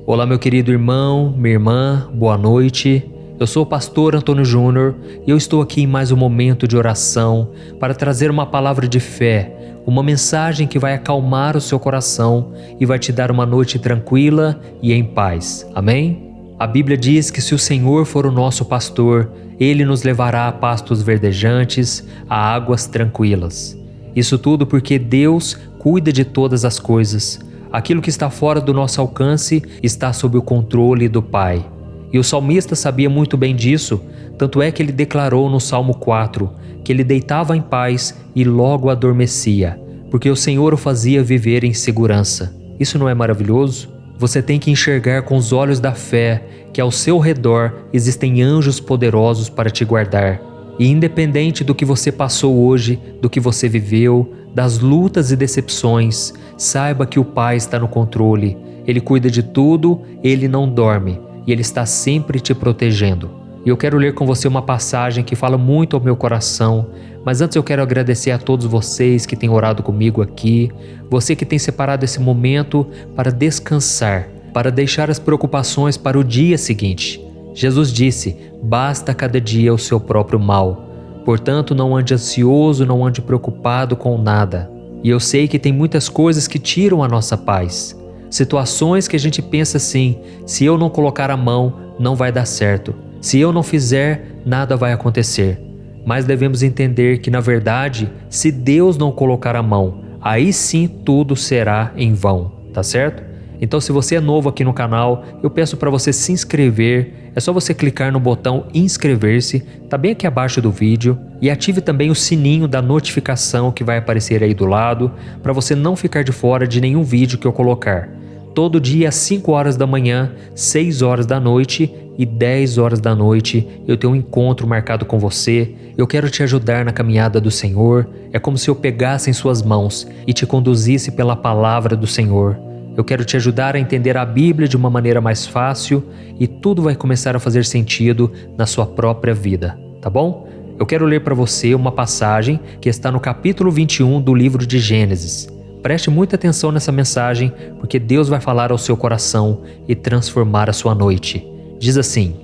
Olá, meu querido irmão, minha irmã, boa noite. Eu sou o pastor Antônio Júnior e eu estou aqui em mais um momento de oração para trazer uma palavra de fé, uma mensagem que vai acalmar o seu coração e vai te dar uma noite tranquila e em paz. Amém? A Bíblia diz que se o Senhor for o nosso pastor, Ele nos levará a pastos verdejantes, a águas tranquilas. Isso tudo porque Deus cuida de todas as coisas. Aquilo que está fora do nosso alcance está sob o controle do Pai. E o salmista sabia muito bem disso, tanto é que ele declarou no Salmo 4 que ele deitava em paz e logo adormecia, porque o Senhor o fazia viver em segurança. Isso não é maravilhoso? Você tem que enxergar com os olhos da fé que ao seu redor existem anjos poderosos para te guardar. E independente do que você passou hoje, do que você viveu, das lutas e decepções, saiba que o Pai está no controle. Ele cuida de tudo, Ele não dorme e Ele está sempre te protegendo. E eu quero ler com você uma passagem que fala muito ao meu coração, mas antes eu quero agradecer a todos vocês que têm orado comigo aqui, você que tem separado esse momento para descansar, para deixar as preocupações para o dia seguinte. Jesus disse: basta cada dia o seu próprio mal. Portanto, não ande ansioso, não ande preocupado com nada. E eu sei que tem muitas coisas que tiram a nossa paz. Situações que a gente pensa assim: se eu não colocar a mão, não vai dar certo. Se eu não fizer, nada vai acontecer. Mas devemos entender que, na verdade, se Deus não colocar a mão, aí sim tudo será em vão, tá certo? Então, se você é novo aqui no canal, eu peço para você se inscrever. É só você clicar no botão inscrever-se, tá bem aqui abaixo do vídeo, e ative também o sininho da notificação que vai aparecer aí do lado, para você não ficar de fora de nenhum vídeo que eu colocar. Todo dia às 5 horas da manhã, 6 horas da noite e 10 horas da noite, eu tenho um encontro marcado com você. Eu quero te ajudar na caminhada do Senhor. É como se eu pegasse em suas mãos e te conduzisse pela palavra do Senhor. Eu quero te ajudar a entender a Bíblia de uma maneira mais fácil e tudo vai começar a fazer sentido na sua própria vida, tá bom? Eu quero ler para você uma passagem que está no capítulo 21 do livro de Gênesis. Preste muita atenção nessa mensagem, porque Deus vai falar ao seu coração e transformar a sua noite. Diz assim: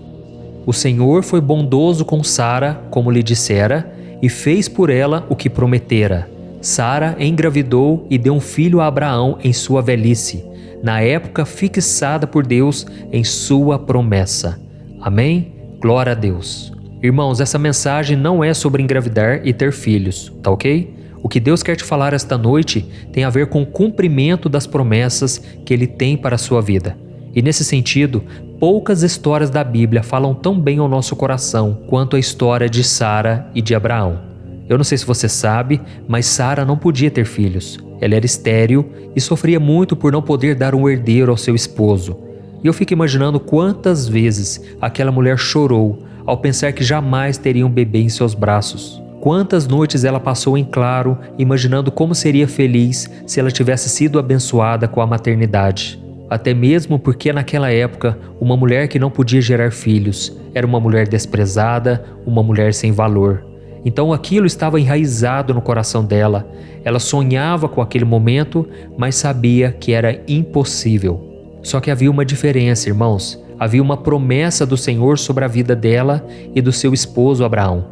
o Senhor foi bondoso com Sara, como lhe dissera, e fez por ela o que prometera. Sara engravidou e deu um filho a Abraão em sua velhice, na época fixada por Deus em sua promessa. Amém? Glória a Deus. Irmãos, essa mensagem não é sobre engravidar e ter filhos, tá ok? O que Deus quer te falar esta noite tem a ver com o cumprimento das promessas que Ele tem para a sua vida. E nesse sentido, poucas histórias da Bíblia falam tão bem ao nosso coração quanto a história de Sara e de Abraão. Eu não sei se você sabe, mas Sara não podia ter filhos. Ela era estéril e sofria muito por não poder dar um herdeiro ao seu esposo. E eu fico imaginando quantas vezes aquela mulher chorou ao pensar que jamais teria um bebê em seus braços. Quantas noites ela passou em claro, imaginando como seria feliz se ela tivesse sido abençoada com a maternidade. Até mesmo porque naquela época, uma mulher que não podia gerar filhos era uma mulher desprezada, uma mulher sem valor. Então aquilo estava enraizado no coração dela. Ela sonhava com aquele momento, mas sabia que era impossível. Só que havia uma diferença, irmãos. Havia uma promessa do Senhor sobre a vida dela e do seu esposo Abraão.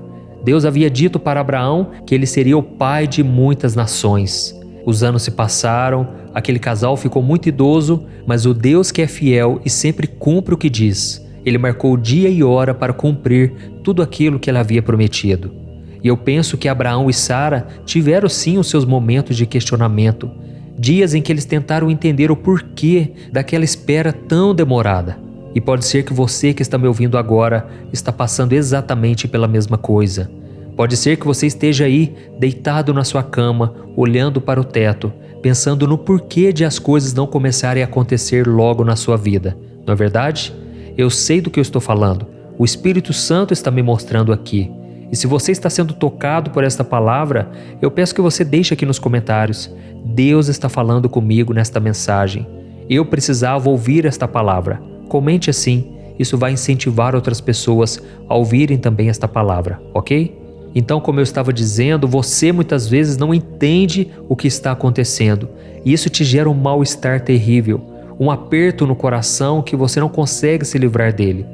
Deus havia dito para Abraão que ele seria o pai de muitas nações. Os anos se passaram, aquele casal ficou muito idoso, mas o Deus que é fiel e sempre cumpre o que diz, Ele marcou dia e hora para cumprir tudo aquilo que Ele havia prometido. E eu penso que Abraão e Sara tiveram sim os seus momentos de questionamento, dias em que eles tentaram entender o porquê daquela espera tão demorada. E pode ser que você que está me ouvindo agora está passando exatamente pela mesma coisa. Pode ser que você esteja aí deitado na sua cama, olhando para o teto, pensando no porquê de as coisas não começarem a acontecer logo na sua vida. Não é verdade? Eu sei do que eu estou falando. O Espírito Santo está me mostrando aqui. E se você está sendo tocado por esta palavra, eu peço que você deixe aqui nos comentários: Deus está falando comigo nesta mensagem. Eu precisava ouvir esta palavra. Comente assim, isso vai incentivar outras pessoas a ouvirem também esta palavra, ok? Então, como eu estava dizendo, você muitas vezes não entende o que está acontecendo e isso te gera um mal-estar terrível. um aperto no coração que você não consegue se livrar dele.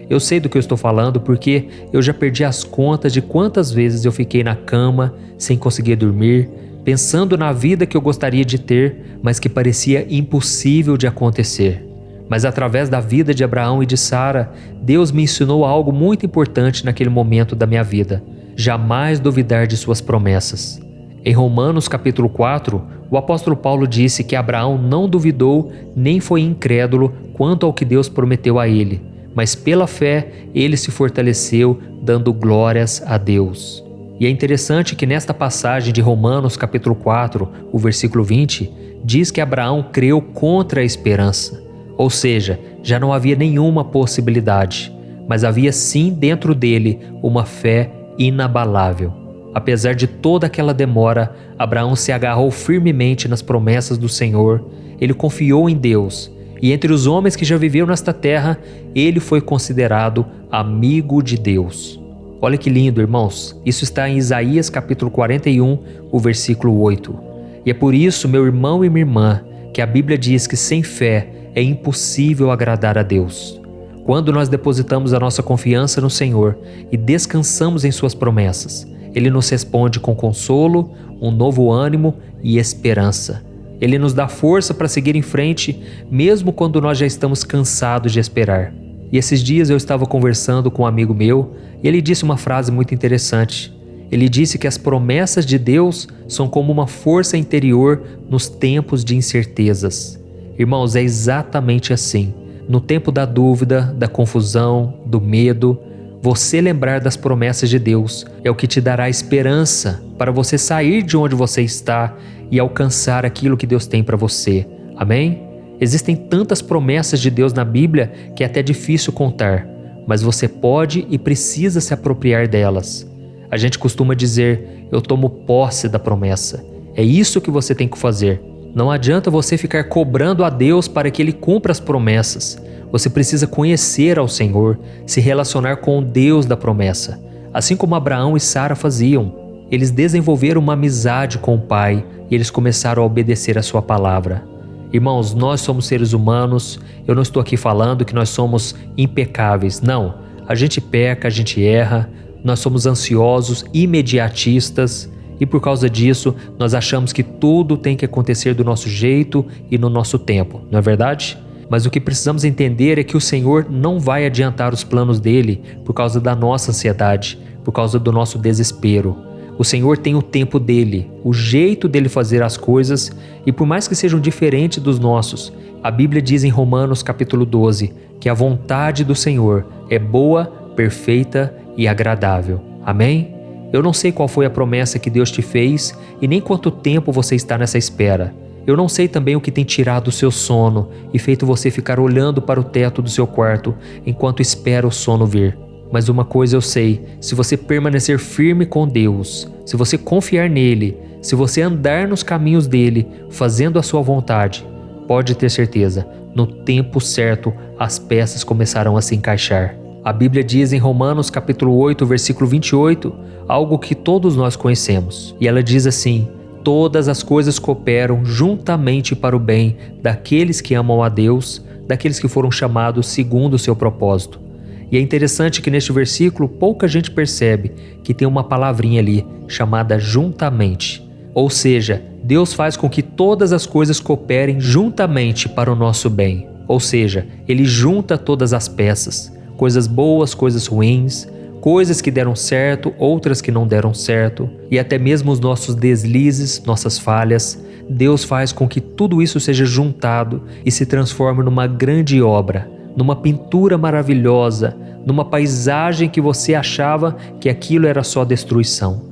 Eu sei do que eu estou falando porque eu já perdi as contas de quantas vezes eu fiquei na cama sem conseguir dormir, pensando na vida que eu gostaria de ter, mas que parecia impossível de acontecer. Mas através da vida de Abraão e de Sara, Deus me ensinou algo muito importante naquele momento da minha vida: jamais duvidar de suas promessas. Em Romanos capítulo 4, o apóstolo Paulo disse que Abraão não duvidou nem foi incrédulo quanto ao que Deus prometeu a ele, mas pela fé ele se fortaleceu, dando glórias a Deus. E é interessante que nesta passagem de Romanos capítulo 4, o versículo 20, diz que Abraão creu contra a esperança, ou seja, já não havia nenhuma possibilidade, mas havia sim dentro dele uma fé inabalável. Apesar de toda aquela demora, Abraão se agarrou firmemente nas promessas do Senhor, ele confiou em Deus, e entre os homens que já viveram nesta terra, ele foi considerado amigo de Deus. Olha que lindo, irmãos, isso está em Isaías capítulo 41, o versículo 8. E é por isso, meu irmão e minha irmã, que a Bíblia diz que sem fé é impossível agradar a Deus. Quando nós depositamos a nossa confiança no Senhor e descansamos em suas promessas, Ele nos responde com consolo, um novo ânimo e esperança. Ele nos dá força para seguir em frente, mesmo quando nós já estamos cansados de esperar. E esses dias eu estava conversando com um amigo meu e ele disse uma frase muito interessante. Ele disse que as promessas de Deus são como uma força interior nos tempos de incertezas. Irmãos, é exatamente assim. No tempo da dúvida, da confusão, do medo, você lembrar das promessas de Deus é o que te dará esperança para você sair de onde você está e alcançar aquilo que Deus tem para você. Amém? Existem tantas promessas de Deus na Bíblia que é até difícil contar, mas você pode e precisa se apropriar delas. A gente costuma dizer: eu tomo posse da promessa. É isso que você tem que fazer. Não adianta você ficar cobrando a Deus para que Ele cumpra as promessas. Você precisa conhecer ao Senhor, se relacionar com o Deus da promessa. Assim como Abraão e Sara faziam. Eles desenvolveram uma amizade com o Pai e eles começaram a obedecer a sua palavra. Irmãos, nós somos seres humanos. Eu não estou aqui falando que nós somos impecáveis. Não, a gente peca, a gente erra. Nós somos ansiosos, imediatistas. E por causa disso, nós achamos que tudo tem que acontecer do nosso jeito e no nosso tempo, não é verdade? Mas o que precisamos entender é que o Senhor não vai adiantar os planos dele por causa da nossa ansiedade, por causa do nosso desespero. O Senhor tem o tempo dele, o jeito dele fazer as coisas, e por mais que sejam diferentes dos nossos, a Bíblia diz em Romanos capítulo 12 que a vontade do Senhor é boa, perfeita e agradável. Amém? Eu não sei qual foi a promessa que Deus te fez e nem quanto tempo você está nessa espera. Eu não sei também o que tem tirado o seu sono e feito você ficar olhando para o teto do seu quarto enquanto espera o sono vir. Mas uma coisa eu sei: se você permanecer firme com Deus, se você confiar nele, se você andar nos caminhos dele, fazendo a sua vontade, pode ter certeza, no tempo certo as peças começarão a se encaixar. A Bíblia diz em Romanos capítulo 8, versículo 28, algo que todos nós conhecemos. E ela diz assim: todas as coisas cooperam juntamente para o bem daqueles que amam a Deus, daqueles que foram chamados segundo o seu propósito. E é interessante que neste versículo pouca gente percebe que tem uma palavrinha ali chamada juntamente. Ou seja, Deus faz com que todas as coisas cooperem juntamente para o nosso bem. Ou seja, Ele junta todas as peças, coisas boas, coisas ruins, coisas que deram certo, outras que não deram certo, e até mesmo os nossos deslizes, nossas falhas. Deus faz com que tudo isso seja juntado e se transforme numa grande obra, numa pintura maravilhosa, numa paisagem que você achava que aquilo era só destruição.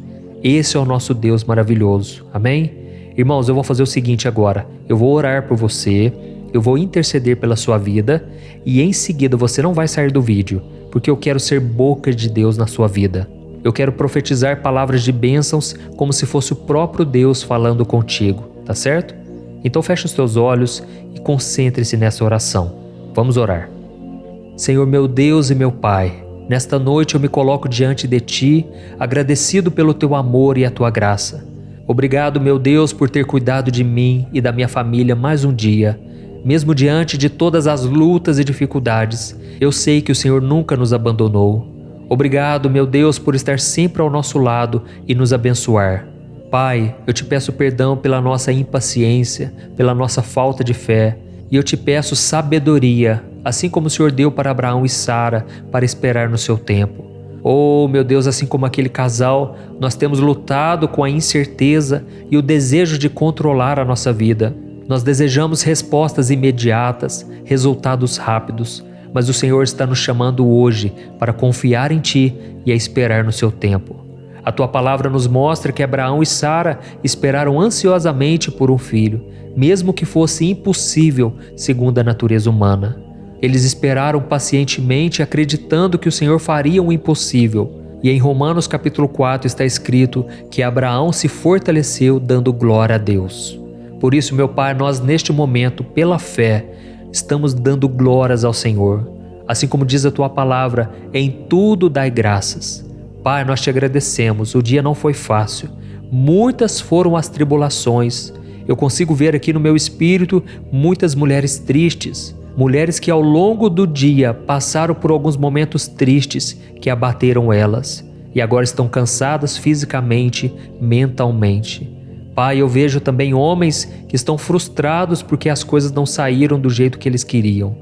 Esse é o nosso Deus maravilhoso. Amém? Irmãos, eu vou fazer o seguinte agora. Eu vou orar por você, eu vou interceder pela sua vida e em seguida você não vai sair do vídeo, porque eu quero ser boca de Deus na sua vida. Eu quero profetizar palavras de bênçãos como se fosse o próprio Deus falando contigo, tá certo? Então feche os teus olhos e concentre-se nessa oração. Vamos orar. Senhor meu Deus e meu Pai, nesta noite eu me coloco diante de Ti, agradecido pelo Teu amor e a Tua graça. Obrigado, meu Deus, por ter cuidado de mim e da minha família mais um dia. Mesmo diante de todas as lutas e dificuldades, eu sei que o Senhor nunca nos abandonou. Obrigado, meu Deus, por estar sempre ao nosso lado e nos abençoar. Pai, eu te peço perdão pela nossa impaciência, pela nossa falta de fé, e eu te peço sabedoria, assim como o Senhor deu para Abraão e Sara, para esperar no seu tempo. Oh, meu Deus, assim como aquele casal, nós temos lutado com a incerteza e o desejo de controlar a nossa vida. Nós desejamos respostas imediatas, resultados rápidos, mas o Senhor está nos chamando hoje para confiar em Ti e a esperar no seu tempo. A Tua palavra nos mostra que Abraão e Sara esperaram ansiosamente por um filho, mesmo que fosse impossível segundo a natureza humana. Eles esperaram pacientemente, acreditando que o Senhor faria o impossível. E em Romanos capítulo 4 está escrito que Abraão se fortaleceu dando glória a Deus. Por isso, meu Pai, nós neste momento, pela fé, estamos dando glórias ao Senhor. Assim como diz a Tua palavra, em tudo dai graças. Pai, nós te agradecemos, o dia não foi fácil. Muitas foram as tribulações. Eu consigo ver aqui no meu espírito muitas mulheres tristes. Mulheres que ao longo do dia passaram por alguns momentos tristes que abateram elas. E agora estão cansadas fisicamente, mentalmente. Pai, eu vejo também homens que estão frustrados porque as coisas não saíram do jeito que eles queriam.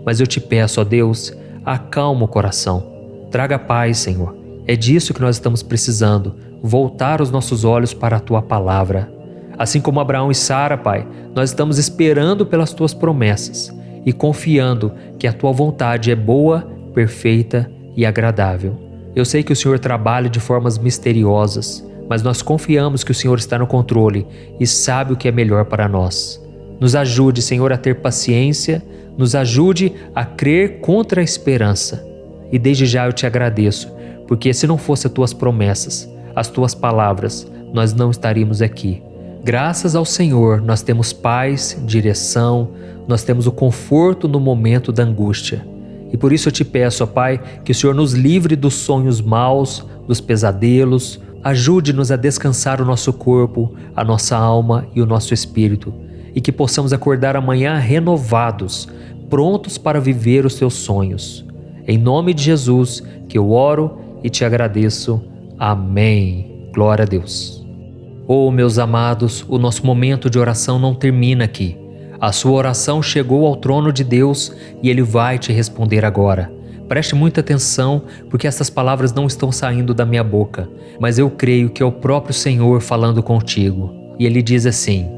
Mas eu te peço, ó Deus, acalma o coração. Traga paz, Senhor. É disso que nós estamos precisando, voltar os nossos olhos para a Tua palavra. Assim como Abraão e Sara, Pai, nós estamos esperando pelas Tuas promessas e confiando que a Tua vontade é boa, perfeita e agradável. Eu sei que o Senhor trabalha de formas misteriosas, mas nós confiamos que o Senhor está no controle e sabe o que é melhor para nós. Nos ajude, Senhor, a ter paciência, nos ajude a crer contra a esperança. E desde já eu te agradeço, porque se não fossem as Tuas promessas, as Tuas palavras, nós não estaríamos aqui. Graças ao Senhor, nós temos paz, direção, nós temos o conforto no momento da angústia. E por isso eu te peço, ó Pai, que o Senhor nos livre dos sonhos maus, dos pesadelos. Ajude-nos a descansar o nosso corpo, a nossa alma e o nosso espírito, e que possamos acordar amanhã renovados, prontos para viver os Teus sonhos. Em nome de Jesus que eu oro e te agradeço. Amém. Glória a Deus. Oh, meus amados, o nosso momento de oração não termina aqui. A sua oração chegou ao trono de Deus e Ele vai te responder agora. Preste muita atenção, porque essas palavras não estão saindo da minha boca, mas eu creio que é o próprio Senhor falando contigo. E Ele diz assim: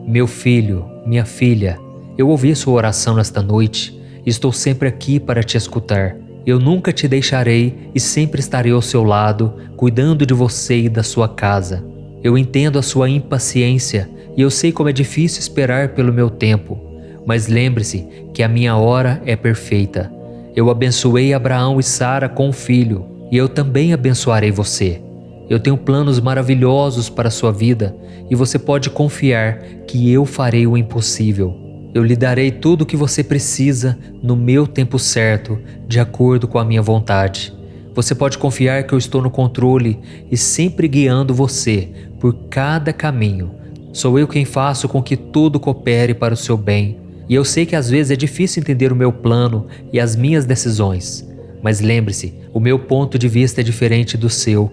meu filho, minha filha, eu ouvi sua oração nesta noite e estou sempre aqui para te escutar. Eu nunca te deixarei e sempre estarei ao seu lado, cuidando de você e da sua casa. Eu entendo a sua impaciência e eu sei como é difícil esperar pelo meu tempo, mas lembre-se que a minha hora é perfeita. Eu abençoei Abraão e Sara com um filho, e eu também abençoarei você. Eu tenho planos maravilhosos para a sua vida, e você pode confiar que eu farei o impossível. Eu lhe darei tudo o que você precisa no meu tempo certo, de acordo com a minha vontade. Você pode confiar que eu estou no controle e sempre guiando você por cada caminho. Sou eu quem faço com que tudo coopere para o seu bem. E eu sei que às vezes é difícil entender o meu plano e as minhas decisões. Mas lembre-se, o meu ponto de vista é diferente do seu.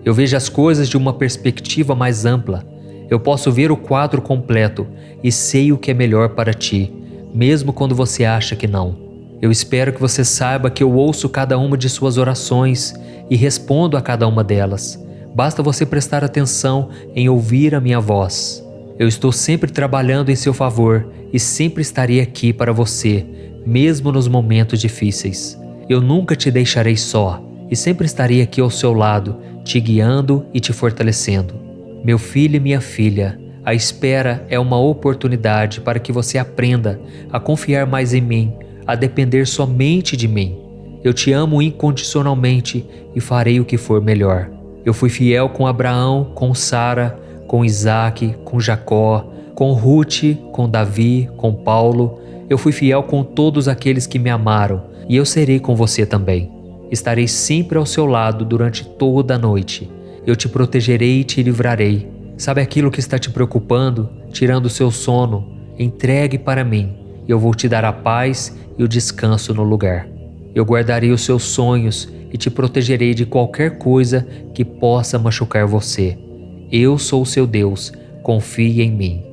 Eu vejo as coisas de uma perspectiva mais ampla. Eu posso ver o quadro completo e sei o que é melhor para ti, mesmo quando você acha que não. Eu espero que você saiba que eu ouço cada uma de suas orações e respondo a cada uma delas. Basta você prestar atenção em ouvir a minha voz. Eu estou sempre trabalhando em seu favor e sempre estarei aqui para você, mesmo nos momentos difíceis. Eu nunca te deixarei só e sempre estarei aqui ao seu lado, te guiando e te fortalecendo. Meu filho e minha filha, a espera é uma oportunidade para que você aprenda a confiar mais em mim, a depender somente de mim. Eu te amo incondicionalmente e farei o que for melhor. Eu fui fiel com Abraão, com Sara, com Isaac, com Jacó, com Ruth, com Davi, com Paulo. Eu fui fiel com todos aqueles que me amaram e eu serei com você também. Estarei sempre ao seu lado durante toda a noite. Eu te protegerei e te livrarei. Sabe aquilo que está te preocupando, tirando o seu sono? Entregue para mim. eu vou te dar a paz e o descanso no lugar. Eu guardarei os seus sonhos e te protegerei de qualquer coisa que possa machucar você. Eu sou o seu Deus, confie em mim.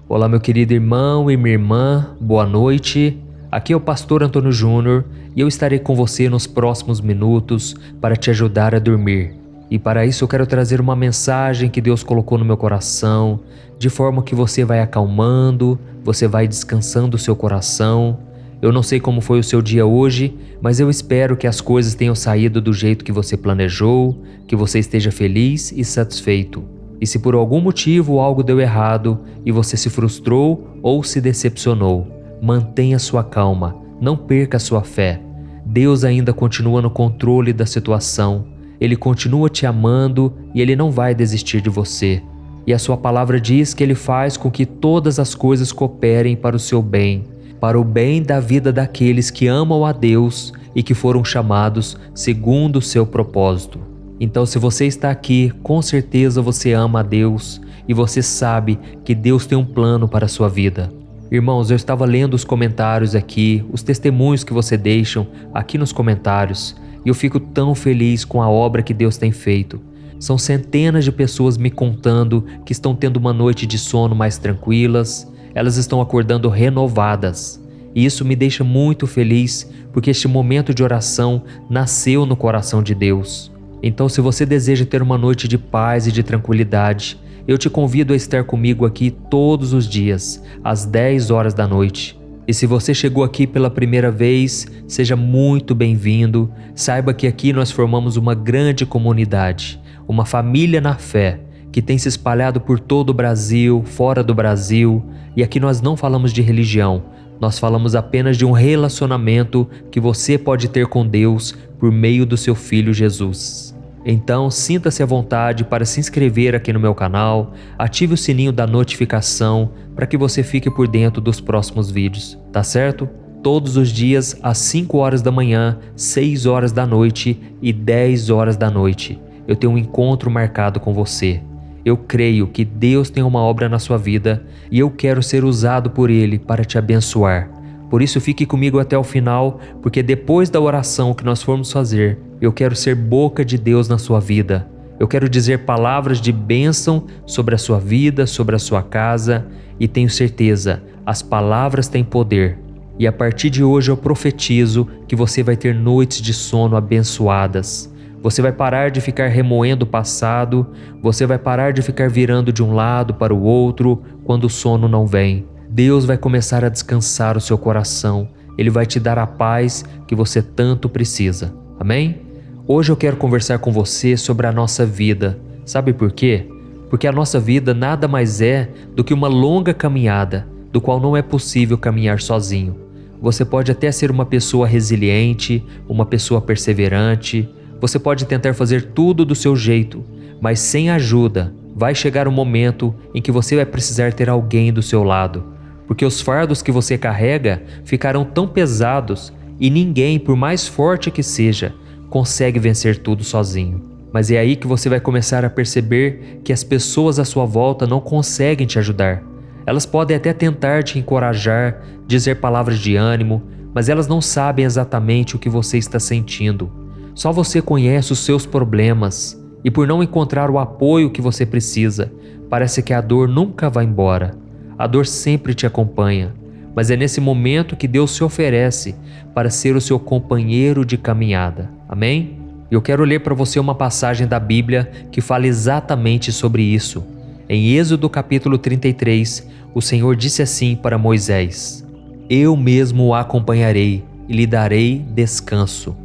Olá, meu querido irmão e minha irmã, boa noite. Aqui é o pastor Antônio Júnior e eu estarei com você nos próximos minutos para te ajudar a dormir. E para isso eu quero trazer uma mensagem que Deus colocou no meu coração, de forma que você vai acalmando, você vai descansando o seu coração. Eu não sei como foi o seu dia hoje, mas eu espero que as coisas tenham saído do jeito que você planejou, que você esteja feliz e satisfeito. E se por algum motivo algo deu errado e você se frustrou ou se decepcionou, mantenha sua calma, não perca sua fé. Deus ainda continua no controle da situação. Ele continua te amando e Ele não vai desistir de você. E a sua palavra diz que Ele faz com que todas as coisas cooperem para o seu bem, para o bem da vida daqueles que amam a Deus e que foram chamados segundo o seu propósito. Então, se você está aqui, com certeza você ama a Deus e você sabe que Deus tem um plano para a sua vida. Irmãos, eu estava lendo os comentários aqui, os testemunhos que você deixam aqui nos comentários, e eu fico tão feliz com a obra que Deus tem feito. São centenas de pessoas me contando que estão tendo uma noite de sono mais tranquilas, elas estão acordando renovadas. E isso me deixa muito feliz, porque este momento de oração nasceu no coração de Deus. Então, se você deseja ter uma noite de paz e de tranquilidade, eu te convido a estar comigo aqui todos os dias, às 10 horas da noite. E se você chegou aqui pela primeira vez, seja muito bem-vindo. Saiba que aqui nós formamos uma grande comunidade, uma família na fé, que tem se espalhado por todo o Brasil, fora do Brasil. E aqui nós não falamos de religião, nós falamos apenas de um relacionamento que você pode ter com Deus por meio do seu Filho Jesus. Então, sinta-se à vontade para se inscrever aqui no meu canal, ative o sininho da notificação para que você fique por dentro dos próximos vídeos, tá certo? Todos os dias às 5 horas da manhã, 6 horas da noite e 10 horas da noite, eu tenho um encontro marcado com você. Eu creio que Deus tem uma obra na sua vida e eu quero ser usado por Ele para te abençoar. Por isso fique comigo até o final, porque depois da oração que nós formos fazer, eu quero ser boca de Deus na sua vida. Eu quero dizer palavras de bênção sobre a sua vida, sobre a sua casa, e tenho certeza, as palavras têm poder. E a partir de hoje eu profetizo que você vai ter noites de sono abençoadas. Você vai parar de ficar remoendo o passado, você vai parar de ficar virando de um lado para o outro quando o sono não vem. Deus vai começar a descansar o seu coração, Ele vai te dar a paz que você tanto precisa. Amém? Hoje eu quero conversar com você sobre a nossa vida. Sabe por quê? Porque a nossa vida nada mais é do que uma longa caminhada, do qual não é possível caminhar sozinho. Você pode até ser uma pessoa resiliente, uma pessoa perseverante, você pode tentar fazer tudo do seu jeito, mas sem ajuda, vai chegar um momento em que você vai precisar ter alguém do seu lado. Porque os fardos que você carrega ficarão tão pesados e ninguém, por mais forte que seja, consegue vencer tudo sozinho. Mas é aí que você vai começar a perceber que as pessoas à sua volta não conseguem te ajudar. Elas podem até tentar te encorajar, dizer palavras de ânimo, mas elas não sabem exatamente o que você está sentindo. Só você conhece os seus problemas e por não encontrar o apoio que você precisa, parece que a dor nunca vai embora. A dor sempre te acompanha, mas é nesse momento que Deus se oferece para ser o seu companheiro de caminhada. Amém? Eu quero ler para você uma passagem da Bíblia que fala exatamente sobre isso. Em Êxodo capítulo 33, o Senhor disse assim para Moisés: Eu mesmo o acompanharei e lhe darei descanso.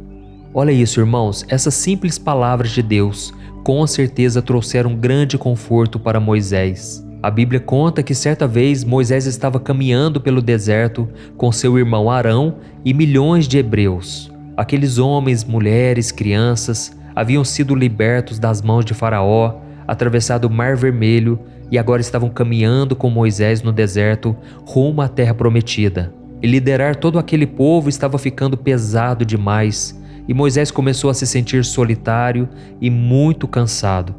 Olha isso, irmãos, essas simples palavras de Deus com certeza trouxeram grande conforto para Moisés. A Bíblia conta que certa vez Moisés estava caminhando pelo deserto com seu irmão Arão e milhões de hebreus. Aqueles homens, mulheres, crianças haviam sido libertos das mãos de Faraó, atravessado o Mar Vermelho e agora estavam caminhando com Moisés no deserto rumo à terra prometida. E liderar todo aquele povo estava ficando pesado demais e Moisés começou a se sentir solitário e muito cansado.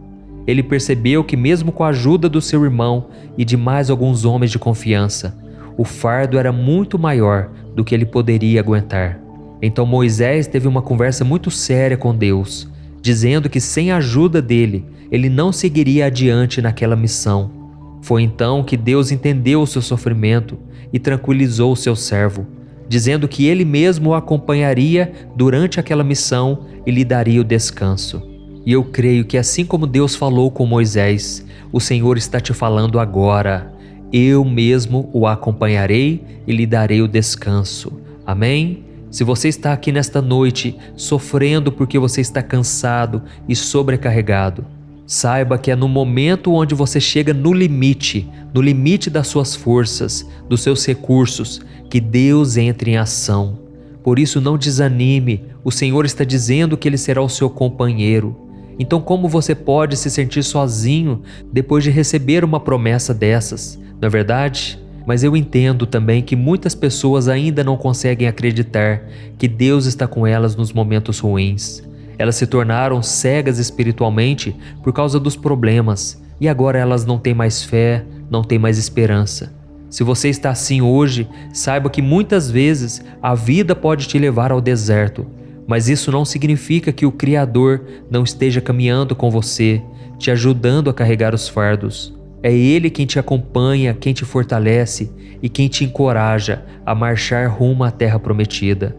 Ele percebeu que mesmo com a ajuda do seu irmão e de mais alguns homens de confiança, o fardo era muito maior do que ele poderia aguentar. Então Moisés teve uma conversa muito séria com Deus, dizendo que sem a ajuda dele, ele não seguiria adiante naquela missão. Foi então que Deus entendeu o seu sofrimento e tranquilizou o seu servo, dizendo que ele mesmo o acompanharia durante aquela missão e lhe daria o descanso. E eu creio que assim como Deus falou com Moisés, o Senhor está te falando agora: eu mesmo o acompanharei e lhe darei o descanso. Amém? Se você está aqui nesta noite sofrendo porque você está cansado e sobrecarregado, saiba que é no momento onde você chega no limite das suas forças, dos seus recursos, que Deus entra em ação. Por isso não desanime, o Senhor está dizendo que Ele será o seu companheiro. Então como você pode se sentir sozinho depois de receber uma promessa dessas, não é verdade? Mas eu entendo também que muitas pessoas ainda não conseguem acreditar que Deus está com elas nos momentos ruins. Elas se tornaram cegas espiritualmente por causa dos problemas e agora elas não têm mais fé, não têm mais esperança. Se você está assim hoje, saiba que muitas vezes a vida pode te levar ao deserto, mas isso não significa que o Criador não esteja caminhando com você, te ajudando a carregar os fardos. É Ele quem te acompanha, quem te fortalece e quem te encoraja a marchar rumo à terra prometida.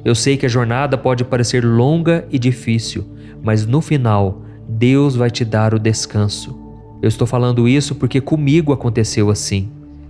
Eu sei que a jornada pode parecer longa e difícil, mas no final, Deus vai te dar o descanso. Eu estou falando isso porque comigo aconteceu assim.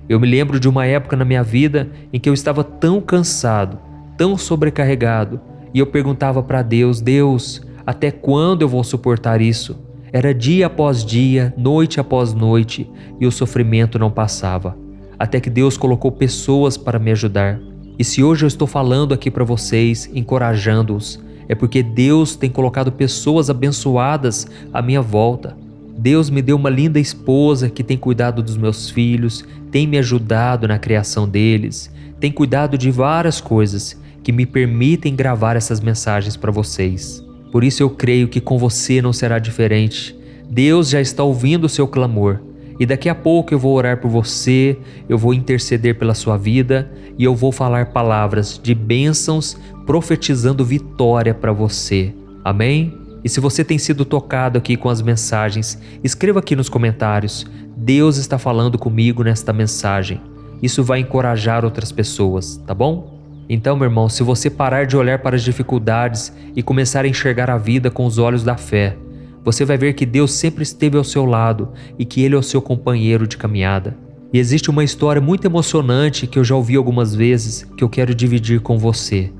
Eu me lembro de uma época na minha vida em que eu estava tão cansado, tão sobrecarregado, e eu perguntava para Deus: Deus, até quando eu vou suportar isso? Era dia após dia, noite após noite, e o sofrimento não passava. Até que Deus colocou pessoas para me ajudar. E se hoje eu estou falando aqui para vocês, encorajando-os, é porque Deus tem colocado pessoas abençoadas à minha volta. Deus me deu uma linda esposa que tem cuidado dos meus filhos, tem me ajudado na criação deles, tem cuidado de várias coisas que me permitem gravar essas mensagens para vocês. Por isso eu creio que com você não será diferente. Deus já está ouvindo o seu clamor. E daqui a pouco eu vou orar por você, eu vou interceder pela sua vida e eu vou falar palavras de bênçãos, profetizando vitória para você. Amém? E se você tem sido tocado aqui com as mensagens, escreva aqui nos comentários: Deus está falando comigo nesta mensagem. Isso vai encorajar outras pessoas, tá bom? Então, meu irmão, se você parar de olhar para as dificuldades e começar a enxergar a vida com os olhos da fé, você vai ver que Deus sempre esteve ao seu lado e que Ele é o seu companheiro de caminhada. E existe uma história muito emocionante que eu já ouvi algumas vezes que eu quero dividir com você.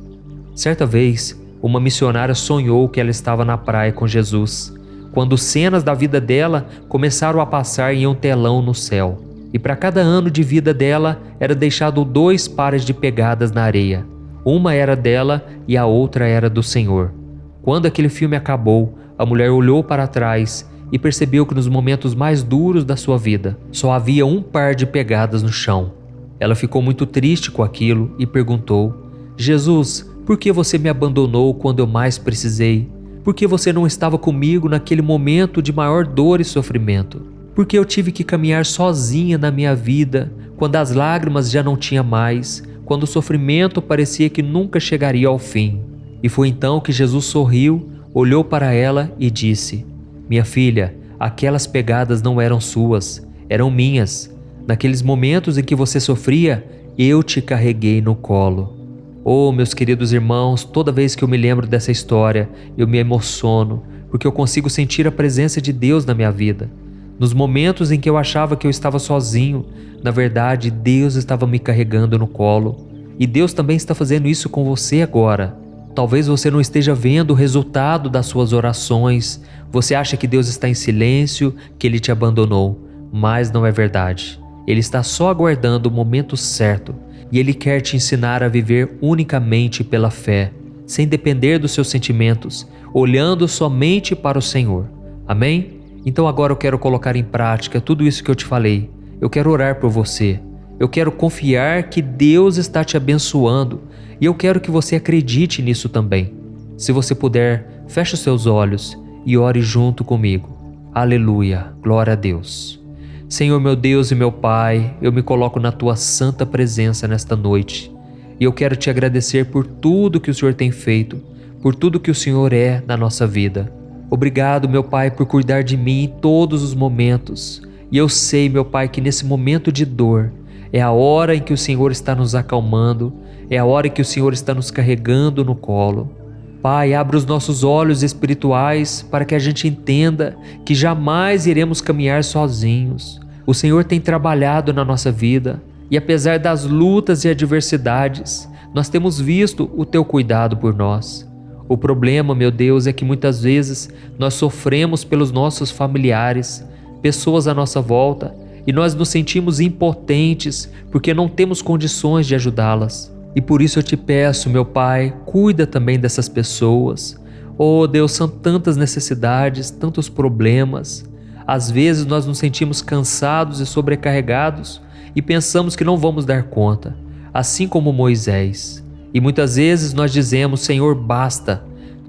Certa vez, uma missionária sonhou que ela estava na praia com Jesus, quando cenas da vida dela começaram a passar em um telão no céu. E para cada ano de vida dela era deixado 2 pares de pegadas na areia. Uma era dela e a outra era do Senhor. Quando aquele filme acabou, a mulher olhou para trás e percebeu que nos momentos mais duros da sua vida, só havia 1 par de pegadas no chão. Ela ficou muito triste com aquilo e perguntou: Jesus, por que você me abandonou quando eu mais precisei? Por que você não estava comigo naquele momento de maior dor e sofrimento? Por que eu tive que caminhar sozinha na minha vida, quando as lágrimas já não tinha mais, quando o sofrimento parecia que nunca chegaria ao fim? E foi então que Jesus sorriu, olhou para ela e disse: Minha filha, aquelas pegadas não eram suas, eram minhas. Naqueles momentos em que você sofria, eu te carreguei no colo. Oh, meus queridos irmãos, toda vez que eu me lembro dessa história, eu me emociono, porque eu consigo sentir a presença de Deus na minha vida. Nos momentos em que eu achava que eu estava sozinho, na verdade, Deus estava me carregando no colo. E Deus também está fazendo isso com você agora. Talvez você não esteja vendo o resultado das suas orações. Você acha que Deus está em silêncio, que Ele te abandonou. Mas não é verdade. Ele está só aguardando o momento certo. E Ele quer te ensinar a viver unicamente pela fé, sem depender dos seus sentimentos, olhando somente para o Senhor. Amém? Então agora eu quero colocar em prática tudo isso que eu te falei. Eu quero orar por você. Eu quero confiar que Deus está te abençoando. E eu quero que você acredite nisso também. Se você puder, feche os seus olhos e ore junto comigo. Aleluia, glória a Deus. Senhor meu Deus e meu Pai, eu me coloco na Tua santa presença nesta noite e eu quero Te agradecer por tudo que o Senhor tem feito, por tudo que o Senhor é na nossa vida. Obrigado, meu Pai, por cuidar de mim em todos os momentos. E eu sei, meu Pai, que nesse momento de dor é a hora em que o Senhor está nos acalmando, é a hora em que o Senhor está nos carregando no colo. Pai, abra os nossos olhos espirituais para que a gente entenda que jamais iremos caminhar sozinhos. O Senhor tem trabalhado na nossa vida e apesar das lutas e adversidades, nós temos visto o Teu cuidado por nós. O problema, meu Deus, é que muitas vezes nós sofremos pelos nossos familiares, pessoas à nossa volta, e nós nos sentimos impotentes porque não temos condições de ajudá-las. E por isso eu Te peço, meu Pai, cuida também dessas pessoas. Oh Deus, são tantas necessidades, tantos problemas. Às vezes nós nos sentimos cansados e sobrecarregados e pensamos que não vamos dar conta, assim como Moisés. E muitas vezes nós dizemos: Senhor, basta,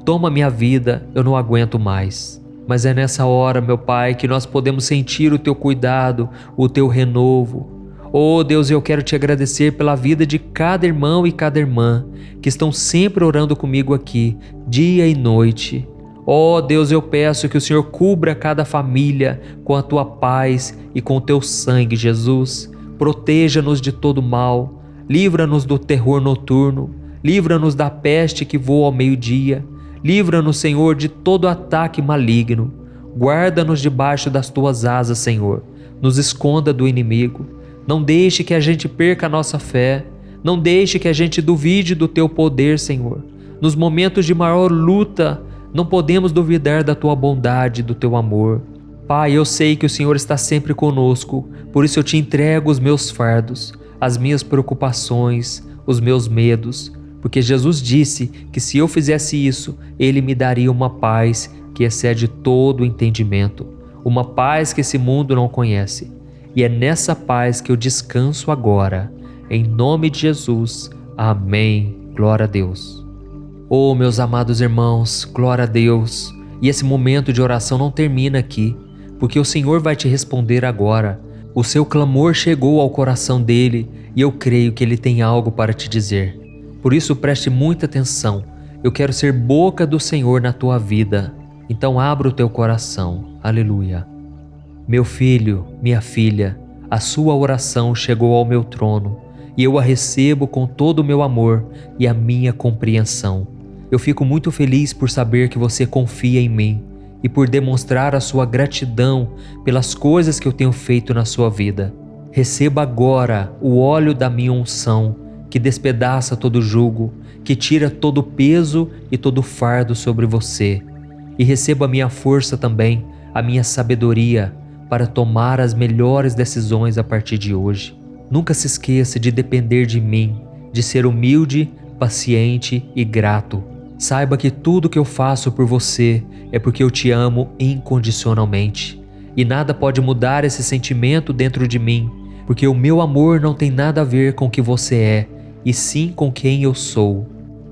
toma minha vida, eu não aguento mais. Mas é nessa hora, meu Pai, que nós podemos sentir o Teu cuidado, o Teu renovo. Oh Deus, eu quero Te agradecer pela vida de cada irmão e cada irmã que estão sempre orando comigo aqui, dia e noite. Oh Deus, eu peço que o Senhor cubra cada família com a Tua paz e com o Teu sangue, Jesus. Proteja-nos de todo mal, livra-nos do terror noturno, livra-nos da peste que voa ao meio-dia, livra-nos, Senhor, de todo ataque maligno. Guarda-nos debaixo das Tuas asas, Senhor, nos esconda do inimigo. Não deixe que a gente perca a nossa fé. Não deixe que a gente duvide do Teu poder, Senhor. Nos momentos de maior luta, não podemos duvidar da Tua bondade, do Teu amor. Pai, eu sei que o Senhor está sempre conosco, por isso eu Te entrego os meus fardos, as minhas preocupações, os meus medos, porque Jesus disse que se eu fizesse isso, Ele me daria uma paz que excede todo o entendimento, uma paz que esse mundo não conhece. E é nessa paz que eu descanso agora. Em nome de Jesus. Amém. Glória a Deus. Oh, meus amados irmãos, glória a Deus. E esse momento de oração não termina aqui, porque o Senhor vai te responder agora. O seu clamor chegou ao coração dele e eu creio que ele tem algo para te dizer. Por isso preste muita atenção. Eu quero ser boca do Senhor na tua vida. Então abra o teu coração. Aleluia. Meu filho, minha filha, a sua oração chegou ao meu trono e eu a recebo com todo o meu amor e a minha compreensão. Eu fico muito feliz por saber que você confia em mim e por demonstrar a sua gratidão pelas coisas que eu tenho feito na sua vida. Receba agora o óleo da minha unção, que despedaça todo jugo, que tira todo o peso e todo o fardo sobre você. E receba a minha força também, a minha sabedoria, para tomar as melhores decisões a partir de hoje. Nunca se esqueça de depender de mim, de ser humilde, paciente e grato. Saiba que tudo que eu faço por você é porque eu te amo incondicionalmente. E nada pode mudar esse sentimento dentro de mim, porque o meu amor não tem nada a ver com o que você é, e sim com quem eu sou.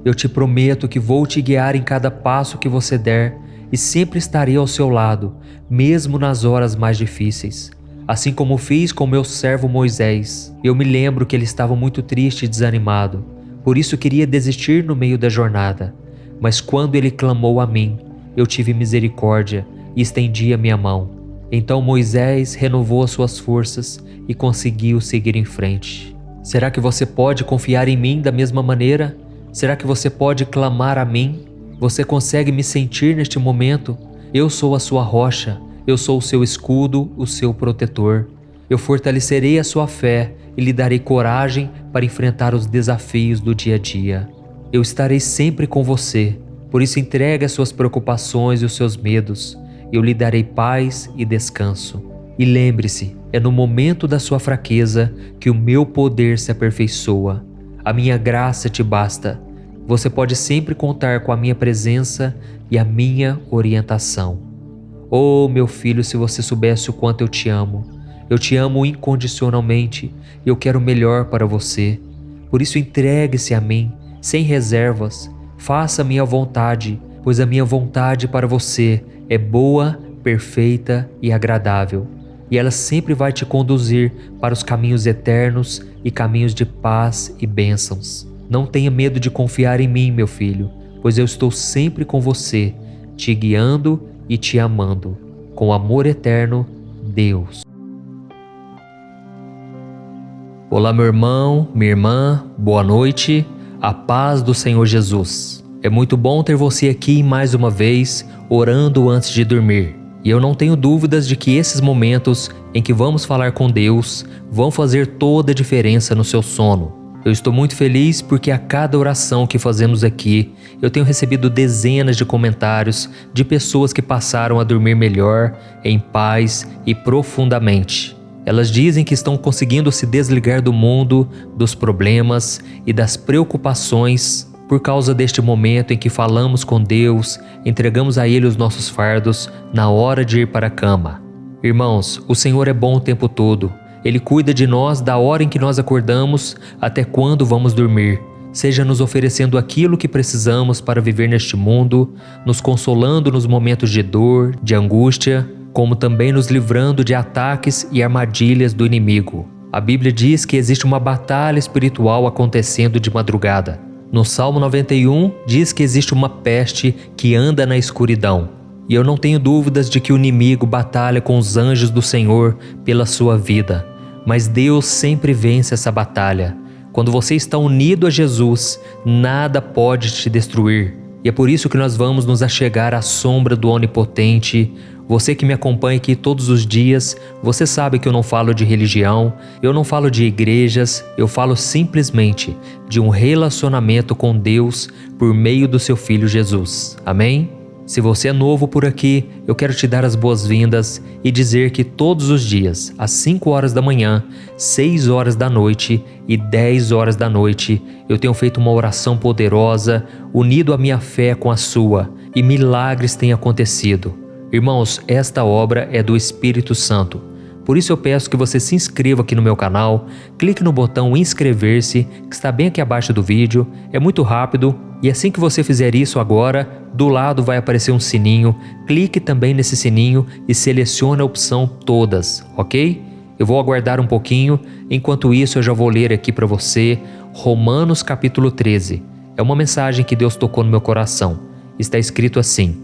Eu te prometo que vou te guiar em cada passo que você der e sempre estarei ao seu lado, mesmo nas horas mais difíceis. Assim como fiz com meu servo Moisés. Eu me lembro que ele estava muito triste e desanimado, por isso queria desistir no meio da jornada. Mas quando ele clamou a mim, eu tive misericórdia e estendi a minha mão. Então Moisés renovou as suas forças e conseguiu seguir em frente. Será que você pode confiar em mim da mesma maneira? Será que você pode clamar a mim? Você consegue me sentir neste momento? Eu sou a sua rocha, eu sou o seu escudo, o seu protetor. Eu fortalecerei a sua fé e lhe darei coragem para enfrentar os desafios do dia a dia. Eu estarei sempre com você, por isso entregue as suas preocupações e os seus medos. Eu lhe darei paz e descanso. E lembre-se, é no momento da sua fraqueza que o meu poder se aperfeiçoa. A minha graça te basta. Você pode sempre contar com a minha presença e a minha orientação. Oh, meu filho, se você soubesse o quanto eu te amo. Eu te amo incondicionalmente e eu quero o melhor para você. Por isso entregue-se a mim, sem reservas. Faça a minha vontade, pois a minha vontade para você é boa, perfeita e agradável, e ela sempre vai te conduzir para os caminhos eternos e caminhos de paz e bênçãos. Não tenha medo de confiar em mim, meu filho, pois eu estou sempre com você, te guiando e te amando. Com amor eterno, Deus. Olá, meu irmão, minha irmã, boa noite, a paz do Senhor Jesus. É muito bom ter você aqui mais uma vez, orando antes de dormir. E eu não tenho dúvidas de que esses momentos em que vamos falar com Deus vão fazer toda a diferença no seu sono. Eu estou muito feliz porque a cada oração que fazemos aqui, eu tenho recebido dezenas de comentários de pessoas que passaram a dormir melhor, em paz e profundamente. Elas dizem que estão conseguindo se desligar do mundo, dos problemas e das preocupações por causa deste momento em que falamos com Deus, entregamos a Ele os nossos fardos na hora de ir para a cama. Irmãos, o Senhor é bom o tempo todo. Ele cuida de nós da hora em que nós acordamos até quando vamos dormir, seja nos oferecendo aquilo que precisamos para viver neste mundo, nos consolando nos momentos de dor, de angústia, como também nos livrando de ataques e armadilhas do inimigo. A Bíblia diz que existe uma batalha espiritual acontecendo de madrugada. No Salmo 91 diz que existe uma peste que anda na escuridão. E eu não tenho dúvidas de que o inimigo batalha com os anjos do Senhor pela sua vida. Mas Deus sempre vence essa batalha. Quando você está unido a Jesus, nada pode te destruir. E é por isso que nós vamos nos achegar à sombra do Onipotente. Você que me acompanha aqui todos os dias, você sabe que eu não falo de religião, eu não falo de igrejas, eu falo simplesmente de um relacionamento com Deus por meio do seu Filho Jesus. Amém? Se você é novo por aqui, eu quero te dar as boas-vindas e dizer que todos os dias, às 5 horas da manhã, 6 horas da noite e 10 horas da noite, eu tenho feito uma oração poderosa, unido a minha fé com a sua, e milagres têm acontecido. Irmãos, esta obra é do Espírito Santo. Por isso eu peço que você se inscreva aqui no meu canal, clique no botão inscrever-se, que está bem aqui abaixo do vídeo, é muito rápido, e assim que você fizer isso agora, do lado vai aparecer um sininho, clique também nesse sininho e selecione a opção todas, ok? Eu vou aguardar um pouquinho, enquanto isso eu já vou ler aqui para você Romanos capítulo 13. É uma mensagem que Deus tocou no meu coração. Está escrito assim: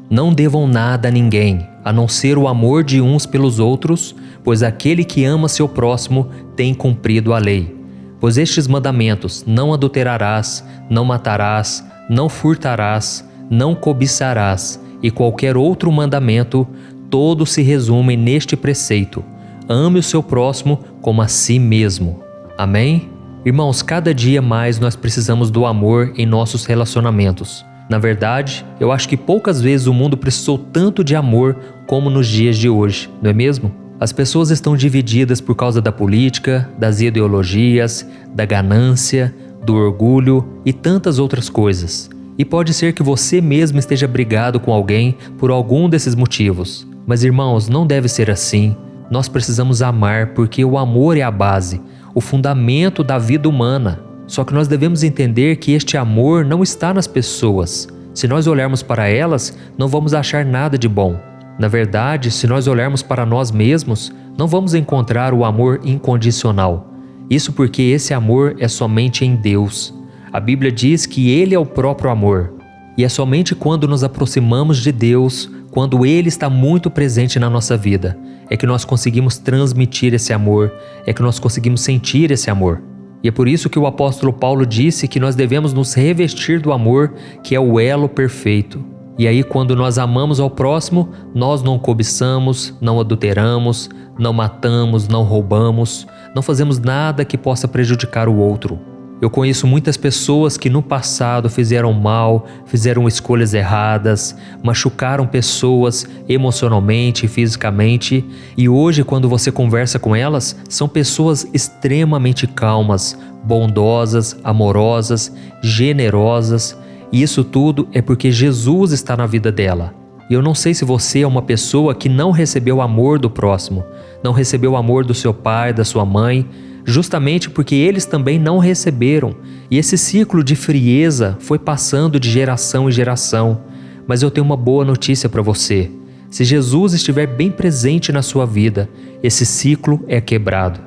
Não devam nada a ninguém, a não ser o amor de uns pelos outros, pois aquele que ama seu próximo tem cumprido a lei. Pois estes mandamentos: não adulterarás, não matarás, não furtarás, não cobiçarás, e qualquer outro mandamento, todos se resumem neste preceito: ame o seu próximo como a si mesmo. Amém? Irmãos, cada dia mais nós precisamos do amor em nossos relacionamentos. Na verdade, eu acho que poucas vezes o mundo precisou tanto de amor como nos dias de hoje, não é mesmo? As pessoas estão divididas por causa da política, das ideologias, da ganância, do orgulho e tantas outras coisas. E pode ser que você mesmo esteja brigado com alguém por algum desses motivos. Mas irmãos, não deve ser assim. Nós precisamos amar porque o amor é a base, o fundamento da vida humana. Só que nós devemos entender que este amor não está nas pessoas. Se nós olharmos para elas, não vamos achar nada de bom. Na verdade, se nós olharmos para nós mesmos, não vamos encontrar o amor incondicional. Isso porque esse amor é somente em Deus. A Bíblia diz que Ele é o próprio amor. E é somente quando nos aproximamos de Deus, quando Ele está muito presente na nossa vida, é que nós conseguimos transmitir esse amor, é que nós conseguimos sentir esse amor. E é por isso que o apóstolo Paulo disse que nós devemos nos revestir do amor, que é o elo perfeito. E aí, quando nós amamos ao próximo, nós não cobiçamos, não adulteramos, não matamos, não roubamos, não fazemos nada que possa prejudicar o outro. Eu conheço muitas pessoas que no passado fizeram mal, fizeram escolhas erradas, machucaram pessoas emocionalmente e fisicamente, e hoje, quando você conversa com elas, são pessoas extremamente calmas, bondosas, amorosas, generosas, e isso tudo é porque Jesus está na vida dela. E eu não sei se você é uma pessoa que não recebeu o amor do próximo, não recebeu o amor do seu pai, da sua mãe, justamente porque eles também não receberam. E esse ciclo de frieza foi passando de geração em geração. Mas eu tenho uma boa notícia para você. Se Jesus estiver bem presente na sua vida, esse ciclo é quebrado.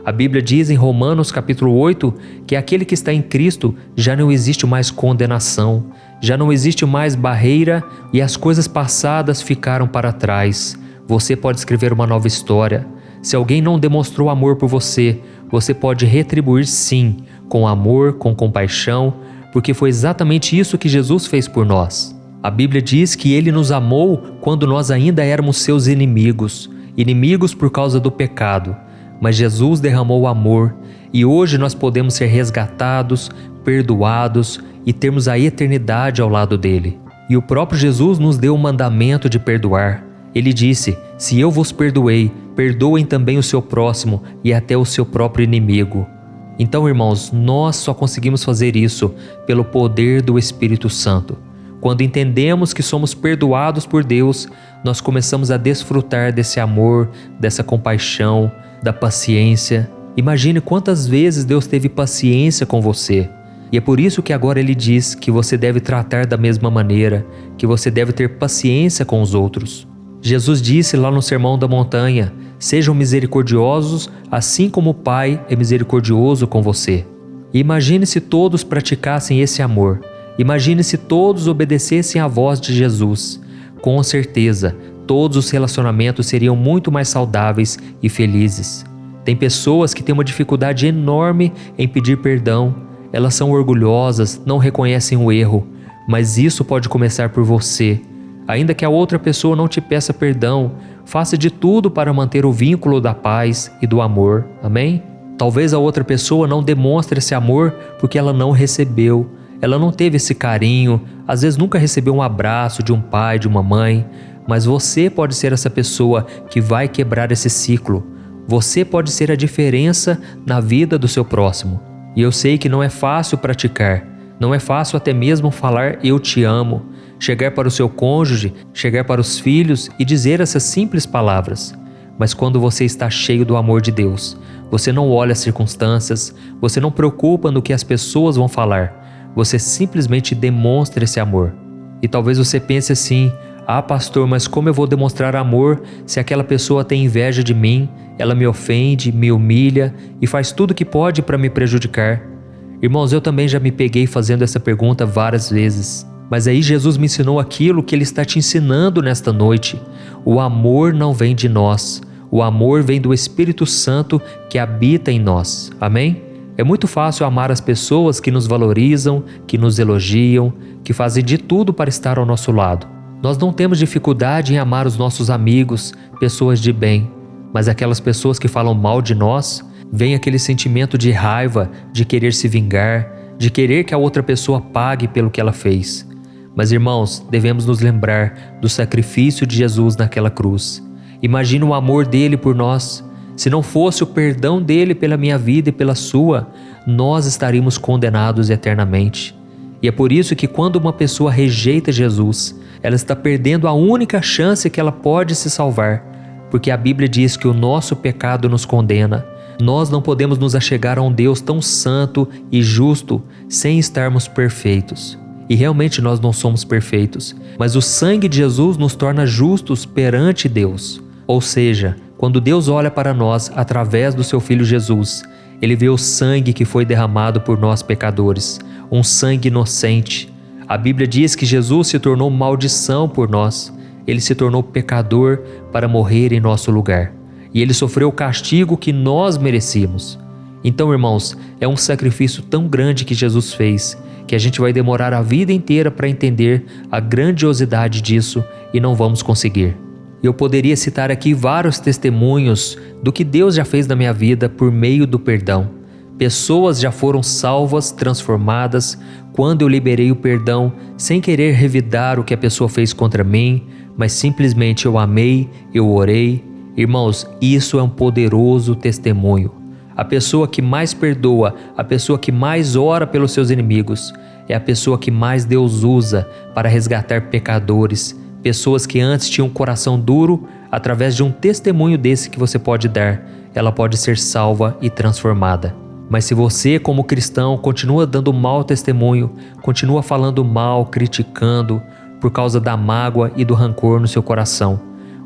A Bíblia diz em Romanos capítulo 8 que aquele que está em Cristo já não existe mais condenação, já não existe mais barreira e as coisas passadas ficaram para trás. Você pode escrever uma nova história. Se alguém não demonstrou amor por você, você pode retribuir sim, com amor, com compaixão, porque foi exatamente isso que Jesus fez por nós. A Bíblia diz que Ele nos amou quando nós ainda éramos seus inimigos, inimigos por causa do pecado. Mas Jesus derramou amor e hoje nós podemos ser resgatados, perdoados e termos a eternidade ao lado dele. E o próprio Jesus nos deu o mandamento de perdoar. Ele disse: se eu vos perdoei, perdoem também o seu próximo e até o seu próprio inimigo. Então, irmãos, nós só conseguimos fazer isso pelo poder do Espírito Santo. Quando entendemos que somos perdoados por Deus, nós começamos a desfrutar desse amor, dessa compaixão, da paciência. Imagine quantas vezes Deus teve paciência com você. E é por isso que agora Ele diz que você deve tratar da mesma maneira, que você deve ter paciência com os outros. Jesus disse lá no Sermão da Montanha: sejam misericordiosos, assim como o Pai é misericordioso com você. E imagine se todos praticassem esse amor. Imagine se todos obedecessem à voz de Jesus. Com certeza, todos os relacionamentos seriam muito mais saudáveis e felizes. Tem pessoas que têm uma dificuldade enorme em pedir perdão. Elas são orgulhosas, não reconhecem o erro. Mas isso pode começar por você. Ainda que a outra pessoa não te peça perdão, faça de tudo para manter o vínculo da paz e do amor. Amém? Talvez a outra pessoa não demonstre esse amor porque ela não recebeu. Ela não teve esse carinho, às vezes nunca recebeu um abraço de um pai, de uma mãe, mas você pode ser essa pessoa que vai quebrar esse ciclo. Você pode ser a diferença na vida do seu próximo. E eu sei que não é fácil praticar, não é fácil até mesmo falar eu te amo, chegar para o seu cônjuge, chegar para os filhos e dizer essas simples palavras. Mas quando você está cheio do amor de Deus, você não olha as circunstâncias, você não preocupa no que as pessoas vão falar. Você simplesmente demonstra esse amor. E talvez você pense assim: ah, pastor, mas como eu vou demonstrar amor se aquela pessoa tem inveja de mim, ela me ofende, me humilha e faz tudo que pode para me prejudicar? Irmãos, eu também já me peguei fazendo essa pergunta várias vezes. Mas aí Jesus me ensinou aquilo que Ele está te ensinando nesta noite. O amor não vem de nós. O amor vem do Espírito Santo que habita em nós. Amém? É muito fácil amar as pessoas que nos valorizam, que nos elogiam, que fazem de tudo para estar ao nosso lado. Nós não temos dificuldade em amar os nossos amigos, pessoas de bem, mas aquelas pessoas que falam mal de nós, vem aquele sentimento de raiva, de querer se vingar, de querer que a outra pessoa pague pelo que ela fez. Mas, irmãos, devemos nos lembrar do sacrifício de Jesus naquela cruz. Imagina o amor dele por nós. Se não fosse o perdão dele pela minha vida e pela sua, nós estaríamos condenados eternamente. E é por isso que quando uma pessoa rejeita Jesus, ela está perdendo a única chance que ela pode se salvar, porque a Bíblia diz que o nosso pecado nos condena. Nós não podemos nos achegar a um Deus tão santo e justo sem estarmos perfeitos. E realmente nós não somos perfeitos, mas o sangue de Jesus nos torna justos perante Deus. Ou seja, quando Deus olha para nós através do seu Filho Jesus, Ele vê o sangue que foi derramado por nós pecadores, um sangue inocente. A Bíblia diz que Jesus se tornou maldição por nós. Ele se tornou pecador para morrer em nosso lugar. E Ele sofreu o castigo que nós merecíamos. Então, irmãos, é um sacrifício tão grande que Jesus fez, que a gente vai demorar a vida inteira para entender a grandiosidade disso e não vamos conseguir. Eu poderia citar aqui vários testemunhos do que Deus já fez na minha vida por meio do perdão. Pessoas já foram salvas, transformadas, quando eu liberei o perdão, sem querer revidar o que a pessoa fez contra mim, mas simplesmente eu amei, eu orei. Irmãos, isso é um poderoso testemunho. A pessoa que mais perdoa, a pessoa que mais ora pelos seus inimigos, é a pessoa que mais Deus usa para resgatar pecadores, pessoas que antes tinham um coração duro. Através de um testemunho desse que você pode dar, ela pode ser salva e transformada. Mas se você, como cristão, continua dando mau testemunho, continua falando mal, criticando, por causa da mágoa e do rancor no seu coração,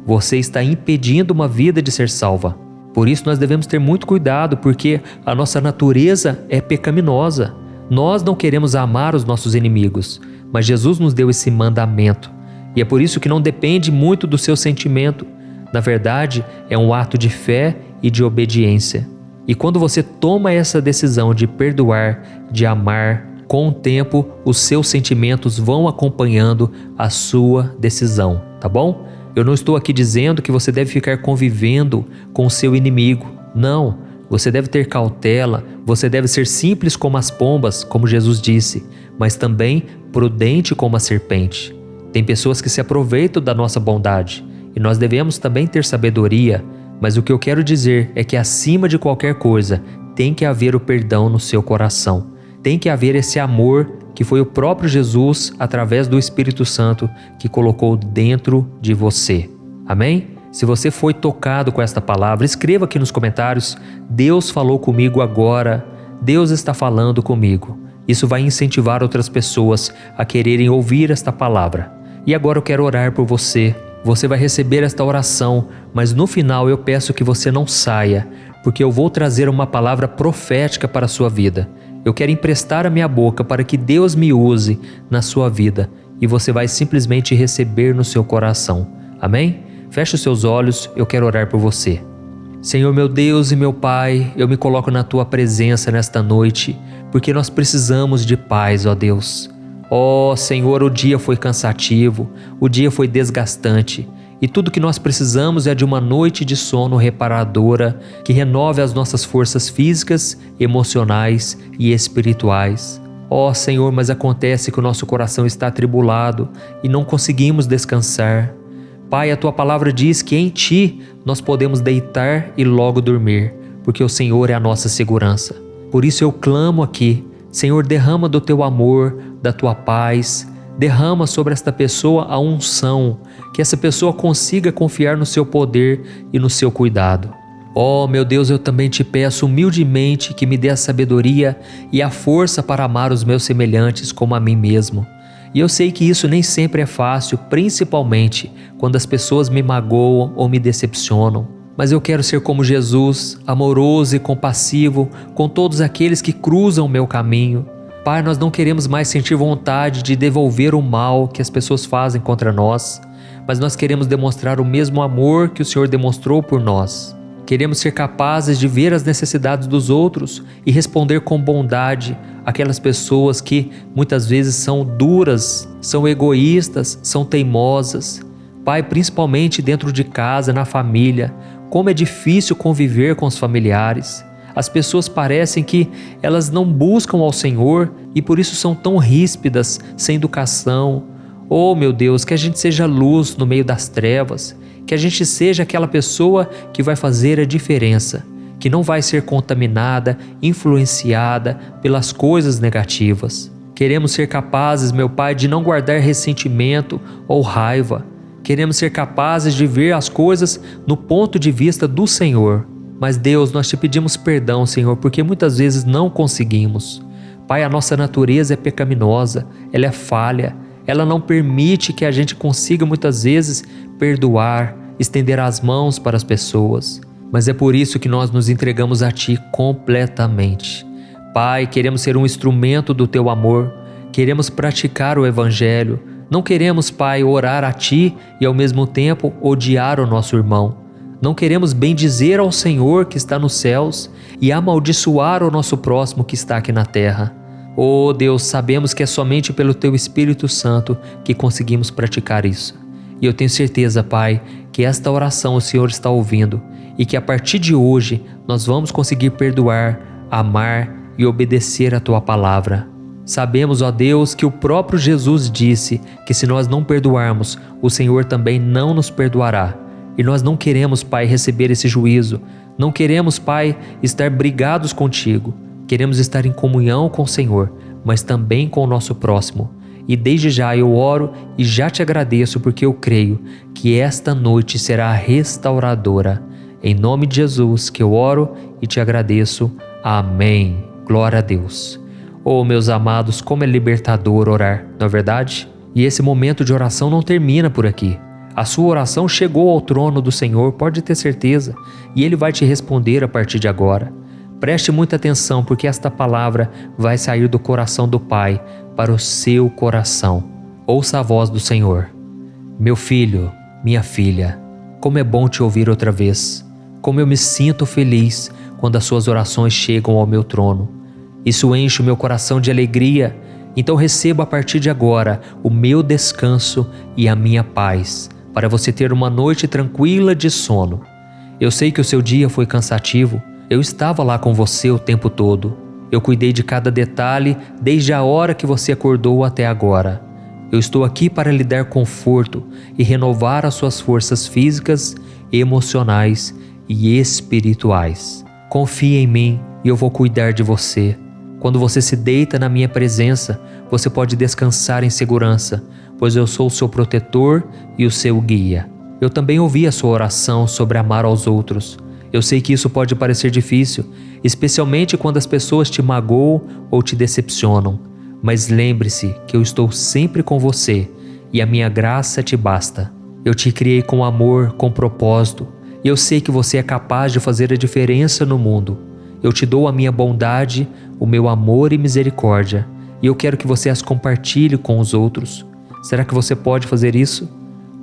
você está impedindo uma vida de ser salva. Por isso nós devemos ter muito cuidado, porque a nossa natureza é pecaminosa. Nós não queremos amar os nossos inimigos, mas Jesus nos deu esse mandamento. E é por isso que não depende muito do seu sentimento. Na verdade, é um ato de fé e de obediência. E quando você toma essa decisão de perdoar, de amar, com o tempo, os seus sentimentos vão acompanhando a sua decisão, tá bom? Eu não estou aqui dizendo que você deve ficar convivendo com o seu inimigo. Não, você deve ter cautela, você deve ser simples como as pombas, como Jesus disse, mas também prudente como a serpente. Tem pessoas que se aproveitam da nossa bondade e nós devemos também ter sabedoria, mas o que eu quero dizer é que acima de qualquer coisa tem que haver o perdão no seu coração. Tem que haver esse amor que foi o próprio Jesus, através do Espírito Santo, que colocou dentro de você. Amém? Se você foi tocado com esta palavra, escreva aqui nos comentários: Deus falou comigo agora, Deus está falando comigo. Isso vai incentivar outras pessoas a quererem ouvir esta palavra. E agora eu quero orar por você. Você vai receber esta oração, mas no final eu peço que você não saia, porque eu vou trazer uma palavra profética para a sua vida. Eu quero emprestar a minha boca para que Deus me use na sua vida e você vai simplesmente receber no seu coração. Amém? Feche os seus olhos, eu quero orar por você. Senhor meu Deus e meu Pai, eu me coloco na Tua presença nesta noite, porque nós precisamos de paz, ó Deus. Ó Senhor, o dia foi cansativo, o dia foi desgastante, e tudo que nós precisamos é de uma noite de sono reparadora que renove as nossas forças físicas, emocionais e espirituais. Ó Senhor, mas acontece que o nosso coração está atribulado e não conseguimos descansar. Pai, a Tua palavra diz que em Ti nós podemos deitar e logo dormir, porque o Senhor é a nossa segurança. Por isso eu clamo aqui: Senhor, derrama do Teu amor, da Tua paz, derrama sobre esta pessoa a unção, que essa pessoa consiga confiar no Seu poder e no Seu cuidado. Oh, meu Deus, eu também te peço humildemente que me dê a sabedoria e a força para amar os meus semelhantes como a mim mesmo. E eu sei que isso nem sempre é fácil, principalmente quando as pessoas me magoam ou me decepcionam. Mas eu quero ser como Jesus, amoroso e compassivo com todos aqueles que cruzam o meu caminho. Pai, nós não queremos mais sentir vontade de devolver o mal que as pessoas fazem contra nós, mas nós queremos demonstrar o mesmo amor que o Senhor demonstrou por nós. Queremos ser capazes de ver as necessidades dos outros e responder com bondade àquelas pessoas que muitas vezes são duras, são egoístas, são teimosas. Pai, principalmente dentro de casa, na família, como é difícil conviver com os familiares. As pessoas parecem que elas não buscam ao Senhor e por isso são tão ríspidas, sem educação. Oh, meu Deus, que a gente seja luz no meio das trevas, que a gente seja aquela pessoa que vai fazer a diferença, que não vai ser contaminada, influenciada pelas coisas negativas. Queremos ser capazes, meu Pai, de não guardar ressentimento ou raiva. Queremos ser capazes de ver as coisas no ponto de vista do Senhor. Mas Deus, nós te pedimos perdão, Senhor, porque muitas vezes não conseguimos. Pai, a nossa natureza é pecaminosa, ela é falha, ela não permite que a gente consiga muitas vezes perdoar, estender as mãos para as pessoas. Mas é por isso que nós nos entregamos a Ti completamente. Pai, queremos ser um instrumento do Teu amor, queremos praticar o Evangelho. Não queremos, Pai, orar a Ti e ao mesmo tempo odiar o nosso irmão. Não queremos bendizer ao Senhor que está nos céus e amaldiçoar o nosso próximo que está aqui na terra. Oh Deus, sabemos que é somente pelo Teu Espírito Santo que conseguimos praticar isso. E eu tenho certeza, Pai, que esta oração o Senhor está ouvindo e que a partir de hoje nós vamos conseguir perdoar, amar e obedecer a Tua palavra. Sabemos, ó Deus, que o próprio Jesus disse que se nós não perdoarmos, o Senhor também não nos perdoará. E nós não queremos, Pai, receber esse juízo. Não queremos, Pai, estar brigados contigo. Queremos estar em comunhão com o Senhor, mas também com o nosso próximo. E desde já eu oro e já te agradeço porque eu creio que esta noite será restauradora. Em nome de Jesus que eu oro e te agradeço. Amém. Glória a Deus. Oh, meus amados, como é libertador orar, não é verdade? E esse momento de oração não termina por aqui. A sua oração chegou ao trono do Senhor, pode ter certeza, e Ele vai te responder a partir de agora. Preste muita atenção, porque esta palavra vai sair do coração do Pai para o seu coração. Ouça a voz do Senhor. Meu filho, minha filha, como é bom te ouvir outra vez. Como eu me sinto feliz quando as suas orações chegam ao meu trono. Isso enche o meu coração de alegria. Então receba a partir de agora o meu descanso e a minha paz, para você ter uma noite tranquila de sono. Eu sei que o seu dia foi cansativo. Eu estava lá com você o tempo todo. Eu cuidei de cada detalhe desde a hora que você acordou até agora. Eu estou aqui para lhe dar conforto e renovar as suas forças físicas, emocionais e espirituais. Confie em mim e eu vou cuidar de você. Quando você se deita na minha presença, você pode descansar em segurança, pois eu sou o seu protetor e o seu guia. Eu também ouvi a sua oração sobre amar aos outros. Eu sei que isso pode parecer difícil, especialmente quando as pessoas te magoam ou te decepcionam. Mas lembre-se que eu estou sempre com você e a minha graça te basta. Eu te criei com amor, com propósito, e eu sei que você é capaz de fazer a diferença no mundo. Eu te dou a minha bondade, o meu amor e misericórdia, e eu quero que você as compartilhe com os outros. Será que você pode fazer isso?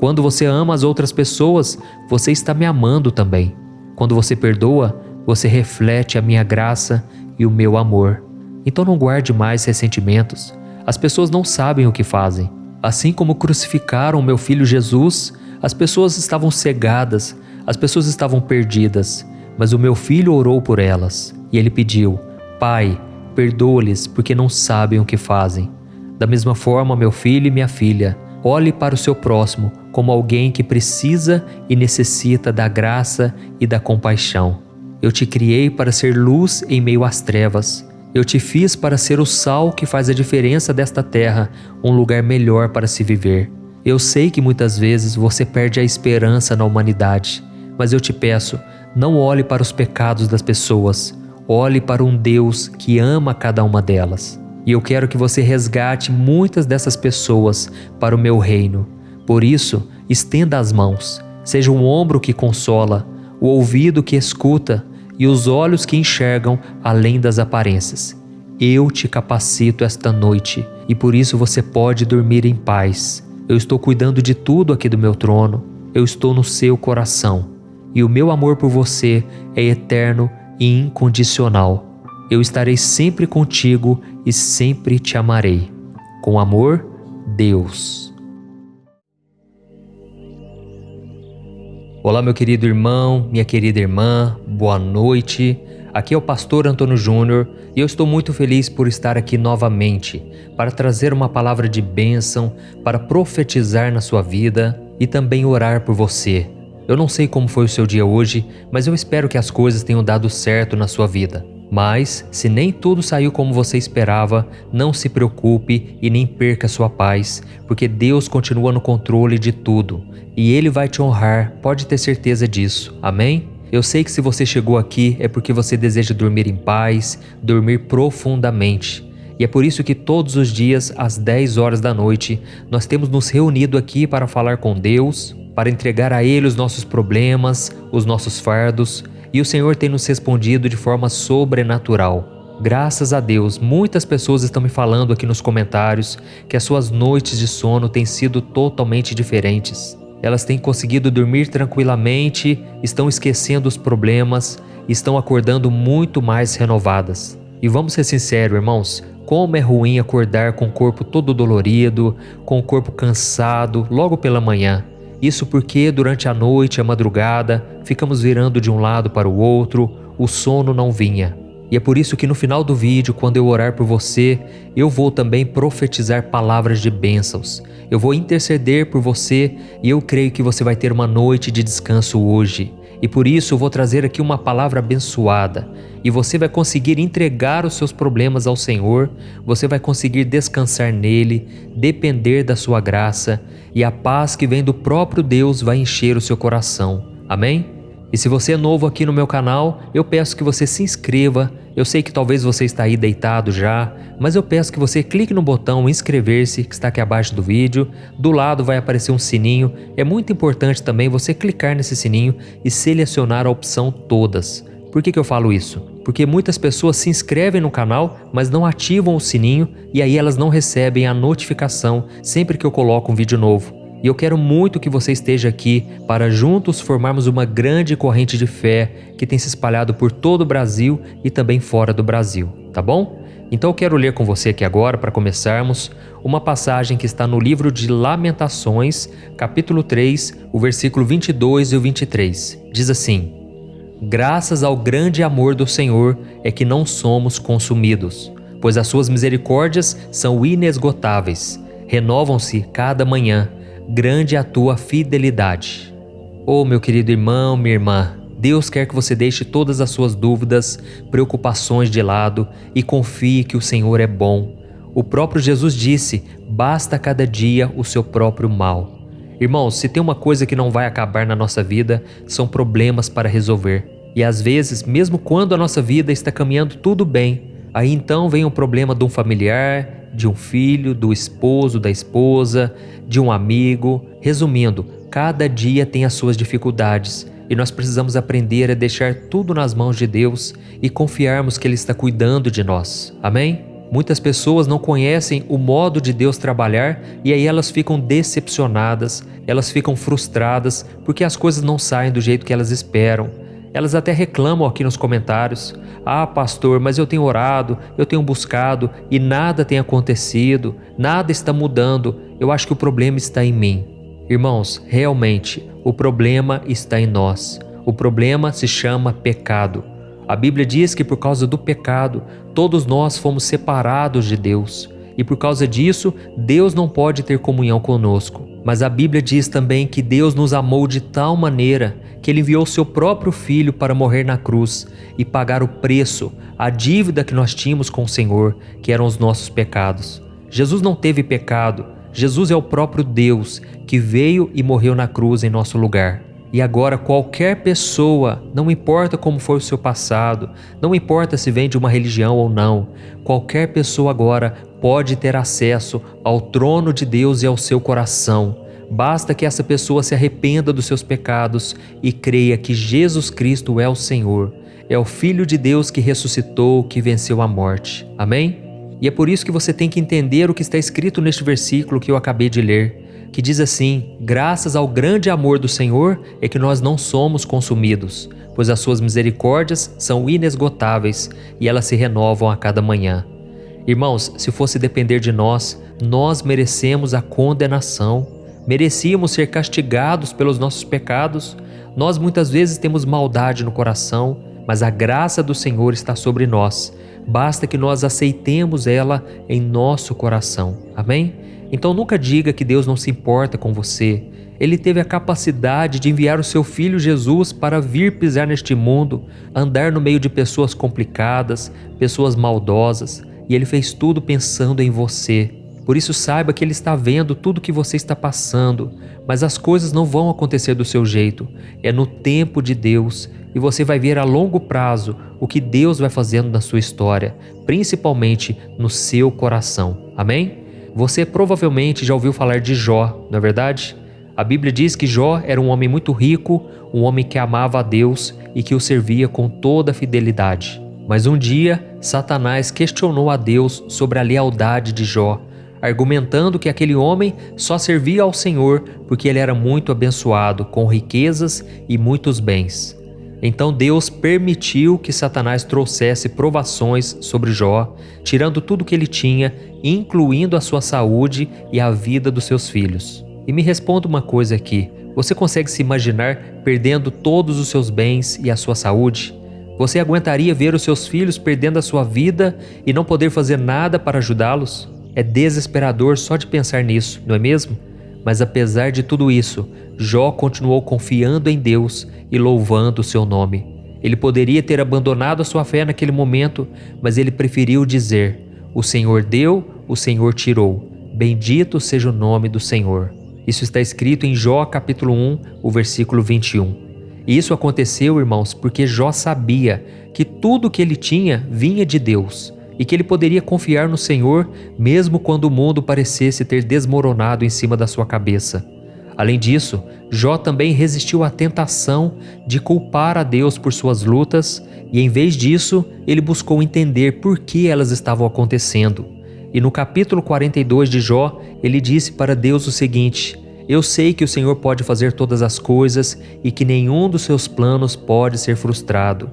Quando você ama as outras pessoas, você está me amando também. Quando você perdoa, você reflete a minha graça e o meu amor. Então não guarde mais ressentimentos. As pessoas não sabem o que fazem. Assim como crucificaram meu filho Jesus, as pessoas estavam cegadas, as pessoas estavam perdidas. Mas o meu filho orou por elas, e ele pediu: Pai, perdoa-lhes, porque não sabem o que fazem. Da mesma forma, meu filho e minha filha, olhe para o seu próximo como alguém que precisa e necessita da graça e da compaixão. Eu te criei para ser luz em meio às trevas. Eu te fiz para ser o sal que faz a diferença desta terra, um lugar melhor para se viver. Eu sei que muitas vezes você perde a esperança na humanidade, mas eu te peço, não olhe para os pecados das pessoas, olhe para um Deus que ama cada uma delas. E eu quero que você resgate muitas dessas pessoas para o meu reino. Por isso, estenda as mãos, seja um ombro que consola, o ouvido que escuta e os olhos que enxergam além das aparências. Eu te capacito esta noite e por isso você pode dormir em paz. Eu estou cuidando de tudo aqui do meu trono, eu estou no seu coração. E o meu amor por você é eterno e incondicional. Eu estarei sempre contigo e sempre te amarei. Com amor, Deus. Olá, meu querido irmão, minha querida irmã, boa noite. Aqui é o pastor Antônio Júnior e eu estou muito feliz por estar aqui novamente para trazer uma palavra de bênção, para profetizar na sua vida e também orar por você. Eu não sei como foi o seu dia hoje, mas eu espero que as coisas tenham dado certo na sua vida. Mas, se nem tudo saiu como você esperava, não se preocupe e nem perca sua paz, porque Deus continua no controle de tudo e Ele vai te honrar, pode ter certeza disso. Amém? Eu sei que se você chegou aqui é porque você deseja dormir em paz, dormir profundamente. E é por isso que todos os dias, às 10 horas da noite, nós temos nos reunido aqui para falar com Deus, para entregar a Ele os nossos problemas, os nossos fardos, e o Senhor tem nos respondido de forma sobrenatural. Graças a Deus, muitas pessoas estão me falando aqui nos comentários que as suas noites de sono têm sido totalmente diferentes. Elas têm conseguido dormir tranquilamente, estão esquecendo os problemas, estão acordando muito mais renovadas. E vamos ser sinceros, irmãos, como é ruim acordar com o corpo todo dolorido, com o corpo cansado logo pela manhã. Isso porque durante a noite, a madrugada, ficamos virando de um lado para o outro, o sono não vinha. E é por isso que no final do vídeo, quando eu orar por você, eu vou também profetizar palavras de bênçãos. Eu vou interceder por você e eu creio que você vai ter uma noite de descanso hoje. E por isso eu vou trazer aqui uma palavra abençoada. E você vai conseguir entregar os seus problemas ao Senhor, você vai conseguir descansar nele, depender da sua graça, e a paz que vem do próprio Deus vai encher o seu coração. Amém? E se você é novo aqui no meu canal, eu peço que você se inscreva Eu sei que talvez você está aí deitado já, mas eu peço que você clique no botão inscrever-se que está aqui abaixo do vídeo. Do lado vai aparecer um sininho. É muito importante também você clicar nesse sininho e selecionar a opção todas. Por que eu falo isso? Porque muitas pessoas se inscrevem no canal, mas não ativam o sininho e aí elas não recebem a notificação sempre que eu coloco um vídeo novo. E eu quero muito que você esteja aqui para juntos formarmos uma grande corrente de fé que tem se espalhado por todo o Brasil e também fora do Brasil, tá bom? Então eu quero ler com você aqui agora, para começarmos, uma passagem que está no livro de Lamentações, capítulo 3, o versículo 22 e o 23. Diz assim: Graças ao grande amor do Senhor é que não somos consumidos, pois as suas misericórdias são inesgotáveis, renovam-se cada manhã. Grande é a tua fidelidade. Oh, meu querido irmão, minha irmã, Deus quer que você deixe todas as suas dúvidas, preocupações de lado e confie que o Senhor é bom. O próprio Jesus disse: basta cada dia o seu próprio mal. Irmãos, se tem uma coisa que não vai acabar na nossa vida, são problemas para resolver. E às vezes, mesmo quando a nossa vida está caminhando tudo bem, aí então vem um problema de um familiar, de um filho, do esposo, da esposa, de um amigo. Resumindo, cada dia tem as suas dificuldades e nós precisamos aprender a deixar tudo nas mãos de Deus e confiarmos que Ele está cuidando de nós. Amém? Muitas pessoas não conhecem o modo de Deus trabalhar e aí elas ficam decepcionadas, elas ficam frustradas porque as coisas não saem do jeito que elas esperam. Elas até reclamam aqui nos comentários: ah, pastor, mas eu tenho orado, eu tenho buscado e nada tem acontecido, nada está mudando, eu acho que o problema está em mim. Irmãos, realmente, o problema está em nós. O problema se chama pecado. A Bíblia diz que por causa do pecado, todos nós fomos separados de Deus. E por causa disso, Deus não pode ter comunhão conosco. Mas a Bíblia diz também que Deus nos amou de tal maneira que Ele enviou seu próprio Filho para morrer na cruz e pagar o preço, a dívida que nós tínhamos com o Senhor, que eram os nossos pecados. Jesus não teve pecado. Jesus é o próprio Deus que veio e morreu na cruz em nosso lugar. E agora qualquer pessoa, não importa como foi o seu passado, não importa se vem de uma religião ou não, qualquer pessoa agora pode ter acesso ao trono de Deus e ao seu coração. Basta que essa pessoa se arrependa dos seus pecados e creia que Jesus Cristo é o Senhor, é o Filho de Deus que ressuscitou, que venceu a morte. Amém? E é por isso que você tem que entender o que está escrito neste versículo que eu acabei de ler, que diz assim: graças ao grande amor do Senhor é que nós não somos consumidos, pois as suas misericórdias são inesgotáveis e elas se renovam a cada manhã. Irmãos, se fosse depender de nós, nós merecemos a condenação, merecíamos ser castigados pelos nossos pecados. Nós muitas vezes temos maldade no coração, mas a graça do Senhor está sobre nós. Basta que nós aceitemos ela em nosso coração. Amém? Então nunca diga que Deus não se importa com você. Ele teve a capacidade de enviar o seu Filho Jesus para vir pisar neste mundo, andar no meio de pessoas complicadas, pessoas maldosas, e Ele fez tudo pensando em você. Por isso saiba que Ele está vendo tudo que você está passando, mas as coisas não vão acontecer do seu jeito. É no tempo de Deus e você vai ver a longo prazo o que Deus vai fazendo na sua história, principalmente no seu coração. Amém? Você provavelmente já ouviu falar de Jó, não é verdade? A Bíblia diz que Jó era um homem muito rico, um homem que amava a Deus e que o servia com toda a fidelidade. Mas um dia, Satanás questionou a Deus sobre a lealdade de Jó, argumentando que aquele homem só servia ao Senhor porque ele era muito abençoado, com riquezas e muitos bens. Então Deus permitiu que Satanás trouxesse provações sobre Jó, tirando tudo o que ele tinha, incluindo a sua saúde e a vida dos seus filhos. E me responda uma coisa aqui: você consegue se imaginar perdendo todos os seus bens e a sua saúde? Você aguentaria ver os seus filhos perdendo a sua vida e não poder fazer nada para ajudá-los? É desesperador só de pensar nisso, não é mesmo? Mas apesar de tudo isso, Jó continuou confiando em Deus e louvando o seu nome. Ele poderia ter abandonado a sua fé naquele momento, mas ele preferiu dizer: o Senhor deu, o Senhor tirou. Bendito seja o nome do Senhor. Isso está escrito em Jó capítulo 1, o versículo 21. E isso aconteceu, irmãos, porque Jó sabia que tudo que ele tinha vinha de Deus e que ele poderia confiar no Senhor mesmo quando o mundo parecesse ter desmoronado em cima da sua cabeça. Além disso, Jó também resistiu à tentação de culpar a Deus por suas lutas e, em vez disso, ele buscou entender por que elas estavam acontecendo. E no capítulo 42 de Jó, ele disse para Deus o seguinte: eu sei que o Senhor pode fazer todas as coisas e que nenhum dos seus planos pode ser frustrado.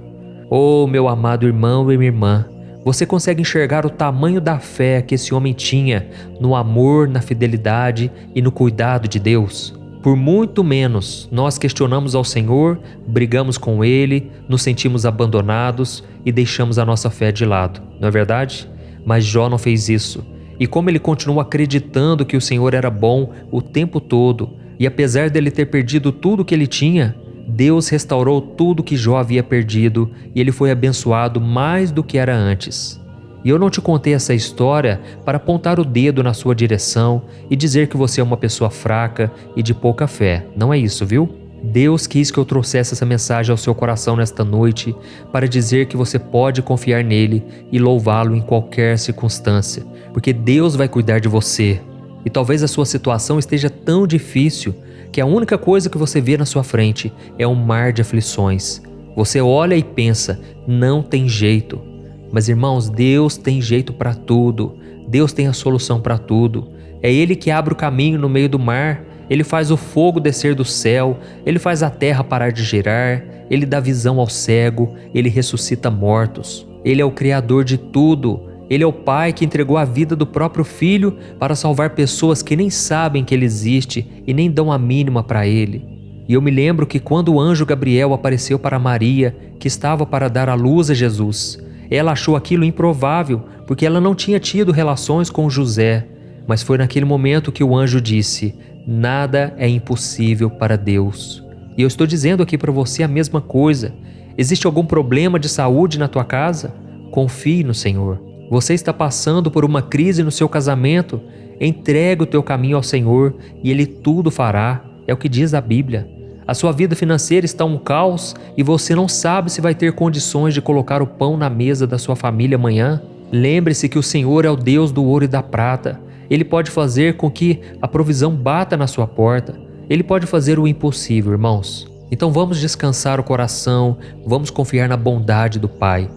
Oh, meu amado irmão e minha irmã, você consegue enxergar o tamanho da fé que esse homem tinha no amor, na fidelidade e no cuidado de Deus? Por muito menos, nós questionamos ao Senhor, brigamos com Ele, nos sentimos abandonados e deixamos a nossa fé de lado, não é verdade? Mas Jó não fez isso. E como ele continuou acreditando que o Senhor era bom o tempo todo, e apesar dele ter perdido tudo que ele tinha, Deus restaurou tudo que Jó havia perdido e ele foi abençoado mais do que era antes. E eu não te contei essa história para apontar o dedo na sua direção e dizer que você é uma pessoa fraca e de pouca fé. Não é isso, viu? Deus quis que eu trouxesse essa mensagem ao seu coração nesta noite para dizer que você pode confiar nele e louvá-lo em qualquer circunstância, porque Deus vai cuidar de você. E talvez a sua situação esteja tão difícil que a única coisa que você vê na sua frente é um mar de aflições. Você olha e pensa, não tem jeito. Mas irmãos, Deus tem jeito para tudo. Deus tem a solução para tudo. É Ele que abre o caminho no meio do mar. Ele faz o fogo descer do céu. Ele faz a terra parar de girar. Ele dá visão ao cego. Ele ressuscita mortos. Ele é o Criador de tudo. Ele é o Pai que entregou a vida do próprio Filho para salvar pessoas que nem sabem que Ele existe e nem dão a mínima para Ele. E eu me lembro que quando o anjo Gabriel apareceu para Maria, que estava para dar à luz a Jesus, ela achou aquilo improvável, porque ela não tinha tido relações com José. Mas foi naquele momento que o anjo disse: nada é impossível para Deus. E eu estou dizendo aqui para você a mesma coisa. Existe algum problema de saúde na tua casa? Confie no Senhor. Você está passando por uma crise no seu casamento? Entregue o teu caminho ao Senhor e Ele tudo fará. É o que diz a Bíblia. A sua vida financeira está um caos e você não sabe se vai ter condições de colocar o pão na mesa da sua família amanhã? Lembre-se que o Senhor é o Deus do ouro e da prata. Ele pode fazer com que a provisão bata na sua porta. Ele pode fazer o impossível, irmãos. Então vamos descansar o coração, vamos confiar na bondade do Pai.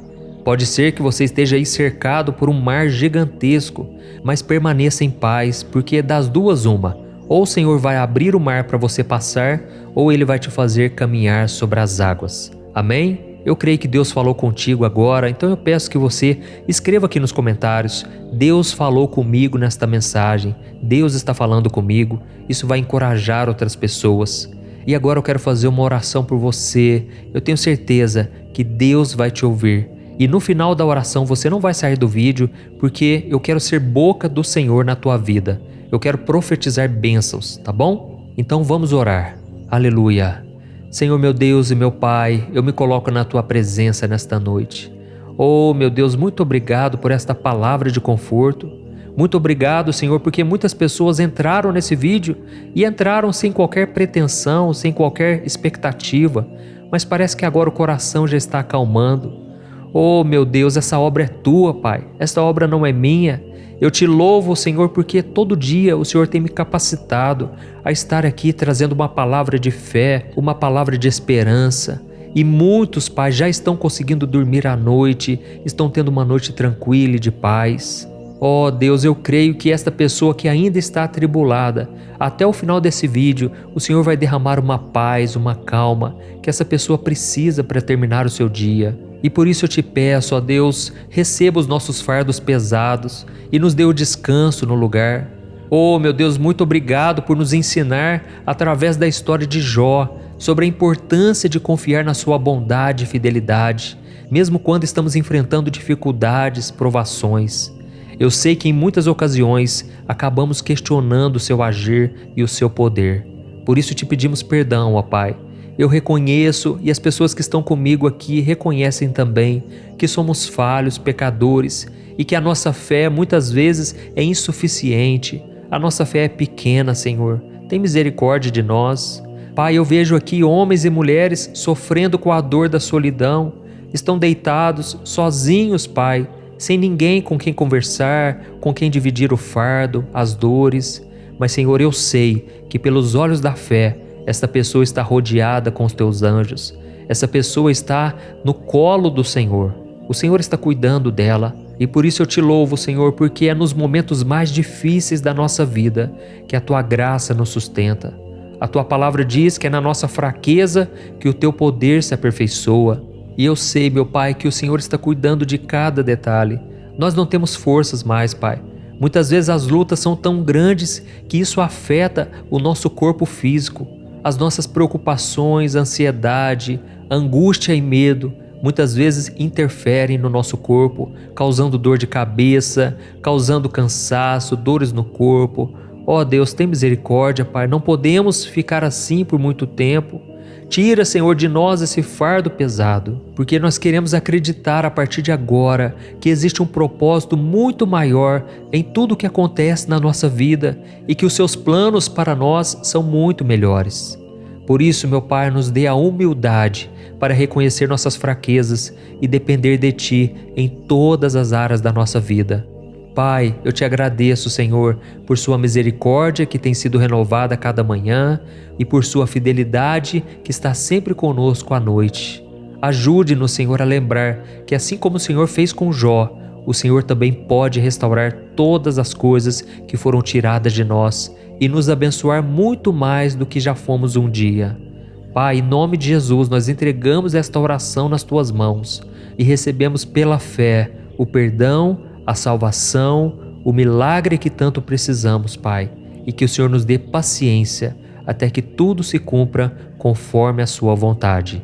Pode ser que você esteja aí cercado por um mar gigantesco, mas permaneça em paz, porque das duas uma. Ou o Senhor vai abrir o mar para você passar, ou Ele vai te fazer caminhar sobre as águas. Amém? Eu creio que Deus falou contigo agora, então eu peço que você escreva aqui nos comentários: Deus falou comigo nesta mensagem, Deus está falando comigo. Isso vai encorajar outras pessoas. E agora eu quero fazer uma oração por você. Eu tenho certeza que Deus vai te ouvir. E no final da oração você não vai sair do vídeo, porque eu quero ser boca do Senhor na tua vida. Eu quero profetizar bênçãos, tá bom? Então vamos orar. Aleluia. Senhor meu Deus e meu Pai, eu me coloco na tua presença nesta noite. Oh meu Deus, muito obrigado por esta palavra de conforto. Muito obrigado, Senhor, porque muitas pessoas entraram nesse vídeo e entraram sem qualquer pretensão, sem qualquer expectativa, mas parece que agora o coração já está acalmando. Oh meu Deus, essa obra é tua, Pai. Esta obra não é minha. Eu te louvo, Senhor, porque todo dia o Senhor tem me capacitado a estar aqui trazendo uma palavra de fé, uma palavra de esperança. E muitos, Pai, já estão conseguindo dormir à noite, estão tendo uma noite tranquila e de paz. Oh Deus, eu creio que esta pessoa que ainda está atribulada, até o final desse vídeo, o Senhor vai derramar uma paz, uma calma, que essa pessoa precisa para terminar o seu dia. E por isso eu te peço, ó Deus, receba os nossos fardos pesados e nos dê o descanso no lugar. Oh meu Deus, muito obrigado por nos ensinar, através da história de Jó, sobre a importância de confiar na sua bondade e fidelidade, mesmo quando estamos enfrentando dificuldades, provações. Eu sei que em muitas ocasiões acabamos questionando o seu agir e o seu poder. Por isso te pedimos perdão, ó Pai. Eu reconheço, e as pessoas que estão comigo aqui reconhecem também, que somos falhos, pecadores, e que a nossa fé muitas vezes é insuficiente. A nossa fé é pequena, Senhor. Tem misericórdia de nós. Pai, eu vejo aqui homens e mulheres sofrendo com a dor da solidão, estão deitados, sozinhos, Pai, sem ninguém com quem conversar, com quem dividir o fardo, as dores. Mas, Senhor, eu sei que pelos olhos da fé, esta pessoa está rodeada com os teus anjos. Essa pessoa está no colo do Senhor. O Senhor está cuidando dela. E por isso eu te louvo, Senhor, porque é nos momentos mais difíceis da nossa vida que a tua graça nos sustenta. A tua palavra diz que é na nossa fraqueza que o teu poder se aperfeiçoa. E eu sei, meu Pai, que o Senhor está cuidando de cada detalhe. Nós não temos forças mais, Pai. Muitas vezes as lutas são tão grandes que isso afeta o nosso corpo físico. As nossas preocupações, ansiedade, angústia e medo muitas vezes interferem no nosso corpo, causando dor de cabeça, causando cansaço, dores no corpo. Ó Deus, tem misericórdia, Pai, não podemos ficar assim por muito tempo. Tira, Senhor, de nós esse fardo pesado, porque nós queremos acreditar a partir de agora que existe um propósito muito maior em tudo o que acontece na nossa vida e que os seus planos para nós são muito melhores. Por isso, meu Pai, nos dê a humildade para reconhecer nossas fraquezas e depender de Ti em todas as áreas da nossa vida. Pai, eu te agradeço, Senhor, por sua misericórdia que tem sido renovada a cada manhã e por sua fidelidade que está sempre conosco à noite. Ajude-nos, Senhor, a lembrar que assim como o Senhor fez com Jó, o Senhor também pode restaurar todas as coisas que foram tiradas de nós e nos abençoar muito mais do que já fomos um dia. Pai, em nome de Jesus, nós entregamos esta oração nas Tuas mãos e recebemos pela fé o perdão, a salvação, o milagre que tanto precisamos, Pai, e que o Senhor nos dê paciência até que tudo se cumpra conforme a sua vontade.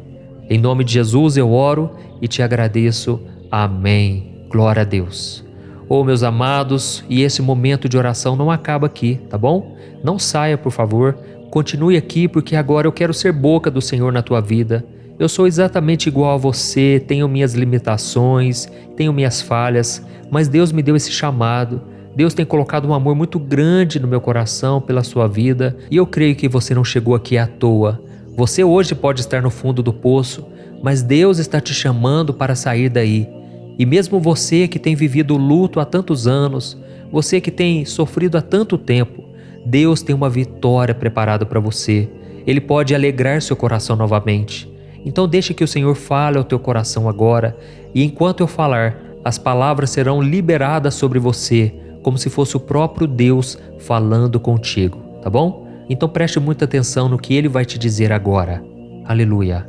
Em nome de Jesus eu oro e te agradeço. Amém. Glória a Deus. Oh, meus amados, e esse momento de oração não acaba aqui, tá bom? Não saia, por favor. Continue aqui porque agora eu quero ser boca do Senhor na tua vida. Eu sou exatamente igual a você, tenho minhas limitações, tenho minhas falhas, mas Deus me deu esse chamado. Deus tem colocado um amor muito grande no meu coração pela sua vida e eu creio que você não chegou aqui à toa. Você hoje pode estar no fundo do poço, mas Deus está te chamando para sair daí. E mesmo você que tem vivido o luto há tantos anos, você que tem sofrido há tanto tempo, Deus tem uma vitória preparada para você. Ele pode alegrar seu coração novamente. Então deixe que o Senhor fale ao teu coração agora e enquanto eu falar, as palavras serão liberadas sobre você, como se fosse o próprio Deus falando contigo, tá bom? Então preste muita atenção no que Ele vai te dizer agora. Aleluia.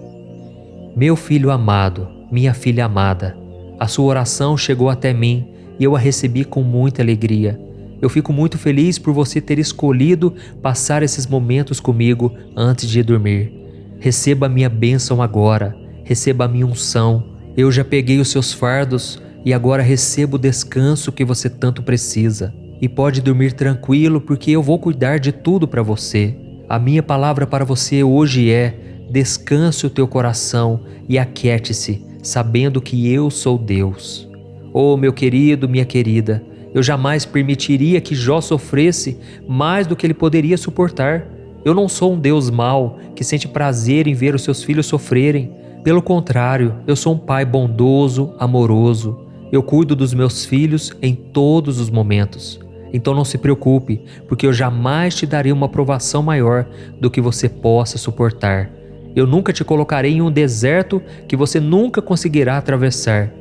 Meu filho amado, minha filha amada, a sua oração chegou até mim e eu a recebi com muita alegria. Eu fico muito feliz por você ter escolhido passar esses momentos comigo antes de dormir. Receba a minha bênção agora, receba a minha unção. Eu já peguei os seus fardos e agora recebo o descanso que você tanto precisa. E pode dormir tranquilo porque eu vou cuidar de tudo para você. A minha palavra para você hoje é: descanse o teu coração e aquiete-se, sabendo que eu sou Deus. Oh, meu querido, minha querida, eu jamais permitiria que Jó sofresse mais do que ele poderia suportar. Eu não sou um Deus mau que sente prazer em ver os seus filhos sofrerem. Pelo contrário, eu sou um pai bondoso, amoroso. Eu cuido dos meus filhos em todos os momentos. Então não se preocupe, porque eu jamais te darei uma provação maior do que você possa suportar. Eu nunca te colocarei em um deserto que você nunca conseguirá atravessar.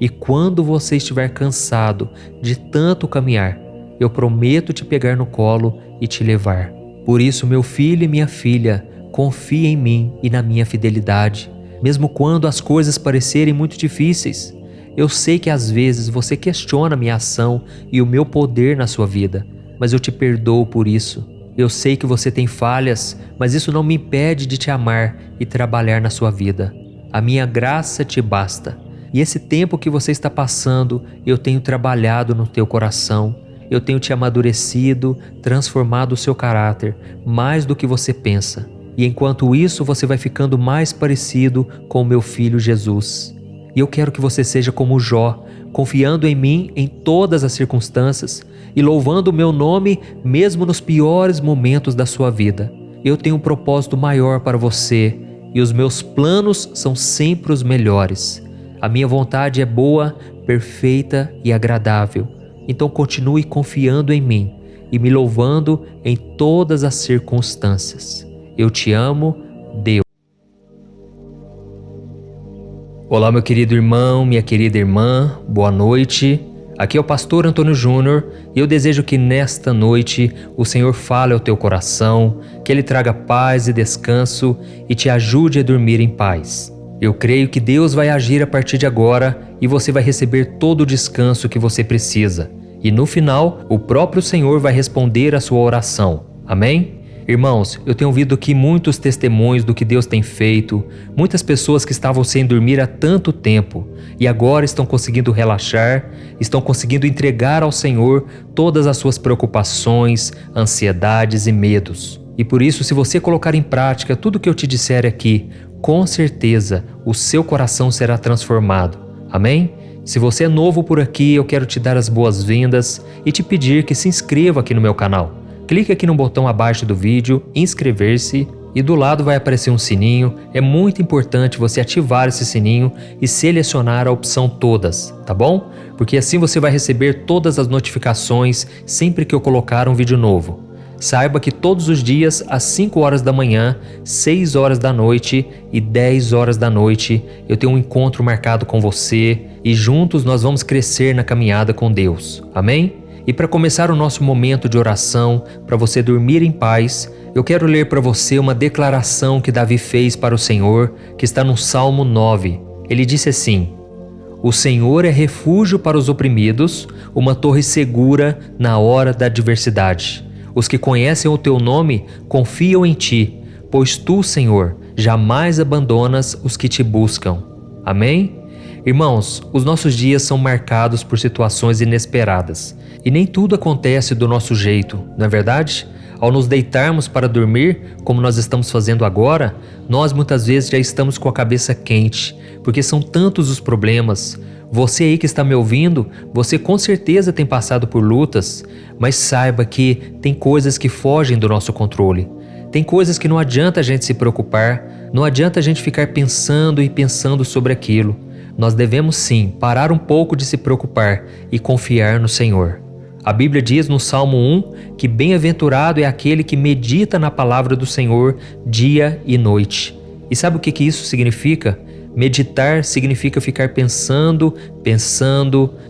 E quando você estiver cansado de tanto caminhar, eu prometo te pegar no colo e te levar. Por isso, meu filho e minha filha, confie em mim e na minha fidelidade, mesmo quando as coisas parecerem muito difíceis. Eu sei que às vezes você questiona a minha ação e o meu poder na sua vida, mas eu te perdoo por isso. Eu sei que você tem falhas, mas isso não me impede de te amar e trabalhar na sua vida. A minha graça te basta. E esse tempo que você está passando, eu tenho trabalhado no teu coração. Eu tenho te amadurecido, transformado o seu caráter, mais do que você pensa. E enquanto isso, você vai ficando mais parecido com o meu filho Jesus. E eu quero que você seja como Jó, confiando em mim em todas as circunstâncias e louvando o meu nome mesmo nos piores momentos da sua vida. eu tenho um propósito maior para você e os meus planos são sempre os melhores. A minha vontade é boa, perfeita e agradável. Então continue confiando em mim e me louvando em todas as circunstâncias. Eu te amo, Deus. Olá, meu querido irmão, minha querida irmã, boa noite. Aqui é o pastor Antônio Júnior e eu desejo que nesta noite o Senhor fale ao teu coração, que Ele traga paz e descanso e te ajude a dormir em paz. Eu creio que Deus vai agir a partir de agora e você vai receber todo o descanso que você precisa. E no final, o próprio Senhor vai responder a sua oração. Amém? Irmãos, eu tenho ouvido aqui muitos testemunhos do que Deus tem feito, muitas pessoas que estavam sem dormir há tanto tempo e agora estão conseguindo relaxar, estão conseguindo entregar ao Senhor todas as suas preocupações, ansiedades e medos. E por isso, se você colocar em prática tudo o que eu te disser aqui, com certeza o seu coração será transformado. Amém? Se você é novo por aqui, eu quero te dar as boas-vindas e te pedir que se inscreva aqui no meu canal. Clique aqui no botão abaixo do vídeo, inscrever-se, e do lado vai aparecer um sininho. É muito importante você ativar esse sininho e selecionar a opção todas, tá bom? Porque assim você vai receber todas as notificações sempre que eu colocar um vídeo novo. Saiba que todos os dias, às 5 horas da manhã, 6 horas da noite e 10 horas da noite, eu tenho um encontro marcado com você e juntos nós vamos crescer na caminhada com Deus. Amém? E para começar o nosso momento de oração, para você dormir em paz, eu quero ler para você uma declaração que Davi fez para o Senhor, que está no Salmo 9. Ele disse assim: O Senhor é refúgio para os oprimidos, uma torre segura na hora da adversidade. Os que conhecem o teu nome confiam em ti, pois tu, Senhor, jamais abandonas os que te buscam. Amém? Irmãos, os nossos dias são marcados por situações inesperadas e nem tudo acontece do nosso jeito, não é verdade? Ao nos deitarmos para dormir, como nós estamos fazendo agora, nós muitas vezes já estamos com a cabeça quente, porque são tantos os problemas. Você aí que está me ouvindo, você com certeza tem passado por lutas, mas saiba que tem coisas que fogem do nosso controle. Tem coisas que não adianta a gente se preocupar, não adianta a gente ficar pensando e pensando sobre aquilo. Nós devemos sim parar um pouco de se preocupar e confiar no Senhor. A Bíblia diz no Salmo 1 que bem-aventurado é aquele que medita na palavra do Senhor dia e noite. E sabe o que isso significa? Meditar significa ficar pensando,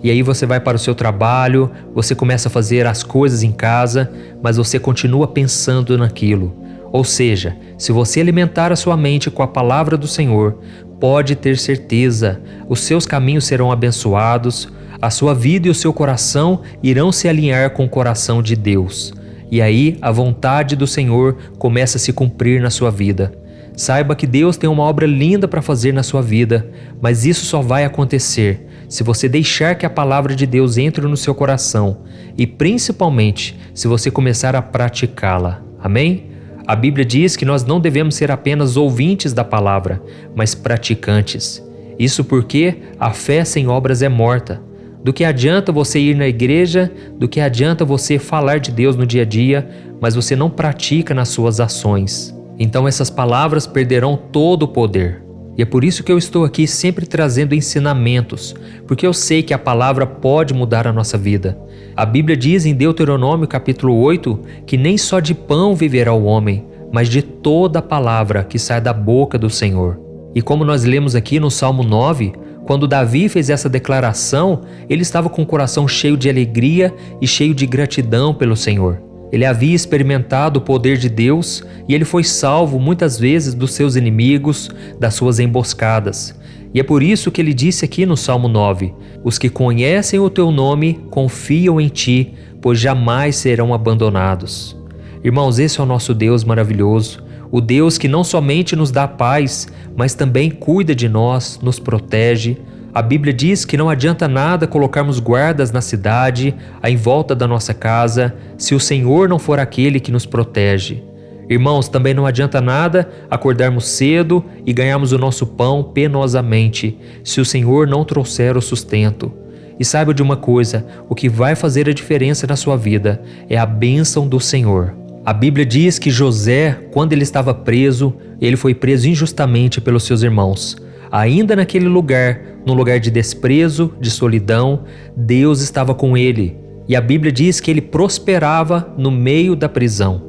e aí você vai para o seu trabalho, você começa a fazer as coisas em casa, mas você continua pensando naquilo. Ou seja, se você alimentar a sua mente com a palavra do Senhor, pode ter certeza, os seus caminhos serão abençoados, a sua vida e o seu coração irão se alinhar com o coração de Deus. E aí a vontade do Senhor começa a se cumprir na sua vida. Saiba que Deus tem uma obra linda para fazer na sua vida, mas isso só vai acontecer se você deixar que a palavra de Deus entre no seu coração e principalmente se você começar a praticá-la. Amém? A Bíblia diz que nós não devemos ser apenas ouvintes da palavra, mas praticantes. Isso porque a fé sem obras é morta. Do que adianta você ir na igreja, do que adianta você falar de Deus no dia a dia, mas você não pratica nas suas ações. Então essas palavras perderão todo o poder. E é por isso que eu estou aqui sempre trazendo ensinamentos, porque eu sei que a palavra pode mudar a nossa vida. A Bíblia diz em Deuteronômio capítulo 8 que nem só de pão viverá o homem, mas de toda a palavra que sai da boca do Senhor. E como nós lemos aqui no Salmo 9, quando Davi fez essa declaração, ele estava com o coração cheio de alegria e cheio de gratidão pelo Senhor. Ele havia experimentado o poder de Deus e ele foi salvo muitas vezes dos seus inimigos, das suas emboscadas. E é por isso que ele disse aqui no Salmo 9: Os que conhecem o teu nome confiam em ti, pois jamais serão abandonados. Irmãos, esse é o nosso Deus maravilhoso, o Deus que não somente nos dá paz, mas também cuida de nós, nos protege. A Bíblia diz que não adianta nada colocarmos guardas na cidade, em volta da nossa casa, se o Senhor não for aquele que nos protege. Irmãos, também não adianta nada acordarmos cedo e ganharmos o nosso pão penosamente, se o Senhor não trouxer o sustento. E saiba de uma coisa, o que vai fazer a diferença na sua vida é a bênção do Senhor. A Bíblia diz que José, quando ele estava preso, ele foi preso injustamente pelos seus irmãos. Ainda naquele lugar, num lugar de desprezo, de solidão, Deus estava com ele. E a Bíblia diz que ele prosperava no meio da prisão.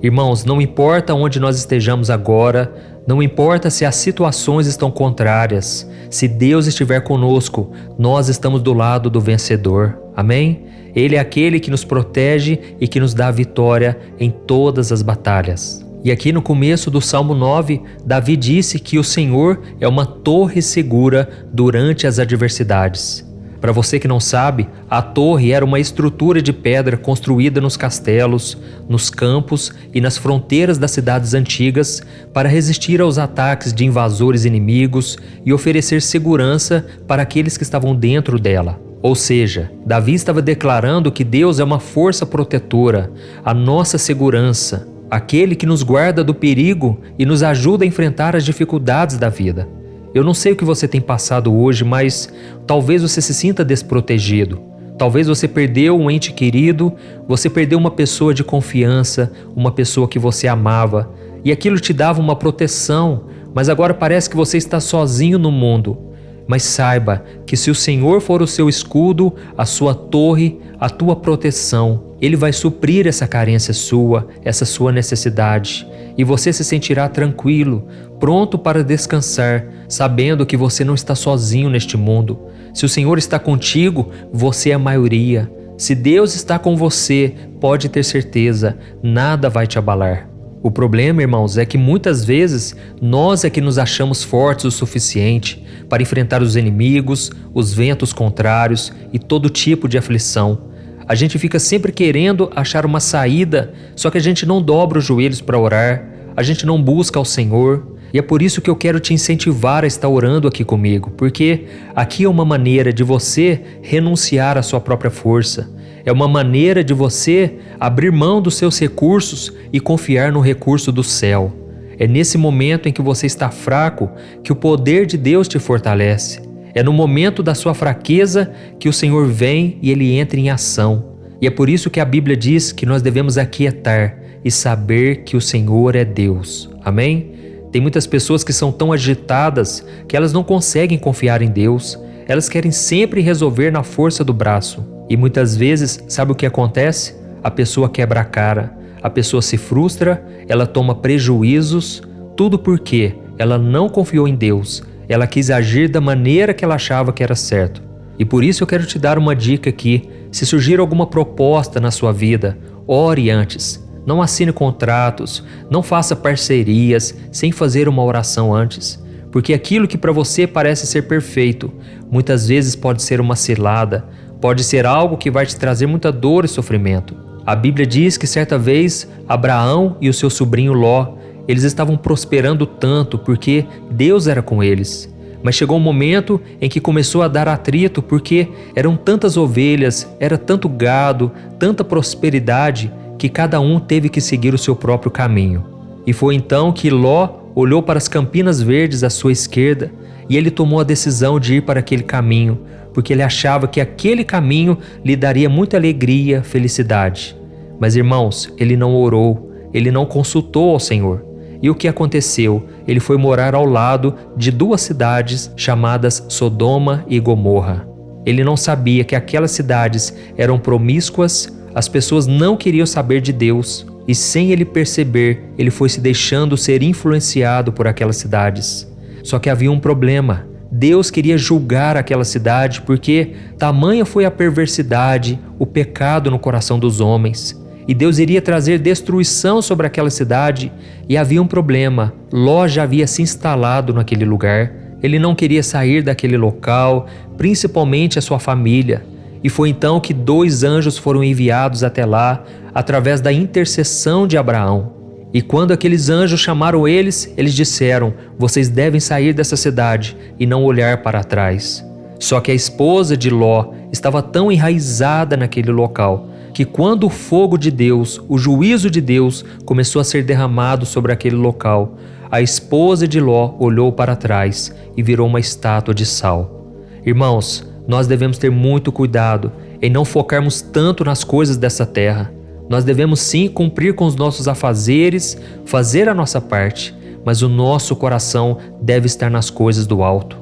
Irmãos, não importa onde nós estejamos agora, não importa se as situações estão contrárias, se Deus estiver conosco, nós estamos do lado do vencedor. Amém? Ele é aquele que nos protege e que nos dá a vitória em todas as batalhas. E aqui no começo do Salmo 9, Davi disse que o Senhor é uma torre segura durante as adversidades. Para você que não sabe, a torre era uma estrutura de pedra construída nos castelos, nos campos e nas fronteiras das cidades antigas para resistir aos ataques de invasores inimigos e oferecer segurança para aqueles que estavam dentro dela. Ou seja, Davi estava declarando que Deus é uma força protetora, a nossa segurança, aquele que nos guarda do perigo e nos ajuda a enfrentar as dificuldades da vida. Eu não sei o que você tem passado hoje, mas talvez você se sinta desprotegido. Talvez você perdeu um ente querido, você perdeu uma pessoa de confiança, uma pessoa que você amava, e aquilo te dava uma proteção, mas agora parece que você está sozinho no mundo. Mas saiba que se o Senhor for o seu escudo, a sua torre, a tua proteção, Ele vai suprir essa carência sua, essa sua necessidade. E você se sentirá tranquilo, pronto para descansar, sabendo que você não está sozinho neste mundo. Se o Senhor está contigo, você é a maioria. Se Deus está com você, pode ter certeza, nada vai te abalar. O problema, irmãos, é que muitas vezes nós é que nos achamos fortes o suficiente para enfrentar os inimigos, os ventos contrários e todo tipo de aflição. A gente fica sempre querendo achar uma saída, só que a gente não dobra os joelhos para orar, a gente não busca ao Senhor. E é por isso que eu quero te incentivar a estar orando aqui comigo, porque aqui é uma maneira de você renunciar à sua própria força. É uma maneira de você abrir mão dos seus recursos e confiar no recurso do céu. É nesse momento em que você está fraco que o poder de Deus te fortalece. É no momento da sua fraqueza que o Senhor vem e Ele entra em ação. E é por isso que a Bíblia diz que nós devemos aquietar e saber que o Senhor é Deus. Amém? Tem muitas pessoas que são tão agitadas que elas não conseguem confiar em Deus. Elas querem sempre resolver na força do braço. E muitas vezes, sabe o que acontece? A pessoa quebra a cara, a pessoa se frustra, ela toma prejuízos, tudo porque ela não confiou em Deus, ela quis agir da maneira que ela achava que era certo. E por isso eu quero te dar uma dica aqui: se surgir alguma proposta na sua vida, ore antes. Não assine contratos, não faça parcerias sem fazer uma oração antes. Porque aquilo que para você parece ser perfeito, muitas vezes pode ser uma cilada, pode ser algo que vai te trazer muita dor e sofrimento. A Bíblia diz que certa vez Abraão e o seu sobrinho Ló, eles estavam prosperando tanto porque Deus era com eles. Mas chegou um momento em que começou a dar atrito porque eram tantas ovelhas, era tanto gado, tanta prosperidade que cada um teve que seguir o seu próprio caminho. E foi então que Ló olhou para as campinas verdes à sua esquerda e ele tomou a decisão de ir para aquele caminho, porque ele achava que aquele caminho lhe daria muita alegria, felicidade. Mas irmãos, ele não orou, ele não consultou ao Senhor. E o que aconteceu? Ele foi morar ao lado de duas cidades chamadas Sodoma e Gomorra. Ele não sabia que aquelas cidades eram promíscuas, as pessoas não queriam saber de Deus, e sem ele perceber, ele foi se deixando ser influenciado por aquelas cidades. Só que havia um problema. Deus queria julgar aquela cidade porque tamanha foi a perversidade, o pecado no coração dos homens. E Deus iria trazer destruição sobre aquela cidade, e havia um problema: Ló já havia se instalado naquele lugar. Ele não queria sair daquele local, principalmente a sua família. E foi então que 2 anjos foram enviados até lá, através da intercessão de Abraão. E quando aqueles anjos chamaram eles, eles disseram: vocês devem sair dessa cidade e não olhar para trás. Só que a esposa de Ló estava tão enraizada naquele local, que quando o fogo de Deus, o juízo de Deus, começou a ser derramado sobre aquele local, a esposa de Ló olhou para trás e virou uma estátua de sal. Irmãos, nós devemos ter muito cuidado em não focarmos tanto nas coisas dessa terra, Nós devemos sim cumprir com os nossos afazeres, fazer a nossa parte, mas o nosso coração deve estar nas coisas do alto.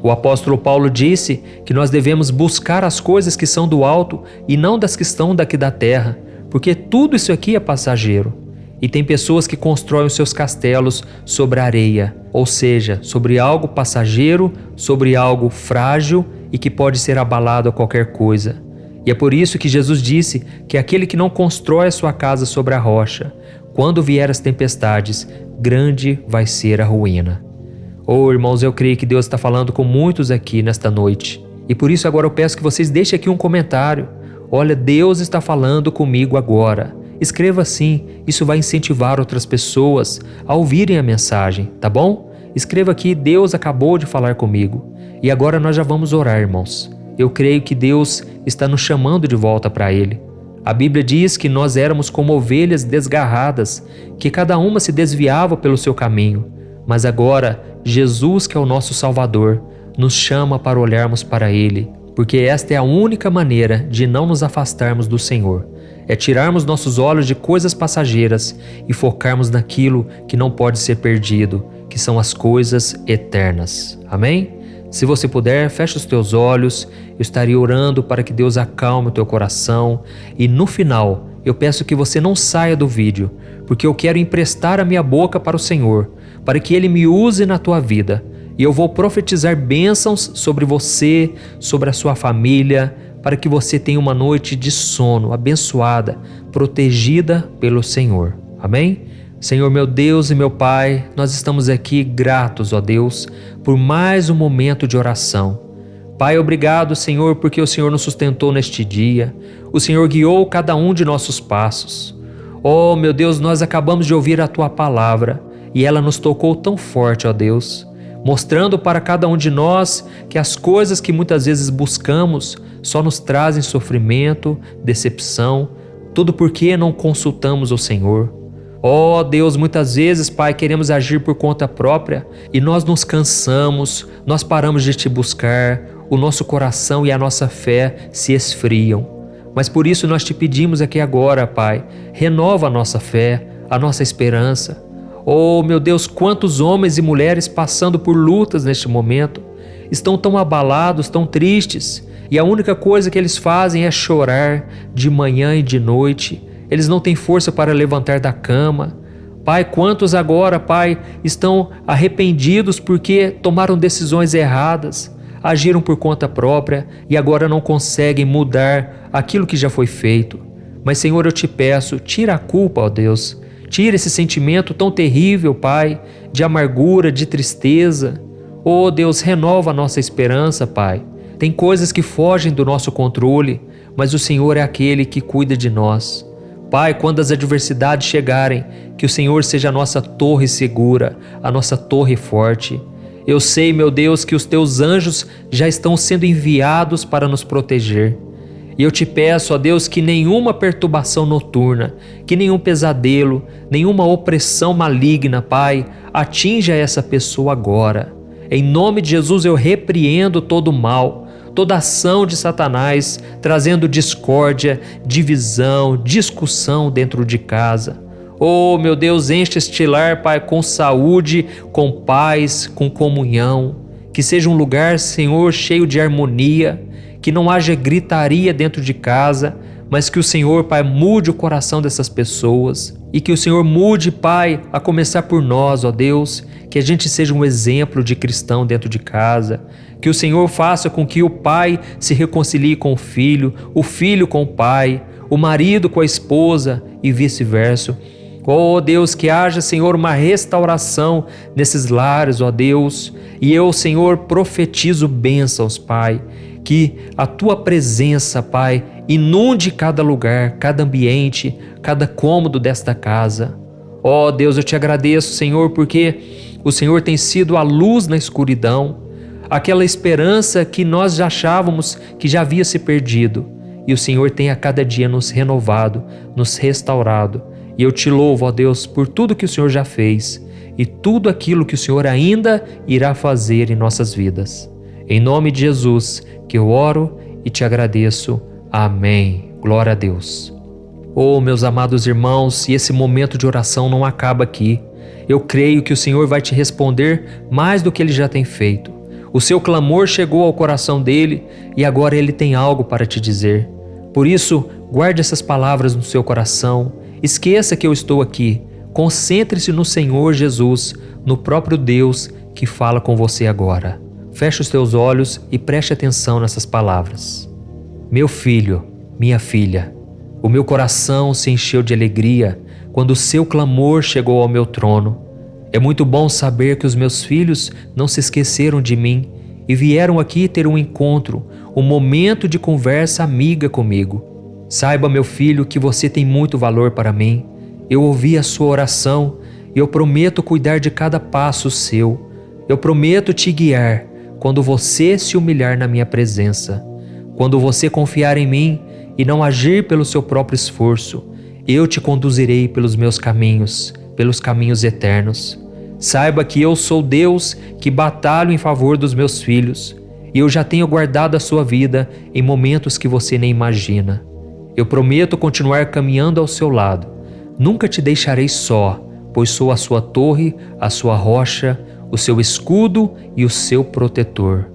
O apóstolo Paulo disse que nós devemos buscar as coisas que são do alto e não das que estão daqui da terra, porque tudo isso aqui é passageiro. E tem pessoas que constroem os seus castelos sobre a areia, ou seja, sobre algo passageiro, sobre algo frágil e que pode ser abalado a qualquer coisa. E é por isso que Jesus disse que aquele que não constrói a sua casa sobre a rocha, quando vier as tempestades, grande vai ser a ruína. Oh, irmãos, eu creio que Deus está falando com muitos aqui nesta noite. E por isso agora eu peço que vocês deixem aqui um comentário. Olha, Deus está falando comigo agora. Escreva assim, isso vai incentivar outras pessoas a ouvirem a mensagem, tá bom? Escreva aqui, Deus acabou de falar comigo. E agora nós já vamos orar, irmãos. Eu creio que Deus está nos chamando de volta para Ele. A Bíblia diz que nós éramos como ovelhas desgarradas, que cada uma se desviava pelo seu caminho. Mas agora, Jesus, que é o nosso Salvador, nos chama para olharmos para Ele, porque esta é a única maneira de não nos afastarmos do Senhor. É tirarmos nossos olhos de coisas passageiras e focarmos naquilo que não pode ser perdido, que são as coisas eternas. Amém? Se você puder, feche os teus olhos. Eu estaria orando para que Deus acalme o teu coração. E no final, eu peço que você não saia do vídeo, porque eu quero emprestar a minha boca para o Senhor, para que Ele me use na tua vida. E eu vou profetizar bênçãos sobre você, sobre a sua família, para que você tenha uma noite de sono abençoada, protegida pelo Senhor. Amém? Senhor, meu Deus e meu Pai, nós estamos aqui gratos, ó Deus, por mais um momento de oração. Pai, obrigado, Senhor, porque o Senhor nos sustentou neste dia. O Senhor guiou cada um de nossos passos. Oh, meu Deus, nós acabamos de ouvir a Tua palavra e ela nos tocou tão forte, ó Deus, mostrando para cada um de nós que as coisas que muitas vezes buscamos só nos trazem sofrimento, decepção, tudo porque não consultamos o Senhor. Ó Deus, muitas vezes, Pai, queremos agir por conta própria e nós nos cansamos, nós paramos de Te buscar, o nosso coração e a nossa fé se esfriam. Mas por isso nós Te pedimos aqui agora, Pai, renova a nossa fé, a nossa esperança. Oh, meu Deus, quantos homens e mulheres passando por lutas neste momento, estão tão abalados, tão tristes, e a única coisa que eles fazem é chorar de manhã e de noite. Eles não têm força para levantar da cama. Pai, quantos agora, Pai, estão arrependidos porque tomaram decisões erradas, agiram por conta própria e agora não conseguem mudar aquilo que já foi feito. Mas, Senhor, eu Te peço, tira a culpa, ó Deus. Tira esse sentimento tão terrível, Pai, de amargura, de tristeza. Oh, Deus, renova a nossa esperança, Pai. Tem coisas que fogem do nosso controle, mas o Senhor é aquele que cuida de nós. Pai, quando as adversidades chegarem, que o Senhor seja a nossa torre segura, a nossa torre forte. Eu sei, meu Deus, que os Teus anjos já estão sendo enviados para nos proteger. E eu Te peço, ó Deus, que nenhuma perturbação noturna, que nenhum pesadelo, nenhuma opressão maligna, Pai, atinja essa pessoa agora. Em nome de Jesus eu repreendo todo o mal, toda ação de Satanás, trazendo discórdia, divisão, discussão dentro de casa. Oh, meu Deus, enche este lar, Pai, com saúde, com paz, com comunhão. Que seja um lugar, Senhor, cheio de harmonia, que não haja gritaria dentro de casa, mas que o Senhor, Pai, mude o coração dessas pessoas e que o Senhor mude, Pai, a começar por nós, ó Deus, que a gente seja um exemplo de cristão dentro de casa, que o Senhor faça com que o pai se reconcilie com o filho com o pai, o marido com a esposa e vice-versa. Ó Deus, que haja, Senhor, uma restauração nesses lares, ó Deus, e eu, Senhor, profetizo bênçãos, Pai, que a Tua presença, Pai, inunde cada lugar, cada ambiente, cada cômodo desta casa. Ó Deus, eu Te agradeço, Senhor, porque o Senhor tem sido a luz na escuridão, aquela esperança que nós já achávamos que já havia se perdido, e o Senhor tem a cada dia nos renovado, nos restaurado. E eu Te louvo, ó Deus, por tudo que o Senhor já fez e tudo aquilo que o Senhor ainda irá fazer em nossas vidas. Em nome de Jesus, que eu oro e Te agradeço. Amém. Glória a Deus. Oh, meus amados irmãos, e esse momento de oração não acaba aqui. Eu creio que o Senhor vai te responder mais do que Ele já tem feito. O seu clamor chegou ao coração dele e agora Ele tem algo para te dizer. Por isso, guarde essas palavras no seu coração. Esqueça que eu estou aqui. Concentre-se no Senhor Jesus, no próprio Deus que fala com você agora. Feche os teus olhos e preste atenção nessas palavras. Meu filho, minha filha, o meu coração se encheu de alegria quando o seu clamor chegou ao meu trono. É muito bom saber que os meus filhos não se esqueceram de mim e vieram aqui ter um encontro, um momento de conversa amiga comigo. Saiba, meu filho, que você tem muito valor para mim. Eu ouvi a sua oração e eu prometo cuidar de cada passo seu. Eu prometo te guiar quando você se humilhar na minha presença. Quando você confiar em mim e não agir pelo seu próprio esforço, eu te conduzirei pelos meus caminhos, pelos caminhos eternos. Saiba que eu sou Deus que batalho em favor dos meus filhos e eu já tenho guardado a sua vida em momentos que você nem imagina. Eu prometo continuar caminhando ao seu lado. Nunca te deixarei só, pois sou a sua torre, a sua rocha, o seu escudo e o seu protetor.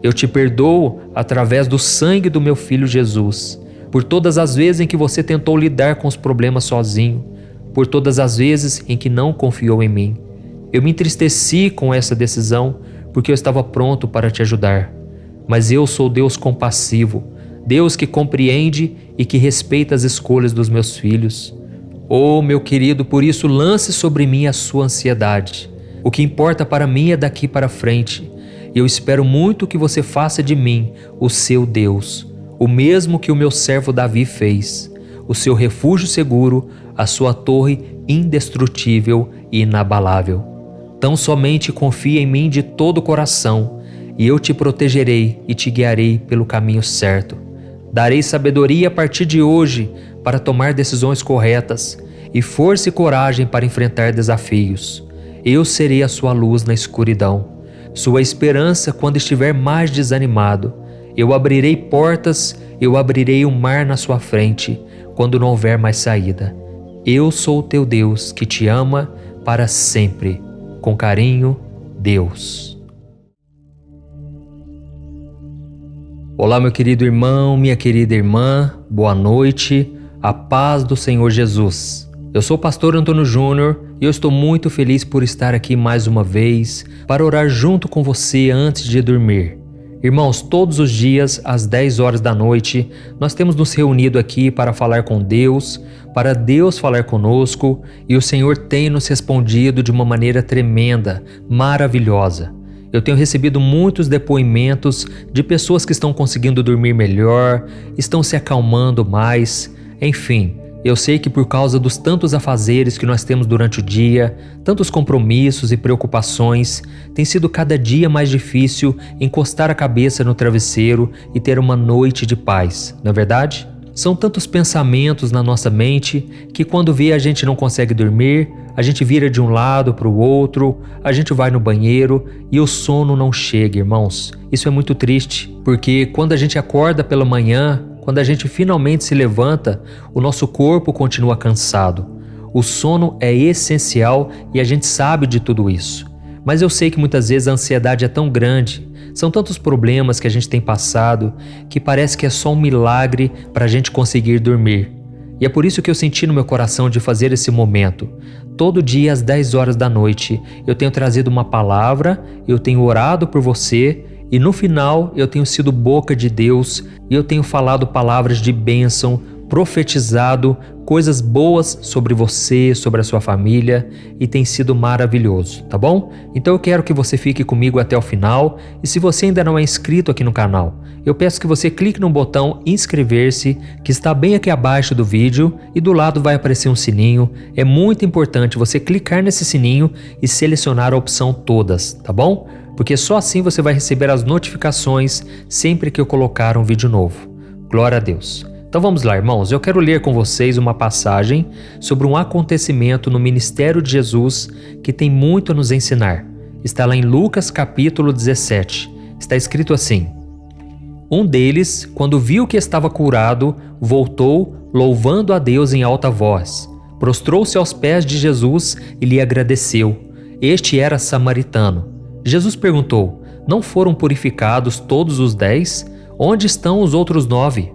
Eu te perdoo através do sangue do meu Filho Jesus, por todas as vezes em que você tentou lidar com os problemas sozinho, por todas as vezes em que não confiou em mim. Eu me entristeci com essa decisão porque eu estava pronto para te ajudar. Mas eu sou Deus compassivo, Deus que compreende e que respeita as escolhas dos meus filhos. Oh, meu querido, por isso lance sobre mim a sua ansiedade. O que importa para mim é daqui para frente. E eu espero muito que você faça de mim o seu Deus, o mesmo que o meu servo Davi fez, o seu refúgio seguro, a sua torre indestrutível e inabalável. Tão somente confia em mim de todo o coração, e eu te protegerei e te guiarei pelo caminho certo. Darei sabedoria a partir de hoje para tomar decisões corretas e força e coragem para enfrentar desafios. Eu serei a sua luz na escuridão, sua esperança quando estiver mais desanimado. Eu abrirei portas, eu abrirei um mar na sua frente quando não houver mais saída. Eu sou o teu Deus que te ama para sempre. Com carinho, Deus. Olá, meu querido irmão, minha querida irmã, boa noite, a paz do Senhor Jesus. Eu sou o pastor Antônio Júnior e eu estou muito feliz por estar aqui mais uma vez para orar junto com você antes de dormir. Irmãos, todos os dias às 10 horas da noite nós temos nos reunido aqui para falar com Deus, para Deus falar conosco, e o Senhor tem nos respondido de uma maneira tremenda, maravilhosa. Eu tenho recebido muitos depoimentos de pessoas que estão conseguindo dormir melhor, estão se acalmando mais, enfim. Eu sei que por causa dos tantos afazeres que nós temos durante o dia, tantos compromissos e preocupações, tem sido cada dia mais difícil encostar a cabeça no travesseiro e ter uma noite de paz, não é verdade? São tantos pensamentos na nossa mente que quando vê a gente não consegue dormir, a gente vira de um lado para o outro, a gente vai no banheiro e o sono não chega, irmãos. Isso é muito triste, porque quando a gente acorda pela manhã, quando a gente finalmente se levanta, o nosso corpo continua cansado. O sono é essencial e a gente sabe de tudo isso. Mas eu sei que muitas vezes a ansiedade é tão grande, são tantos problemas que a gente tem passado, que parece que é só um milagre para a gente conseguir dormir. E é por isso que eu senti no meu coração de fazer esse momento. Todo dia às 10 horas da noite eu tenho trazido uma palavra, eu tenho orado por você, e no final eu tenho sido boca de Deus e eu tenho falado palavras de bênção, profetizado coisas boas sobre você, sobre a sua família, e tem sido maravilhoso, tá bom? Então eu quero que você fique comigo até o final, e se você ainda não é inscrito aqui no canal, eu peço que você clique no botão inscrever-se, que está bem aqui abaixo do vídeo, e do lado vai aparecer um sininho. É muito importante você clicar nesse sininho e selecionar a opção todas, tá bom? Porque só assim você vai receber as notificações sempre que eu colocar um vídeo novo. Glória a Deus. Então vamos lá, irmãos, eu quero ler com vocês uma passagem sobre um acontecimento no ministério de Jesus que tem muito a nos ensinar. Está lá em Lucas capítulo 17. Está escrito assim: Um deles, quando viu que estava curado, voltou, louvando a Deus em alta voz. Prostrou-se aos pés de Jesus e lhe agradeceu. Este era samaritano. Jesus perguntou: não foram purificados todos os 10? Onde estão os outros 9?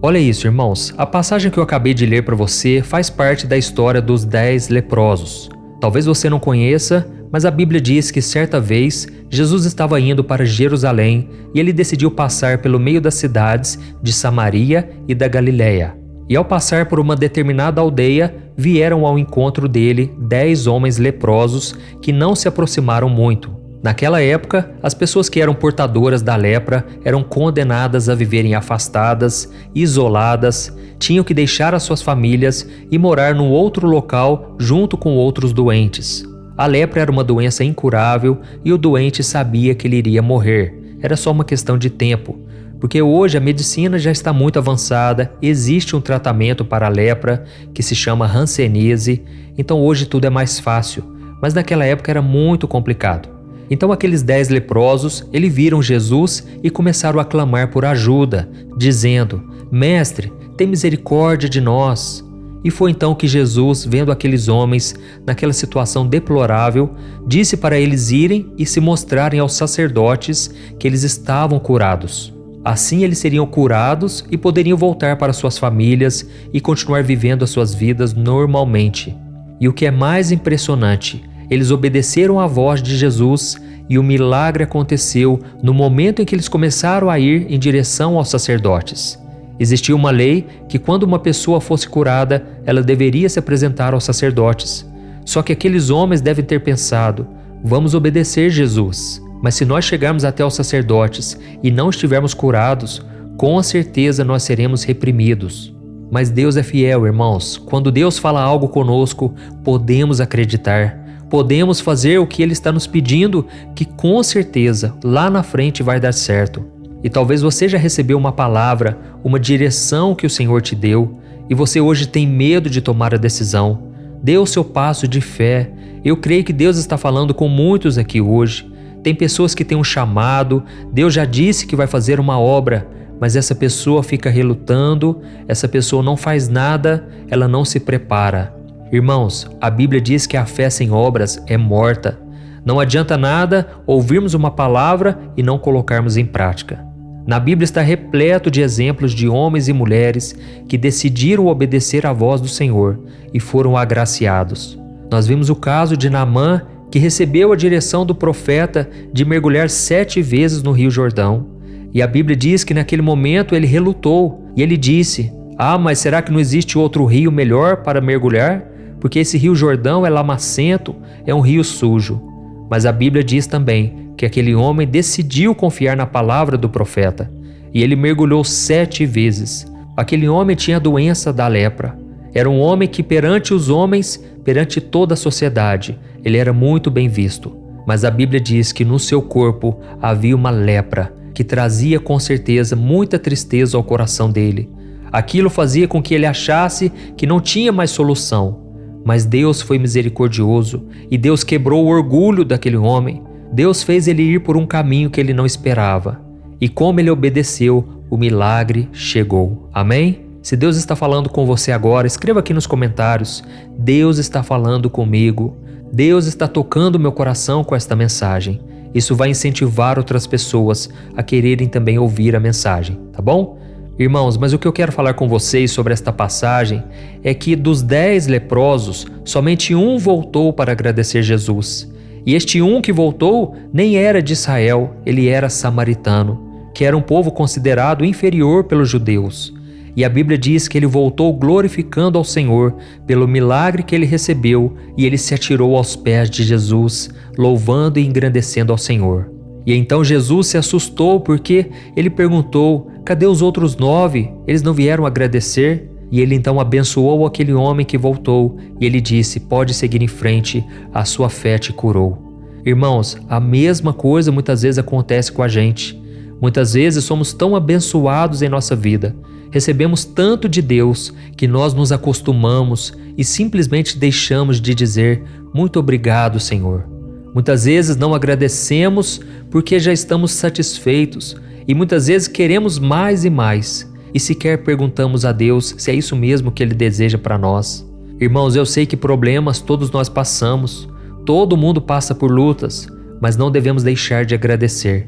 Olha isso, irmãos. A passagem que eu acabei de ler para você faz parte da história dos 10 leprosos. Talvez você não conheça, mas a Bíblia diz que certa vez Jesus estava indo para Jerusalém e ele decidiu passar pelo meio das cidades de Samaria e da Galiléia. E ao passar por uma determinada aldeia, vieram ao encontro dele 10 homens leprosos que não se aproximaram muito. Naquela época, as pessoas que eram portadoras da lepra eram condenadas a viverem afastadas, isoladas, tinham que deixar as suas famílias e morar num outro local junto com outros doentes. A lepra era uma doença incurável e o doente sabia que ele iria morrer. Era só uma questão de tempo, porque hoje a medicina já está muito avançada, existe um tratamento para a lepra que se chama hanseníase, então hoje tudo é mais fácil, mas naquela época era muito complicado. Então aqueles 10 leprosos, eles viram Jesus e começaram a clamar por ajuda, dizendo: Mestre, tem misericórdia de nós. E foi então que Jesus, vendo aqueles homens naquela situação deplorável, disse para eles irem e se mostrarem aos sacerdotes que eles estavam curados. Assim eles seriam curados e poderiam voltar para suas famílias e continuar vivendo as suas vidas normalmente. E o que é mais impressionante, eles obedeceram à voz de Jesus e o milagre aconteceu no momento em que eles começaram a ir em direção aos sacerdotes. Existia uma lei que quando uma pessoa fosse curada, ela deveria se apresentar aos sacerdotes. Só que aqueles homens devem ter pensado: vamos obedecer Jesus, mas se nós chegarmos até os sacerdotes e não estivermos curados, com certeza nós seremos reprimidos. Mas Deus é fiel, irmãos. Quando Deus fala algo conosco, podemos acreditar. Podemos fazer o que Ele está nos pedindo, que com certeza lá na frente vai dar certo. E talvez você já recebeu uma palavra, uma direção que o Senhor te deu, e você hoje tem medo de tomar a decisão. Dê o seu passo de fé. Eu creio que Deus está falando com muitos aqui hoje. Tem pessoas que têm um chamado, Deus já disse que vai fazer uma obra, mas essa pessoa fica relutando, essa pessoa não faz nada, ela não se prepara. Irmãos, a Bíblia diz que a fé sem obras é morta. Não adianta nada ouvirmos uma palavra e não colocarmos em prática. Na Bíblia está repleto de exemplos de homens e mulheres que decidiram obedecer à voz do Senhor e foram agraciados. Nós vimos o caso de Naamã, que recebeu a direção do profeta de mergulhar 7 vezes no Rio Jordão. E a Bíblia diz que naquele momento ele relutou e ele disse: mas será que não existe outro rio melhor para mergulhar? Porque esse Rio Jordão é lamacento, é um rio sujo. Mas a Bíblia diz também que aquele homem decidiu confiar na palavra do profeta e ele mergulhou 7 vezes. Aquele homem tinha a doença da lepra. Era um homem que perante os homens, perante toda a sociedade, ele era muito bem visto. Mas a Bíblia diz que no seu corpo havia uma lepra que trazia com certeza muita tristeza ao coração dele. Aquilo fazia com que ele achasse que não tinha mais solução. Mas Deus foi misericordioso e Deus quebrou o orgulho daquele homem. Deus fez ele ir por um caminho que ele não esperava. E como ele obedeceu, o milagre chegou. Amém? Se Deus está falando com você agora, escreva aqui nos comentários: Deus está falando comigo. Deus está tocando meu coração com esta mensagem. Isso vai incentivar outras pessoas a quererem também ouvir a mensagem, tá bom? Irmãos, mas o que eu quero falar com vocês sobre esta passagem é que dos 10 leprosos, somente um voltou para agradecer Jesus. E este um que voltou nem era de Israel, ele era samaritano, que era um povo considerado inferior pelos judeus. E a Bíblia diz que ele voltou glorificando ao Senhor pelo milagre que ele recebeu e ele se atirou aos pés de Jesus, louvando e engrandecendo ao Senhor. E então Jesus se assustou porque ele perguntou: cadê os outros 9? Eles não vieram agradecer? E ele então abençoou aquele homem que voltou e ele disse: pode seguir em frente, a sua fé te curou. Irmãos, a mesma coisa muitas vezes acontece com a gente. Muitas vezes somos tão abençoados em nossa vida, recebemos tanto de Deus que nós nos acostumamos e simplesmente deixamos de dizer: muito obrigado, Senhor. Muitas vezes não agradecemos porque já estamos satisfeitos E muitas vezes queremos mais e mais, e sequer perguntamos a Deus se é isso mesmo que Ele deseja para nós. Irmãos, eu sei que problemas todos nós passamos, todo mundo passa por lutas, mas não devemos deixar de agradecer.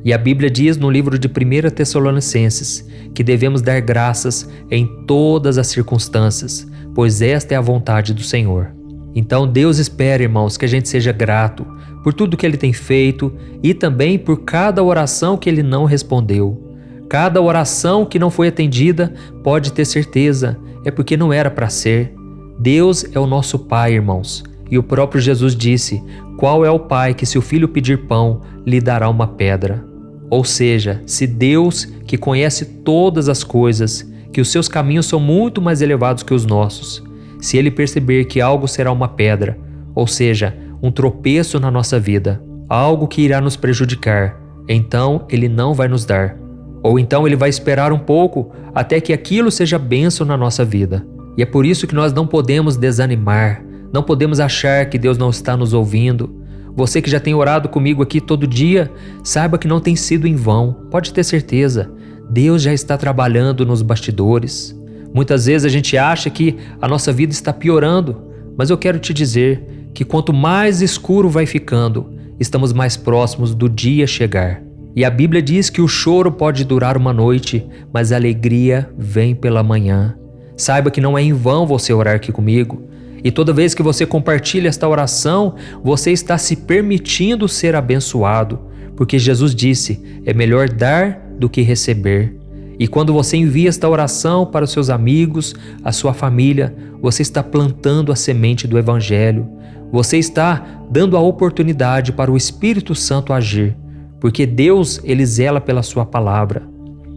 E a Bíblia diz no livro de 1 Tessalonicenses que devemos dar graças em todas as circunstâncias, pois esta é a vontade do Senhor. Então Deus espera, irmãos, que a gente seja grato por tudo que Ele tem feito e também por cada oração que Ele não respondeu. Cada oração que não foi atendida, pode ter certeza, é porque não era para ser. Deus é o nosso Pai, irmãos. E o próprio Jesus disse: qual é o pai que, se o filho pedir pão, lhe dará uma pedra? Ou seja, se Deus, que conhece todas as coisas, que os seus caminhos são muito mais elevados que os nossos, se Ele perceber que algo será uma pedra, ou seja, um tropeço na nossa vida, algo que irá nos prejudicar, então Ele não vai nos dar. Ou então Ele vai esperar um pouco até que aquilo seja bênção na nossa vida. E é por isso que nós não podemos desanimar, não podemos achar que Deus não está nos ouvindo. Você que já tem orado comigo aqui todo dia, saiba que não tem sido em vão, pode ter certeza. Deus já está trabalhando nos bastidores. Muitas vezes a gente acha que a nossa vida está piorando, mas eu quero te dizer que quanto mais escuro vai ficando, estamos mais próximos do dia chegar. E a Bíblia diz que o choro pode durar uma noite, mas a alegria vem pela manhã. Saiba que não é em vão você orar aqui comigo. E toda vez que você compartilha esta oração, você está se permitindo ser abençoado, porque Jesus disse: é melhor dar do que receber. E quando você envia esta oração para os seus amigos, a sua família, você está plantando a semente do Evangelho. Você está dando a oportunidade para o Espírito Santo agir, porque Deus, Ele zela pela sua palavra.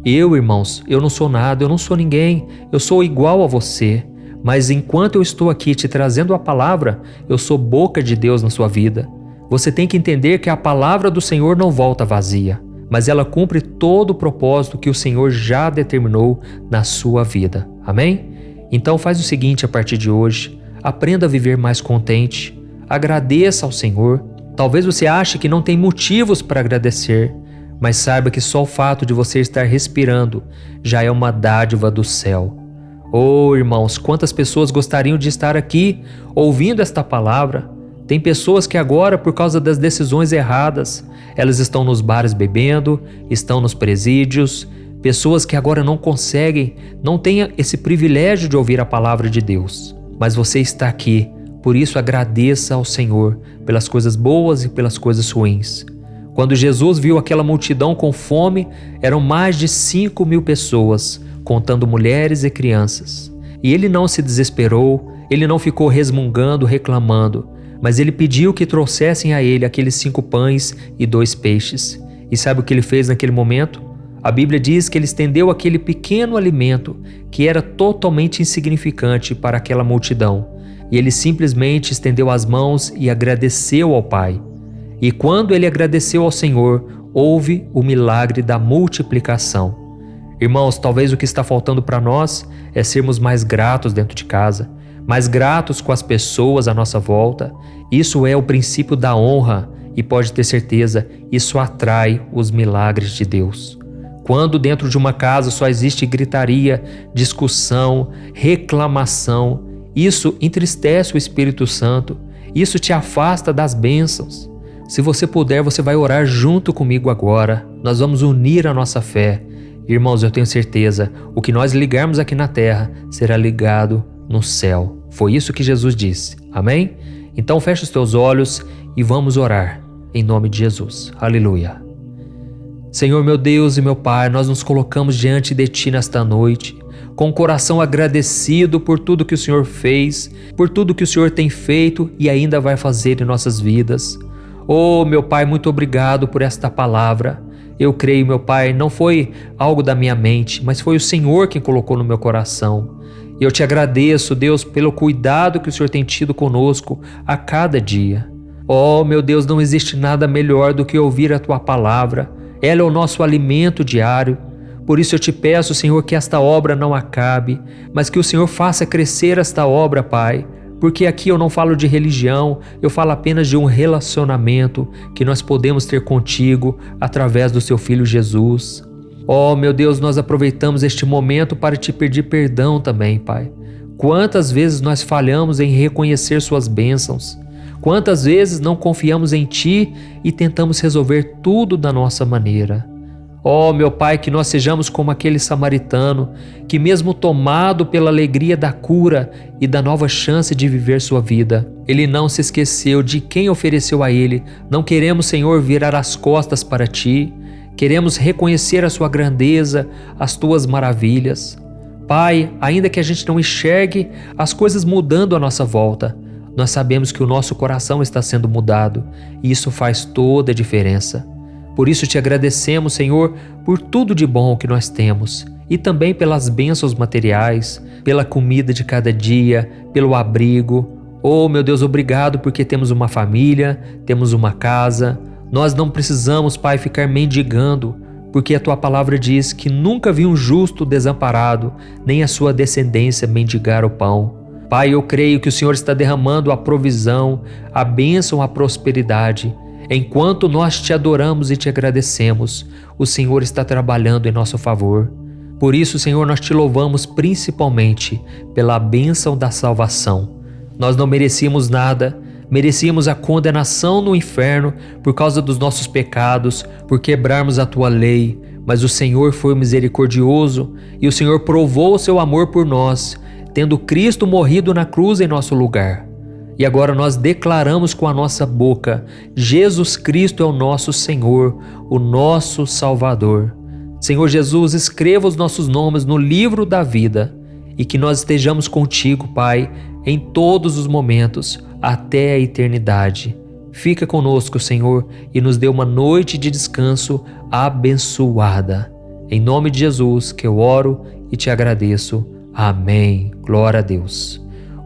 Eu, irmãos, eu não sou nada, eu não sou ninguém, eu sou igual a você. Mas enquanto eu estou aqui te trazendo a palavra, eu sou boca de Deus na sua vida. Você tem que entender que a palavra do Senhor não volta vazia, mas ela cumpre todo o propósito que o Senhor já determinou na sua vida. Amém? Então faz o seguinte a partir de hoje, aprenda a viver mais contente, agradeça ao Senhor. Talvez você ache que não tem motivos para agradecer, mas saiba que só o fato de você estar respirando já é uma dádiva do céu. Oh, irmãos, quantas pessoas gostariam de estar aqui ouvindo esta palavra? Tem pessoas que agora, por causa das decisões erradas, elas estão nos bares bebendo, estão nos presídios, pessoas que agora não conseguem, não têm esse privilégio de ouvir a palavra de Deus. Mas você está aqui, por isso agradeça ao Senhor pelas coisas boas e pelas coisas ruins. Quando Jesus viu aquela multidão com fome, eram mais de 5.000 pessoas, contando mulheres e crianças. E Ele não se desesperou, Ele não ficou resmungando, reclamando, mas Ele pediu que trouxessem a Ele aqueles 5 pães e 2 peixes. E sabe o que Ele fez naquele momento? A Bíblia diz que Ele estendeu aquele pequeno alimento que era totalmente insignificante para aquela multidão. E Ele simplesmente estendeu as mãos e agradeceu ao Pai. E quando Ele agradeceu ao Senhor, houve o milagre da multiplicação. Irmãos, talvez o que está faltando para nós é sermos mais gratos dentro de casa, mais gratos com as pessoas à nossa volta. Isso é o princípio da honra e pode ter certeza, isso atrai os milagres de Deus. Quando dentro de uma casa só existe gritaria, discussão, reclamação, isso entristece o Espírito Santo, isso te afasta das bênçãos. Se você puder, você vai orar junto comigo agora. Nós vamos unir a nossa fé. Irmãos, eu tenho certeza, o que nós ligarmos aqui na terra será ligado no céu. Foi isso que Jesus disse. Amém? Então fecha os teus olhos e vamos orar em nome de Jesus. Aleluia. Senhor, meu Deus e meu Pai, nós nos colocamos diante de Ti nesta noite, com o coração agradecido por tudo que o Senhor fez, por tudo que o Senhor tem feito e ainda vai fazer em nossas vidas. Oh, meu Pai, muito obrigado por esta palavra. Eu creio, meu Pai, não foi algo da minha mente, mas foi o Senhor quem colocou no meu coração. E eu te agradeço, Deus, pelo cuidado que o Senhor tem tido conosco a cada dia. Oh, meu Deus, não existe nada melhor do que ouvir a Tua palavra. Ela é o nosso alimento diário. Por isso eu te peço, Senhor, que esta obra não acabe, mas que o Senhor faça crescer esta obra, Pai, porque aqui eu não falo de religião, eu falo apenas de um relacionamento que nós podemos ter contigo através do seu Filho Jesus. Oh, meu Deus, nós aproveitamos este momento para te pedir perdão também, Pai. Quantas vezes nós falhamos em reconhecer suas bênçãos? Quantas vezes não confiamos em Ti e tentamos resolver tudo da nossa maneira? Oh, meu Pai, que nós sejamos como aquele samaritano que, mesmo tomado pela alegria da cura e da nova chance de viver sua vida, ele não se esqueceu de quem ofereceu a ele. Não queremos, Senhor, virar as costas para Ti. Queremos reconhecer a Sua grandeza, as Tuas maravilhas. Pai, ainda que a gente não enxergue as coisas mudando à nossa volta, nós sabemos que o nosso coração está sendo mudado e isso faz toda a diferença. Por isso te agradecemos, Senhor, por tudo de bom que nós temos e também pelas bênçãos materiais, pela comida de cada dia, pelo abrigo. Oh, meu Deus, obrigado porque temos uma família, temos uma casa. Nós não precisamos, Pai, ficar mendigando, porque a Tua palavra diz que nunca vi um justo desamparado, nem a sua descendência mendigar o pão. Pai, eu creio que o Senhor está derramando a provisão, a bênção, a prosperidade. Enquanto nós Te adoramos e Te agradecemos, o Senhor está trabalhando em nosso favor. Por isso, Senhor, nós Te louvamos principalmente pela bênção da salvação. Nós não merecíamos nada, merecíamos a condenação no inferno por causa dos nossos pecados, por quebrarmos a Tua lei, mas o Senhor foi misericordioso e o Senhor provou o Seu amor por nós, tendo Cristo morrido na cruz em nosso lugar. E agora nós declaramos com a nossa boca: Jesus Cristo é o nosso Senhor, o nosso Salvador. Senhor Jesus, escreva os nossos nomes no livro da vida e que nós estejamos contigo, Pai, em todos os momentos, até a eternidade. Fica conosco, Senhor, e nos dê uma noite de descanso abençoada. Em nome de Jesus que eu oro e te agradeço. Amém. Glória a Deus.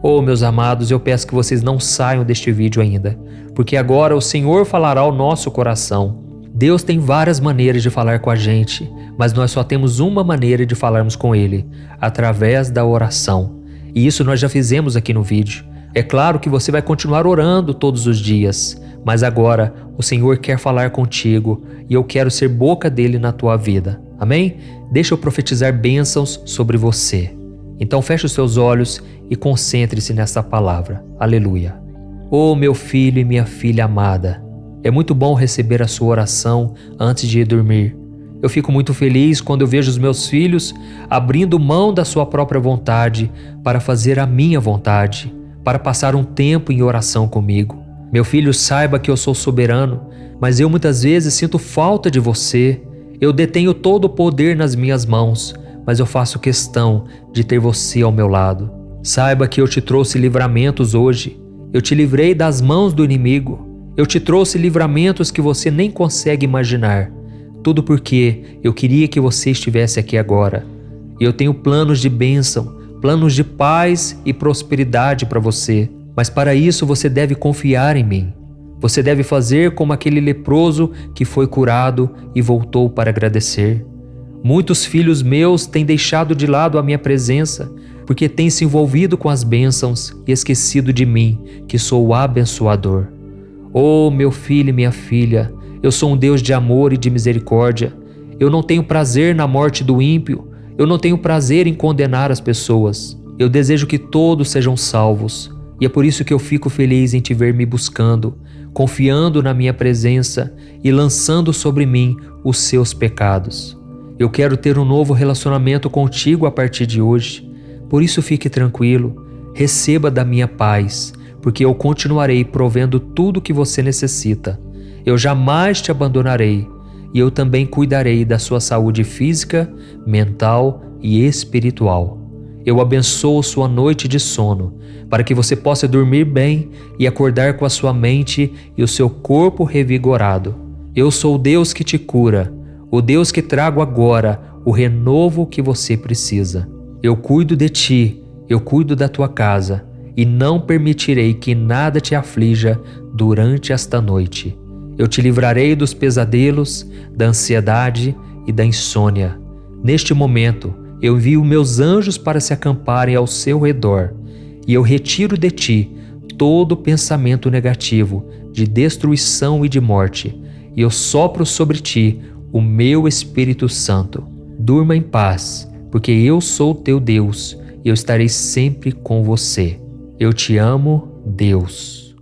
Oh, meus amados, eu peço que vocês não saiam deste vídeo ainda, porque agora o Senhor falará ao nosso coração. Deus tem várias maneiras de falar com a gente, mas nós só temos uma maneira de falarmos com Ele, através da oração. E isso nós já fizemos aqui no vídeo. É claro que você vai continuar orando todos os dias, mas agora o Senhor quer falar contigo e eu quero ser boca dele na tua vida. Amém? Deixa eu profetizar bênçãos sobre você. Então feche os seus olhos e concentre-se nessa palavra. Aleluia. Oh, meu filho e minha filha amada, é muito bom receber a sua oração antes de ir dormir. Eu fico muito feliz quando eu vejo os meus filhos abrindo mão da sua própria vontade para fazer a minha vontade, para passar um tempo em oração comigo. Meu filho, saiba que eu sou soberano, mas eu muitas vezes sinto falta de você. Eu detenho todo o poder nas minhas mãos, mas eu faço questão de ter você ao meu lado. Saiba que eu te trouxe livramentos hoje. Eu te livrei das mãos do inimigo. Eu te trouxe livramentos que você nem consegue imaginar. Tudo porque eu queria que você estivesse aqui agora. E eu tenho planos de bênção, planos de paz e prosperidade para você. Mas para isso você deve confiar em mim. Você deve fazer como aquele leproso que foi curado e voltou para agradecer. Muitos filhos meus têm deixado de lado a minha presença, porque têm se envolvido com as bênçãos e esquecido de mim, que sou o abençoador. Oh, meu filho e minha filha, eu sou um Deus de amor e de misericórdia. Eu não tenho prazer na morte do ímpio, eu não tenho prazer em condenar as pessoas. Eu desejo que todos sejam salvos, e é por isso que eu fico feliz em te ver me buscando, confiando na minha presença e lançando sobre mim os seus pecados. Eu quero ter um novo relacionamento contigo a partir de hoje. Por isso fique tranquilo, receba da minha paz, porque eu continuarei provendo tudo o que você necessita. Eu jamais te abandonarei e eu também cuidarei da sua saúde física, mental e espiritual. Eu abençoo sua noite de sono, para que você possa dormir bem e acordar com a sua mente e o seu corpo revigorado. Eu sou o Deus que te cura, o Deus que trago agora o renovo que você precisa. Eu cuido de ti, eu cuido da tua casa, e não permitirei que nada te aflija durante esta noite. Eu te livrarei dos pesadelos, da ansiedade e da insônia. Neste momento, eu envio meus anjos para se acamparem ao seu redor, e eu retiro de ti todo pensamento negativo de destruição e de morte, e eu sopro sobre ti o meu Espírito Santo. Durma em paz, porque eu sou teu Deus e eu estarei sempre com você. Eu te amo, Deus.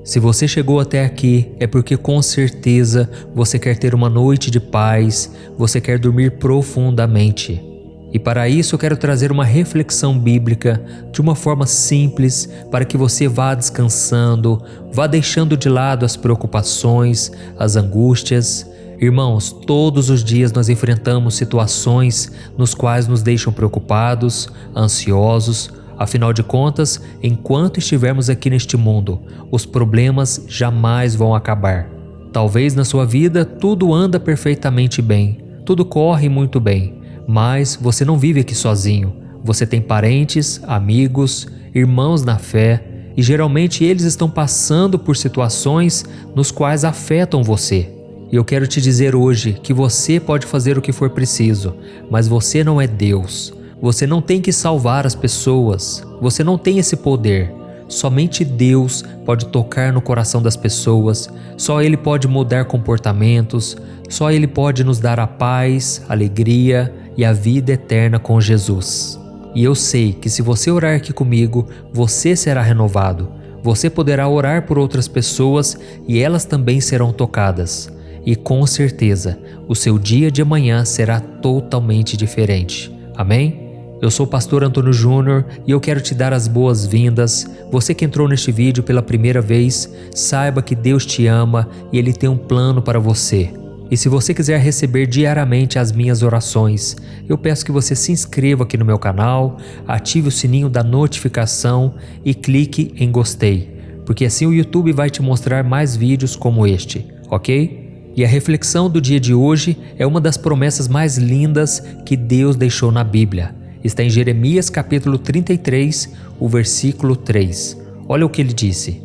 Se você chegou até aqui, é porque com certeza você quer ter uma noite de paz, você quer dormir profundamente. E para isso eu quero trazer uma reflexão bíblica de uma forma simples para que você vá descansando, vá deixando de lado as preocupações, as angústias. Irmãos, todos os dias nós enfrentamos situações nos quais nos deixam preocupados, ansiosos. Afinal de contas, enquanto estivermos aqui neste mundo, os problemas jamais vão acabar. Talvez na sua vida tudo anda perfeitamente bem, tudo corre muito bem. Mas você não vive aqui sozinho. Você tem parentes, amigos, irmãos na fé e geralmente eles estão passando por situações nos quais afetam você. E eu quero te dizer hoje que você pode fazer o que for preciso, mas você não é Deus. Você não tem que salvar as pessoas. Você não tem esse poder. Somente Deus pode tocar no coração das pessoas, só Ele pode mudar comportamentos, só Ele pode nos dar a paz, a alegria e a vida eterna com Jesus. E eu sei que se você orar aqui comigo, você será renovado. Você poderá orar por outras pessoas e elas também serão tocadas. E com certeza, o seu dia de amanhã será totalmente diferente. Amém? Eu sou o pastor Antônio Júnior e eu quero te dar as boas-vindas. Você que entrou neste vídeo pela primeira vez, saiba que Deus te ama e Ele tem um plano para você. E se você quiser receber diariamente as minhas orações, eu peço que você se inscreva aqui no meu canal, ative o sininho da notificação e clique em gostei, porque assim o YouTube vai te mostrar mais vídeos como este, ok? E a reflexão do dia de hoje é uma das promessas mais lindas que Deus deixou na Bíblia. Está em Jeremias capítulo 33, o versículo 3. Olha o que ele disse: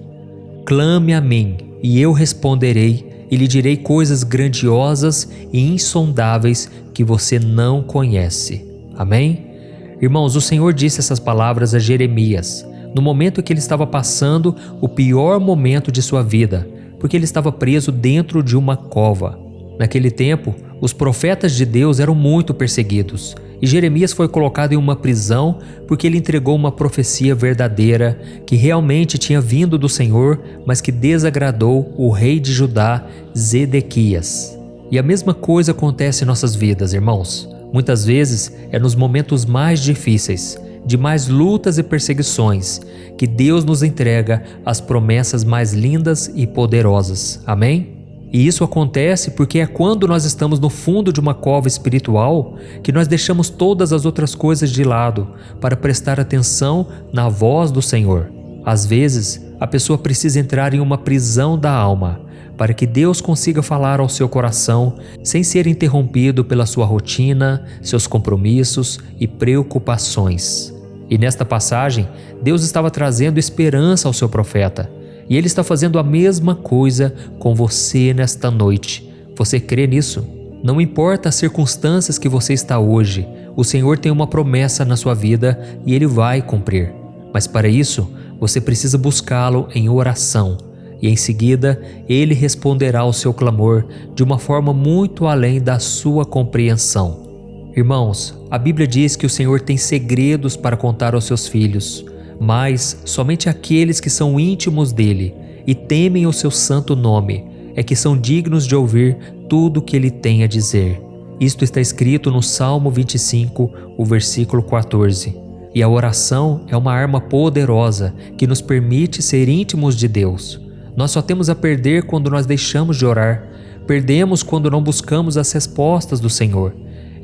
clame a mim e eu responderei e lhe direi coisas grandiosas e insondáveis que você não conhece. Amém? Irmãos, o Senhor disse essas palavras a Jeremias no momento em que ele estava passando o pior momento de sua vida, porque ele estava preso dentro de uma cova. Naquele tempo, os profetas de Deus eram muito perseguidos e Jeremias foi colocado em uma prisão porque ele entregou uma profecia verdadeira que realmente tinha vindo do Senhor, mas que desagradou o rei de Judá, Zedequias. E a mesma coisa acontece em nossas vidas, irmãos. Muitas vezes é nos momentos mais difíceis, de mais lutas e perseguições, que Deus nos entrega as promessas mais lindas e poderosas. Amém? E isso acontece porque é quando nós estamos no fundo de uma cova espiritual que nós deixamos todas as outras coisas de lado para prestar atenção na voz do Senhor. Às vezes, a pessoa precisa entrar em uma prisão da alma para que Deus consiga falar ao seu coração sem ser interrompido pela sua rotina, seus compromissos e preocupações. E nesta passagem, Deus estava trazendo esperança ao seu profeta. E Ele está fazendo a mesma coisa com você nesta noite. Você crê nisso? Não importa as circunstâncias que você está hoje, o Senhor tem uma promessa na sua vida e Ele vai cumprir. Mas para isso, você precisa buscá-lo em oração. E em seguida, Ele responderá ao seu clamor de uma forma muito além da sua compreensão. Irmãos, a Bíblia diz que o Senhor tem segredos para contar aos seus filhos, mas somente aqueles que são íntimos dele e temem o seu santo nome é que são dignos de ouvir tudo o que ele tem a dizer. Isto está escrito no Salmo 25, o versículo 14. E a oração é uma arma poderosa que nos permite ser íntimos de Deus. Nós só temos a perder quando nós deixamos de orar, perdemos quando não buscamos as respostas do Senhor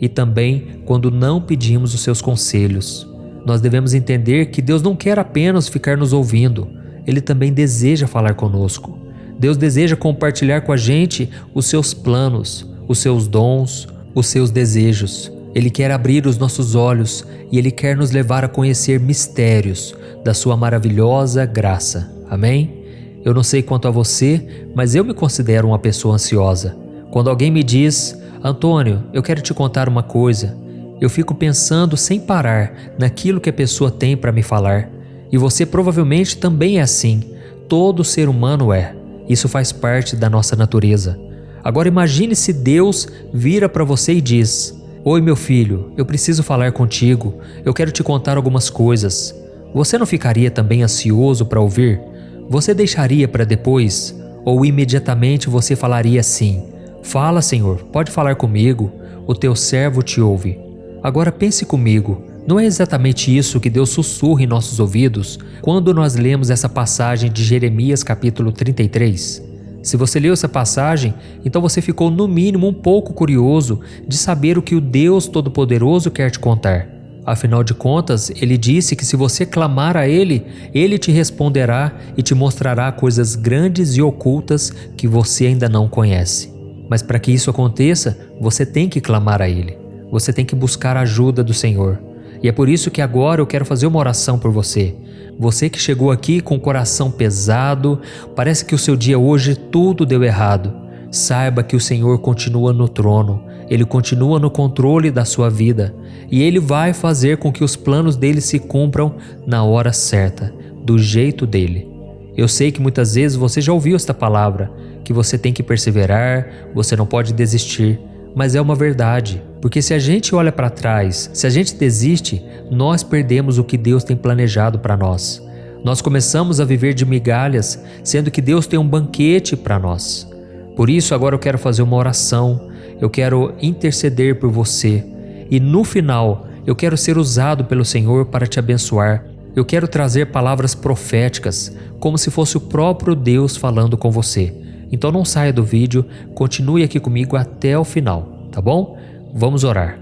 e também quando não pedimos os seus conselhos. Nós devemos entender que Deus não quer apenas ficar nos ouvindo, Ele também deseja falar conosco. Deus deseja compartilhar com a gente os seus planos, os seus dons, os seus desejos. Ele quer abrir os nossos olhos e Ele quer nos levar a conhecer mistérios da sua maravilhosa graça. Amém? Eu não sei quanto a você, mas eu me considero uma pessoa ansiosa. Quando alguém me diz: Antônio, eu quero te contar uma coisa, Eu fico pensando sem parar naquilo que a pessoa tem para me falar. E você provavelmente também é assim. Todo ser humano é. Isso faz parte da nossa natureza. Agora imagine se Deus vira para você e diz: Oi, meu filho, eu preciso falar contigo. Eu quero te contar algumas coisas. Você não ficaria também ansioso para ouvir? Você deixaria para depois? Ou imediatamente você falaria assim: Fala, Senhor, pode falar comigo. O teu servo te ouve. Agora pense comigo. Não é exatamente isso que Deus sussurra em nossos ouvidos quando nós lemos essa passagem de Jeremias capítulo 33? Se você leu essa passagem, então você ficou no mínimo um pouco curioso de saber o que o Deus Todo-Poderoso quer te contar. Afinal de contas, Ele disse que se você clamar a Ele, Ele te responderá e te mostrará coisas grandes e ocultas que você ainda não conhece. Mas para que isso aconteça, você tem que clamar a Ele. Você tem que buscar a ajuda do Senhor. E é por isso que agora eu quero fazer uma oração por você. Você que chegou aqui com o coração pesado, parece que o seu dia hoje tudo deu errado. Saiba que o Senhor continua no trono, Ele continua no controle da sua vida e Ele vai fazer com que os planos dele se cumpram na hora certa, do jeito dele. Eu sei que muitas vezes você já ouviu esta palavra, que você tem que perseverar, você não pode desistir. Mas é uma verdade, porque se a gente olha para trás, se a gente desiste, nós perdemos o que Deus tem planejado para nós. Nós começamos a viver de migalhas, sendo que Deus tem um banquete para nós. Por isso agora eu quero fazer uma oração, eu quero interceder por você e no final eu quero ser usado pelo Senhor para te abençoar. Eu quero trazer palavras proféticas, como se fosse o próprio Deus falando com você. Então não saia do vídeo, continue aqui comigo até o final, tá bom? Vamos orar.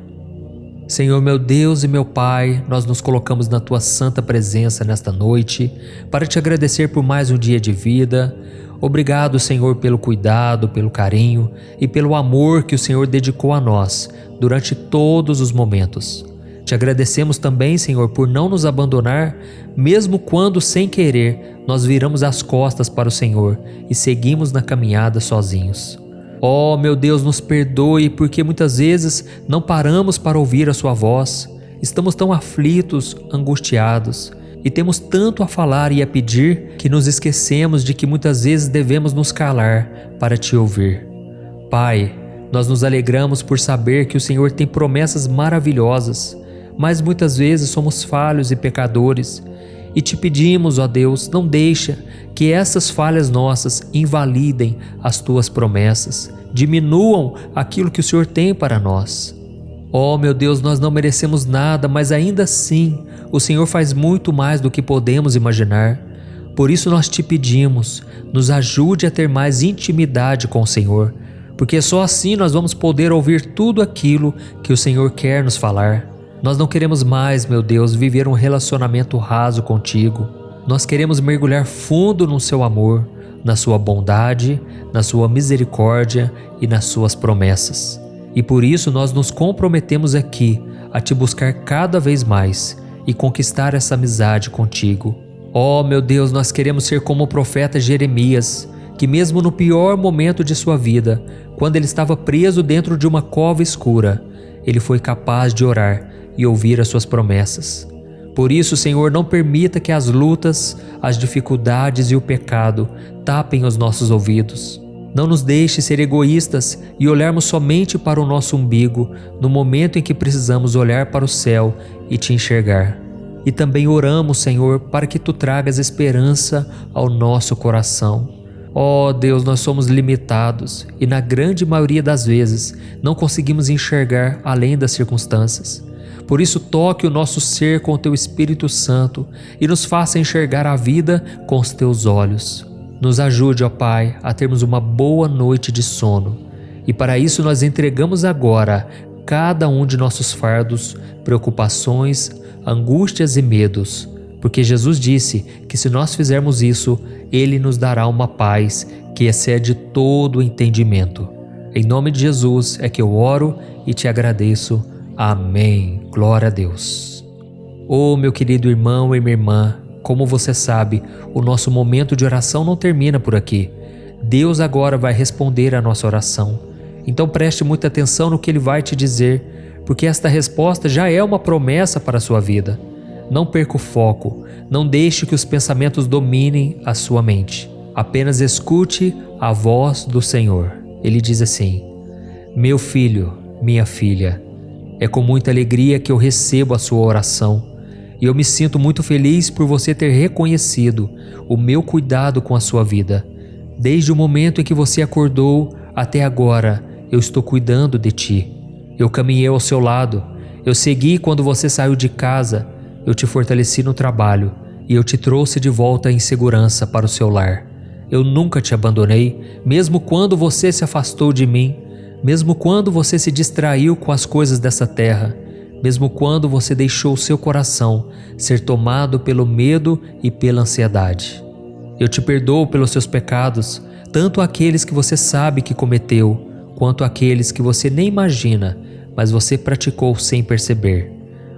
Senhor meu Deus e meu Pai, nós nos colocamos na Tua santa presença nesta noite para te agradecer por mais um dia de vida. Obrigado, Senhor, pelo cuidado, pelo carinho e pelo amor que o Senhor dedicou a nós durante todos os momentos. Te agradecemos também, Senhor, por não nos abandonar, mesmo quando, sem querer, nós viramos as costas para o Senhor e seguimos na caminhada sozinhos. Oh, meu Deus, nos perdoe, porque muitas vezes não paramos para ouvir a Sua voz. Estamos tão aflitos, angustiados, e temos tanto a falar e a pedir que nos esquecemos de que muitas vezes devemos nos calar para Te ouvir. Pai, nós nos alegramos por saber que o Senhor tem promessas maravilhosas, mas muitas vezes somos falhos e pecadores e Te pedimos, ó Deus, não deixa que essas falhas nossas invalidem as Tuas promessas, diminuam aquilo que o Senhor tem para nós. Ó meu Deus, nós não merecemos nada, mas ainda assim o Senhor faz muito mais do que podemos imaginar. Por isso nós Te pedimos, nos ajude a ter mais intimidade com o Senhor, porque só assim nós vamos poder ouvir tudo aquilo que o Senhor quer nos falar. Nós não queremos mais, meu Deus, viver um relacionamento raso contigo. Nós queremos mergulhar fundo no Seu amor, na Sua bondade, na Sua misericórdia e nas Suas promessas. E por isso nós nos comprometemos aqui a Te buscar cada vez mais e conquistar essa amizade contigo. Oh, meu Deus, nós queremos ser como o profeta Jeremias, que mesmo no pior momento de sua vida, quando ele estava preso dentro de uma cova escura, ele foi capaz de orar e ouvir as Suas promessas. Por isso, Senhor, não permita que as lutas, as dificuldades e o pecado tapem os nossos ouvidos. Não nos deixe ser egoístas e olharmos somente para o nosso umbigo no momento em que precisamos olhar para o céu e Te enxergar. E também oramos, Senhor, para que Tu tragas esperança ao nosso coração. Oh Deus, nós somos limitados e na grande maioria das vezes não conseguimos enxergar além das circunstâncias. Por isso toque o nosso ser com o Teu Espírito Santo e nos faça enxergar a vida com os Teus olhos. Nos ajude, ó Pai, a termos uma boa noite de sono. E para isso nós entregamos agora cada um de nossos fardos, preocupações, angústias e medos. Porque Jesus disse que se nós fizermos isso, Ele nos dará uma paz que excede todo o entendimento. Em nome de Jesus é que eu oro e Te agradeço. Amém. Glória a Deus. Oh, meu querido irmão e minha irmã, como você sabe, o nosso momento de oração não termina por aqui. Deus agora vai responder a nossa oração. Então preste muita atenção no que Ele vai te dizer, porque esta resposta já é uma promessa para a sua vida. Não perca o foco, não deixe que os pensamentos dominem a sua mente. Apenas escute a voz do Senhor. Ele diz assim: meu filho, minha filha, é com muita alegria que eu recebo a sua oração e eu me sinto muito feliz por você ter reconhecido o meu cuidado com a sua vida. Desde o momento em que você acordou até agora, eu estou cuidando de ti. Eu caminhei ao seu lado, eu segui quando você saiu de casa, eu te fortaleci no trabalho e eu te trouxe de volta em segurança para o seu lar. Eu nunca te abandonei, mesmo quando você se afastou de mim, mesmo quando você se distraiu com as coisas dessa terra, mesmo quando você deixou seu coração ser tomado pelo medo e pela ansiedade. Eu te perdoo pelos seus pecados, tanto aqueles que você sabe que cometeu, quanto aqueles que você nem imagina, mas você praticou sem perceber.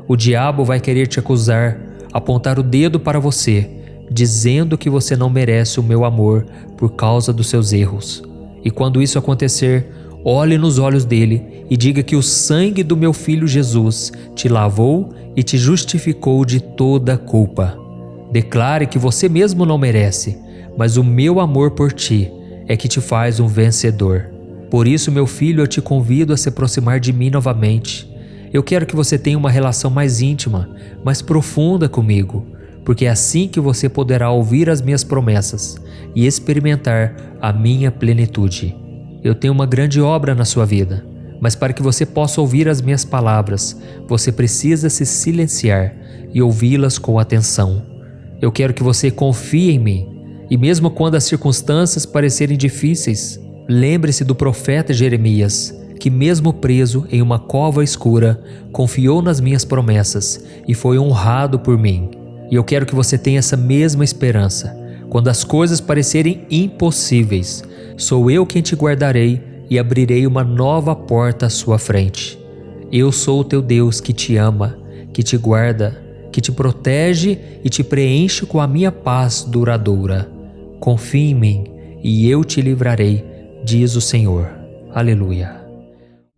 O diabo vai querer te acusar, apontar o dedo para você, dizendo que você não merece o meu amor por causa dos seus erros. E quando isso acontecer, olhe nos olhos dele e diga que o sangue do meu filho Jesus te lavou e te justificou de toda culpa. Declare que você mesmo não merece, mas o meu amor por ti é que te faz um vencedor. Por isso, meu filho, eu te convido a se aproximar de mim novamente. Eu quero que você tenha uma relação mais íntima, mais profunda comigo, porque é assim que você poderá ouvir as minhas promessas e experimentar a minha plenitude. Eu tenho uma grande obra na sua vida, mas para que você possa ouvir as minhas palavras, você precisa se silenciar e ouvi-las com atenção. Eu quero que você confie em mim, e mesmo quando as circunstâncias parecerem difíceis, lembre-se do profeta Jeremias, que mesmo preso em uma cova escura, confiou nas minhas promessas e foi honrado por mim. E eu quero que você tenha essa mesma esperança. Quando as coisas parecerem impossíveis, sou eu quem te guardarei e abrirei uma nova porta à sua frente. Eu sou o teu Deus que te ama, que te guarda, que te protege e te preenche com a minha paz duradoura. Confie em mim e eu te livrarei, diz o Senhor. Aleluia.